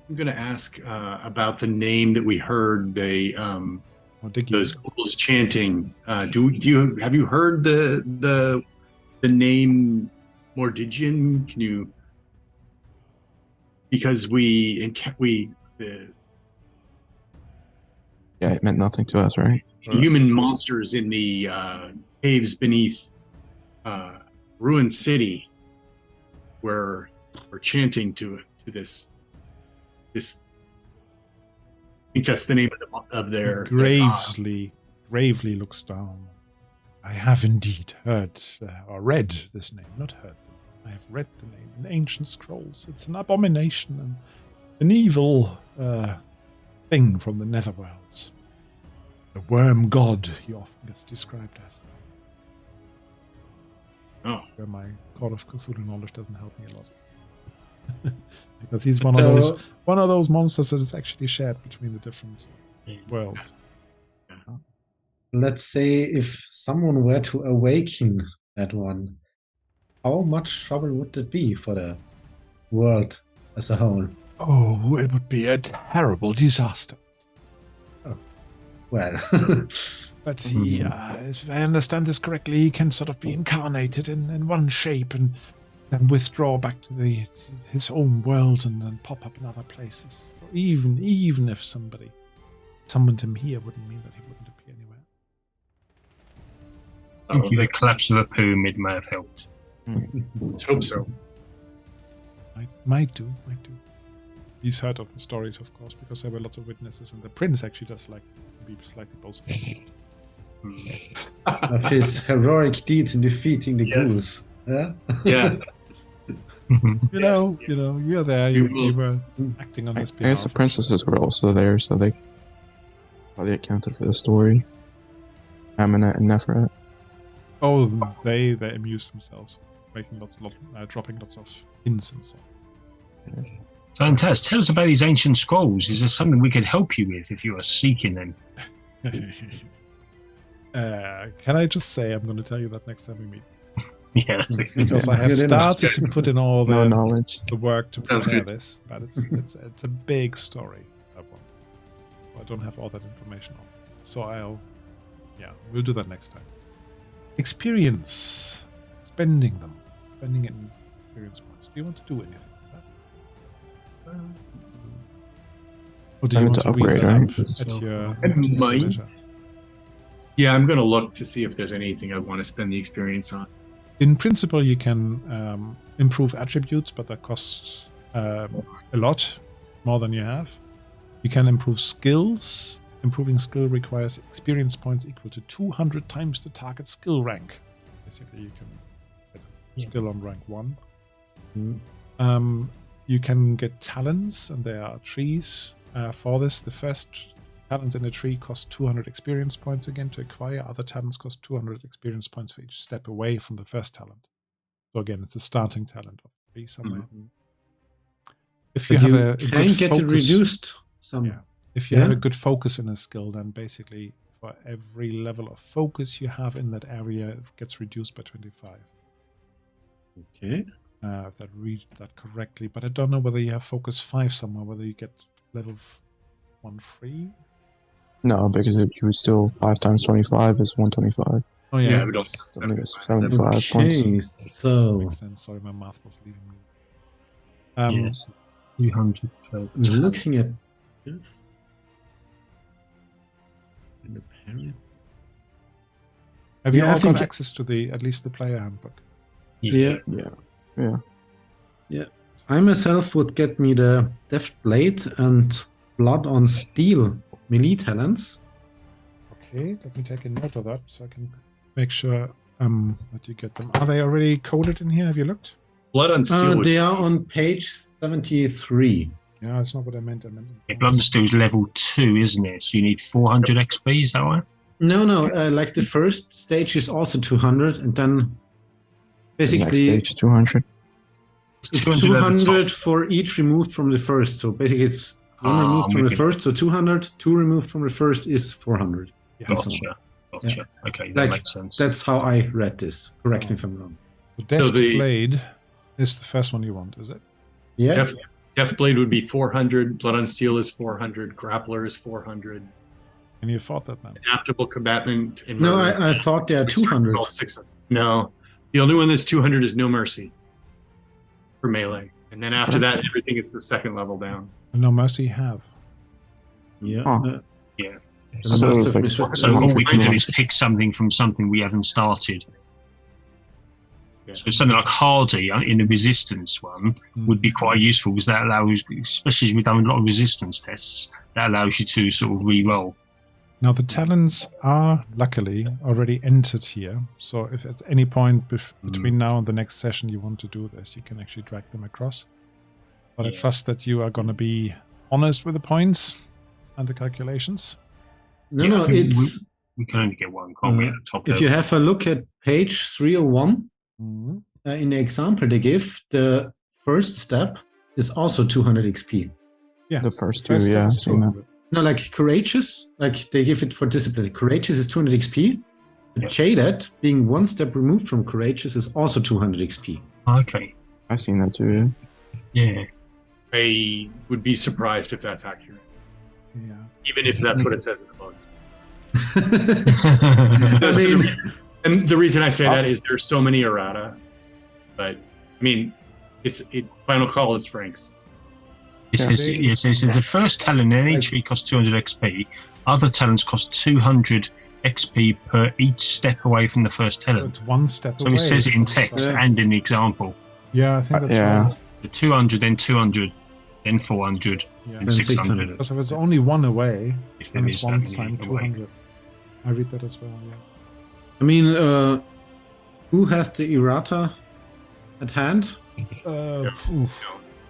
I'm going to ask about the name that we heard. Those ghouls chanting. Have you heard the name Mordigian? Can you? Because yeah, it meant nothing to us, right? Human monsters in the caves beneath Ruined City were chanting to this. I think that's the name of their gravely looks down. I have indeed heard or read this name, not heard. I have read the name in ancient scrolls. It's an abomination and an evil thing from the netherworlds. The worm god, he often gets described as. Oh, where my God of Cthulhu knowledge doesn't help me a lot. Because he's one of those monsters that is actually shared between the different worlds. Let's say if someone were to awaken that one, how much trouble would it be for the world as a whole? Oh, it would be a terrible disaster. Oh, well. But he, if I understand this correctly, he can sort of be incarnated in one shape and then withdraw back to his own world and then pop up in other places. So even if somebody summoned him here, wouldn't mean that he wouldn't appear anywhere. I think the collapse of the pyramid may have helped. Let's hope so. Might do. He's heard of the stories, of course, because there were lots of witnesses, and the prince actually does like to be slightly boastful. Of his heroic deeds in defeating the ghouls. Yeah. Yeah. You're there. You were acting on this I guess the behalf. princesses were also there, so they probably accounted for the story. Amenet and Neferet. Oh, they amuse themselves, dropping lots of hints and so on. Fantastic. Tell us about these ancient scrolls. Is there something we could help you with if you are seeking them? Can I just say I'm going to tell you that next time we meet? Yes. Because I have Good enough. started to put in all No the knowledge. work to Sounds prepare good. this, but it's a big story. That one. I don't have all that information on. So we'll do that next time. Experience. Spending it in experience points. Do you want to do anything with that? Or do you Time want to to read upgrade, that right? up at your might. leisure? Yeah, I'm going to look to see if there's anything I want to spend the experience on. In principle, you can improve attributes, but that costs a lot more than you have. You can improve skills. Improving skill requires experience points equal to 200 times the target skill rank. Basically, you can get a skill on rank 1. You can get talents, and there are trees for this. The first talent in a tree costs 200 experience points again to acquire. Other talents cost 200 experience points for each step away from the first talent. So again, it's a starting talent of a tree somewhere. If you But have you a can good get focus, it reduced some. Yeah. If you have a good focus in a skill, then basically for every level of focus you have in that area, it gets reduced by 25. Okay. If I read that correctly, but I don't know whether you have focus 5 somewhere, whether you get level 1 free. No, because it was still 5 times 25 is 125. Oh yeah, we don't. I believe it's 75 points. Okay, so makes sense. Sorry, my math was leaving me. Yes. 300 per looking at Have you Yeah, I all think- got access to at least the player handbook? yeah, Yeah. I myself would get me the Deft Blade and Blood on Steel melee talents. Okay, let me take a note of that so I can make sure that you get them. Are they already coded in here? Have you looked? Blood on Steel. would- They are on page 73. Yeah, that's not what I meant. Yeah, Blood and Steel is level 2, isn't it? So you need 400 XP, is that right? No, like the first stage is also 200, and then The next basically stage is 200. it's 200 at the top. 200 for each removed from the first. So basically it's one removed I'm from the with you. first, so 200. 2 removed from the first is 400. Yeah, Gotcha. Okay, that Like, makes sense. That's how I read this. Correct me if I'm wrong. the Deft the- Blade is the first one you want, is it? Yeah. Deft Blade would be 400. Blood on Steel is 400. Grappler is 400. And you thought that then? Adaptable combatant. And No, murder I thought they are is 200. all 600. No, the only one that's 200 is No Mercy for melee, and then after that, everything is the second level down. No Mercy have. Yeah. Oh. Yeah. I So must it's have like misread So that. all we can do Yeah. is pick something from something we haven't started. Yeah. So something like Hardy in the resistance one Hmm. would be quite useful because that allows, especially as we've done a lot of resistance tests, that allows you to sort of re-roll. Now the talents are luckily already entered here, so if at any point between now and the next session you want to do this, you can actually drag them across. But I Yeah. trust that you are going to be honest with the points and the calculations. No, Yeah, no, I think it's We can only get one, can't we, at the top if level? you have a look at page 301 in the example they give, the first step is also 200 XP. Yeah, The first First two, step yeah, is I've seen that. 200. No, like Courageous, like they give it for discipline. Courageous is 200 XP. But Yeah. Jaded, being one step removed from Courageous, is also 200 XP. Okay. I've seen that too, yeah. Yeah. I would be surprised if that's accurate, Yeah. even if that's what it says in the book. I mean, And the reason I say that is there's so many errata, but I mean, Final Call is Frank's. It says, it says the first talent in any tree costs 200 XP. Other talents cost 200 XP per each step away from the first So talent. it's one step So away. it says it in from the text start. and in the example. Yeah, I think that's Yeah. right. The 200, then 200, then 400, Yeah. then 600. Because if it's only one away, If then there it's is one that time many away. 200. I read that as well, yeah. I mean, who has the errata at hand? Oof. No.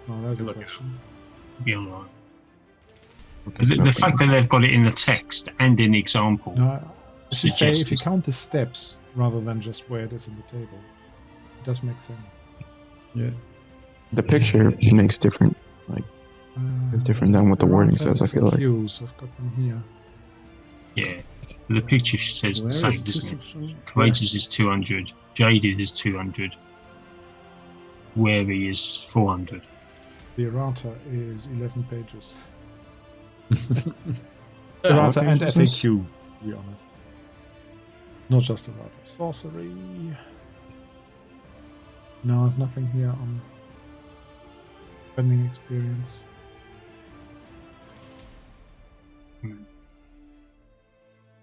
No, that's a Look it question. Be online. Because the fact that they've got it in the text and in the example. No, if you say if you suggests- count the steps rather than just where it is in the table, it does make sense. Yeah. The picture makes different. It's different than what the wording says, I feel like. Cues, I've got them here. Yeah. The picture says the Where same, is doesn't it? this? Courageous is 200. Jaded is 200. Wary is 400. The errata is 11 pages. What Errata and page is this? FAQ, to be honest. Not just errata. Sorcery. No, nothing here on spending experience.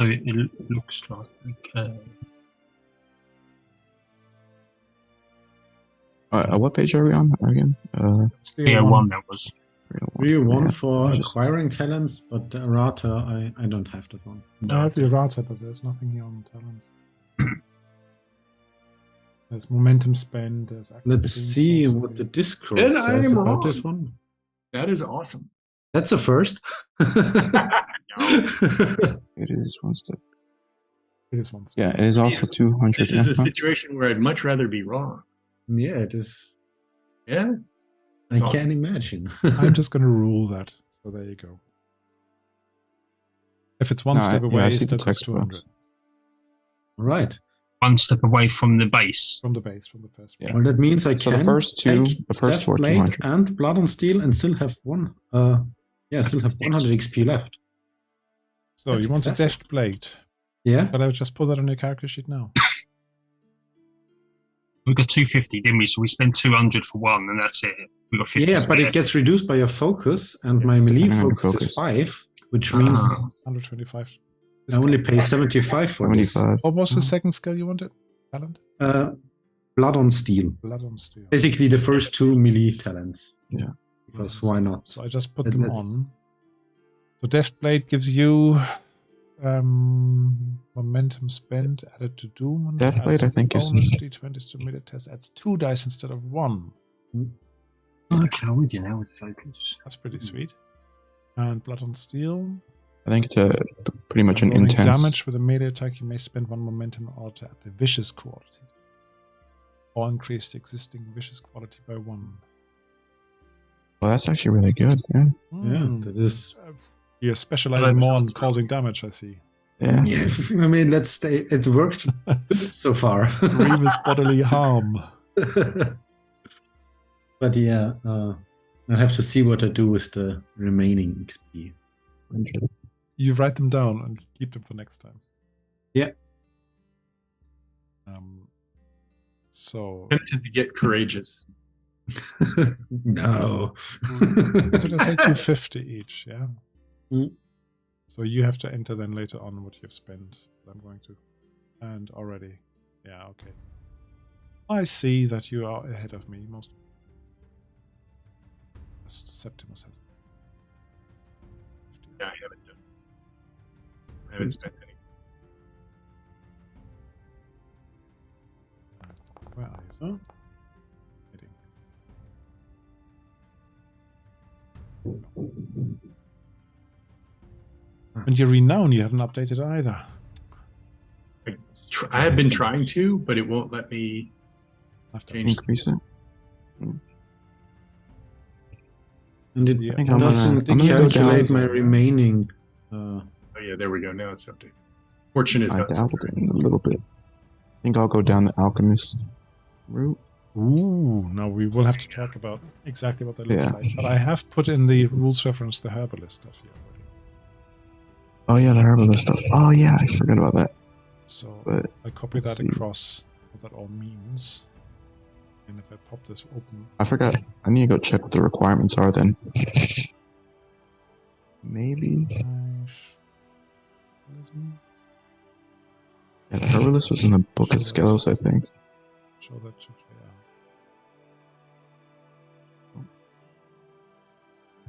So it looks like. What page are we on again? Yeah, one that was. 301 Yeah, for I just- acquiring talents, but the errata, I don't have that one. I have the errata, but there's nothing here on talents. There's momentum spend. There's Let's activating see sorcery. what the Discord Then says I'm about wrong. this one. That is awesome. That's a first. It is one step. It is one. Yeah, it is also 200. This is a yeah. situation where I'd much rather be wrong. Yeah, it is. Yeah. I It's awesome. can't imagine. I'm just going to rule that. So there you go. If it's one No, step I away, see the that is text 200 box. Right. One step away from the base. from the base, from the first. Yeah. Well, that means I So can the first two, take the first Death two are Blade 200. and Blood on Steel and still have one. Still have 100 XP left. So That's you want a excessive. deft blade, Yeah. but I would just put that on your character sheet now. We got 250, didn't we? So we spent 200 for one, and that's it. We got 50. Yeah, but spare. it gets reduced by your focus, and my Yes. melee Depending on your focus is focus. 5, which means 125. I only pay 75 for this. 75. What was the second skill you wanted? Talent? Blood on Steel. Blood on steel. Basically, the first two melee talents. Yeah. Because why not? So I just put Let- them let's- on. So Deft Blade gives you momentum spent added to Doom. Deft adds Blade, I a think, is- bonus D20s to melee test. Adds 2 dice instead of 1. Okay, I'm with you now with focus. That's pretty sweet. And Blood on Steel. I think it's pretty much an Rolling intense. damage with a melee attack, you may spend 1 momentum in order to add the vicious quality. Or increase the existing vicious quality by 1. Well, that's actually really good. Yeah. Yeah, that is. You're specializing That more on sounds causing damage, I see. Yeah. Yeah, I mean, let's stay. It worked so far. Grievous bodily harm. But yeah, I have to see what I do with the remaining XP. You write them down and keep them for next time. Yeah. So Tempted to get courageous. No. what did I say? 250 each, yeah? Mm. So you have to enter then later on what you've spent. I'm going to. And already. Yeah, okay. I see that you are ahead of me. Most Septimus has. Yeah, I haven't done. I haven't spent any. Where are you, sir? Heading. And your renown you haven't updated either. I have been trying to, but it won't let me After change. Increase it. And it Yeah. I think I'm gonna- doesn't I'm gonna go calculate down- my remaining. Oh yeah, there we go. Now it's updated. Fortune is I not. dabbled in a little bit. I think I'll go down the alchemist route. Ooh, now we will have to talk about exactly what that looks Yeah. like. But I have put in the rules reference the herbalist stuff here already. Oh yeah, the herbalist stuff. Oh yeah, I forgot about that. So But I copy let's that see. across what that all means. And if I pop this open, I forgot. I need to go check what the requirements are then. Maybe. Yeah, the herbalist was in the Book of Skelos, I think. show that to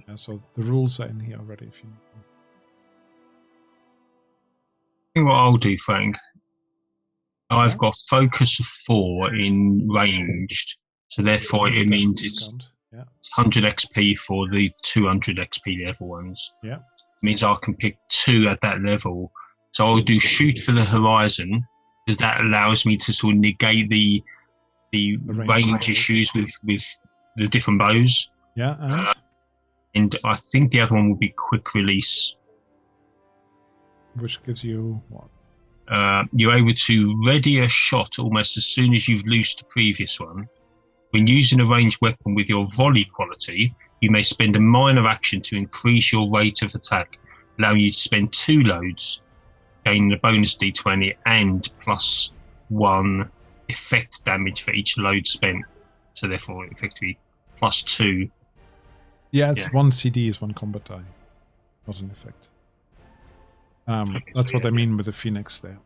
yeah, so the rules are in here already if you need them. I think what I'll do, Frank, I've got focus of 4 in ranged, So therefore, it means it's Discount. Yeah. 100 XP for the 200 XP level ones. Yeah. It means I can pick 2 at that level. So I'll do shoot for the horizon, because that allows me to sort of negate the range issues with the different bows. Yeah, And I think the other one will be quick release. which gives you what? You're able to ready a shot almost as soon as you've loosed the previous one. When using a ranged weapon with your volley quality, you may spend a minor action to increase your rate of attack, allowing you to spend 2 loads, gaining a bonus d20 and +1 effect damage for each load spent. So therefore, effectively +2. Yeah, it's 1 CD is 1 combat die, not an effect. That's what I mean with the Phoenix there.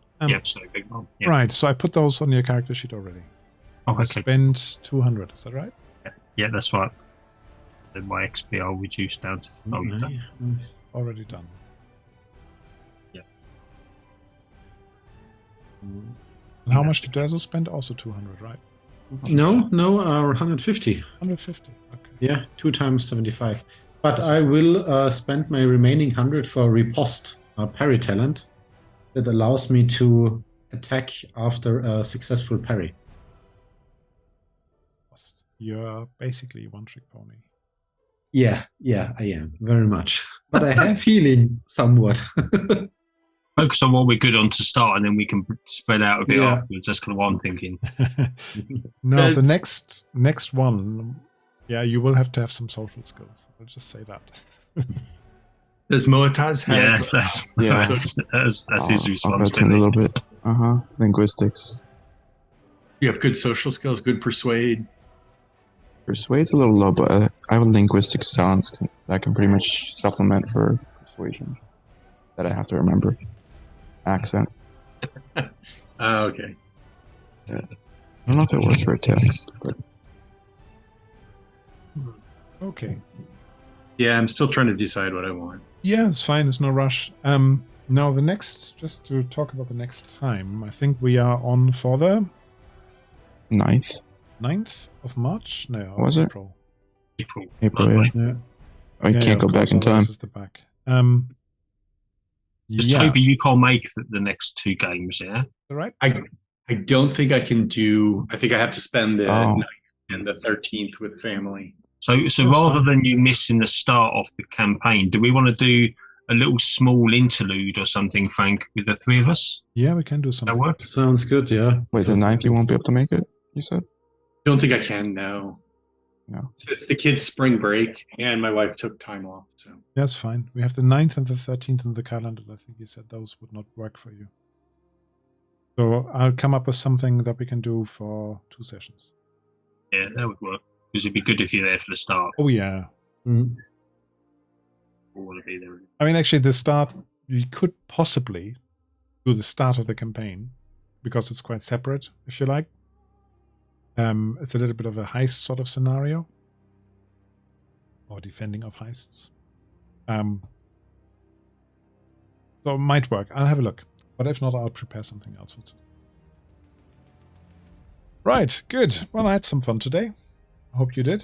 So big one. Yeah. Right, so I put those on your character sheet already. Oh, okay. Spend 200, is that right? Yeah, that's right. Then my XP I'll reduce down to... Oh, you're done. Already done. Yeah. And how much did Dazzle spend? Also 200, right? No, 150. 150, okay. Yeah, 2 times 75. But I will spend my remaining 100 for riposte, parry talent, that allows me to attack after a successful parry. You're basically one-trick pony. Yeah, I am, very much. But I have healing somewhat. Focus on what we're good on to start, and then we can spread out a bit Yeah. afterwards. That's kind of what I'm thinking. No, the next one, yeah, you will have to have some social skills. I'll just say that. Does Moataz have? Yes, that's his I'll go to a little responsibility. bit. Linguistics. You have good social skills, good persuade. Persuade's a little low, but I have a linguistics talent that can pretty much supplement for persuasion. That I have to remember. Accent. Okay. Yeah. I don't know if it works for attacks, but Okay. Yeah, I'm still trying to decide what I want. Yeah, it's fine. It's no rush. Now the next, just to talk about the next time, I think we are on for the 9th. of March? No, Was it? April. April. April, Lovely. yeah. Yeah. I can't go back in time. This is the back. Just Yeah, Toby, you can't make the next 2 games, yeah? all right. I don't think I can do. I think I have to spend the Oh. 9th and the 13th with family. So rather than you missing the start of the campaign, do we want to do a little small interlude or something, Frank, with the 3 of us? Yeah, we can do That something. works? Sounds good, yeah. Wait, the 9th you won't be able to make it, you said? Don't think I can. No. No. It's the kids' spring break, and my wife took time off. So That's fine. We have the 9th and the 13th in the calendar. I think you said those would not work for you. So I'll come up with something that we can do for 2 sessions. Yeah, that would work. Because it'd be good if you're there for the start. Oh, yeah. Mm. I want to be there. I mean, actually, the start, we could possibly do the start of the campaign because it's quite separate, if you like. It's a little bit of a heist sort of scenario or defending of heists. So it might work. I'll have a look. But if not, I'll prepare something else for today. Right, good. Well, I had some fun today. I hope you did.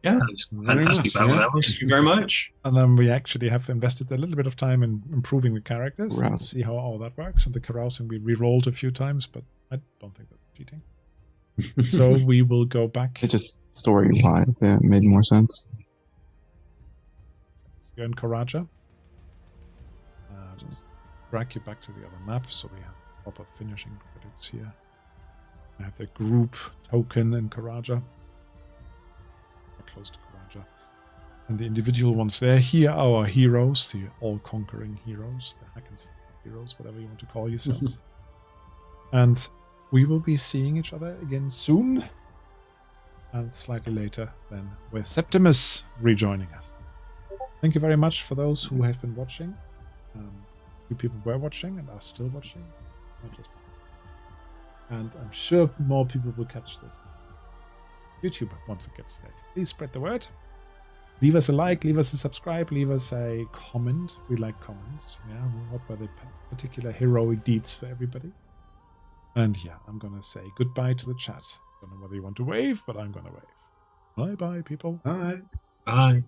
yeah, That was Very fantastic much, battle, yeah. that was. thank you very much. And then we actually have invested a little bit of time in improving the characters and Right. see how all that works. And the carousing we re-rolled a few times, but I don't think that's cheating. So we will go back. It just story-wise, yeah, it made more sense. You're in Karaja. Just drag you back to the other map so we have proper finishing credits here. I have the group token in Karaja. We're close to Karaja. And the individual ones there. Here are our heroes, the all-conquering heroes, the hack and slash heroes, whatever you want to call yourselves. And we will be seeing each other again soon. And slightly later then with Septimus rejoining us. Thank you very much for those who have been watching. You people were watching and are still watching. Not just and I'm sure more people will catch this. YouTube once it gets there. Please spread the word. Leave us a like, leave us a subscribe, leave us a comment. We like comments. Yeah, what were the particular heroic deeds for everybody? And yeah, I'm gonna say goodbye to the chat. Don't know whether you want to wave, but I'm going to wave. Bye-bye, people. Bye. Bye.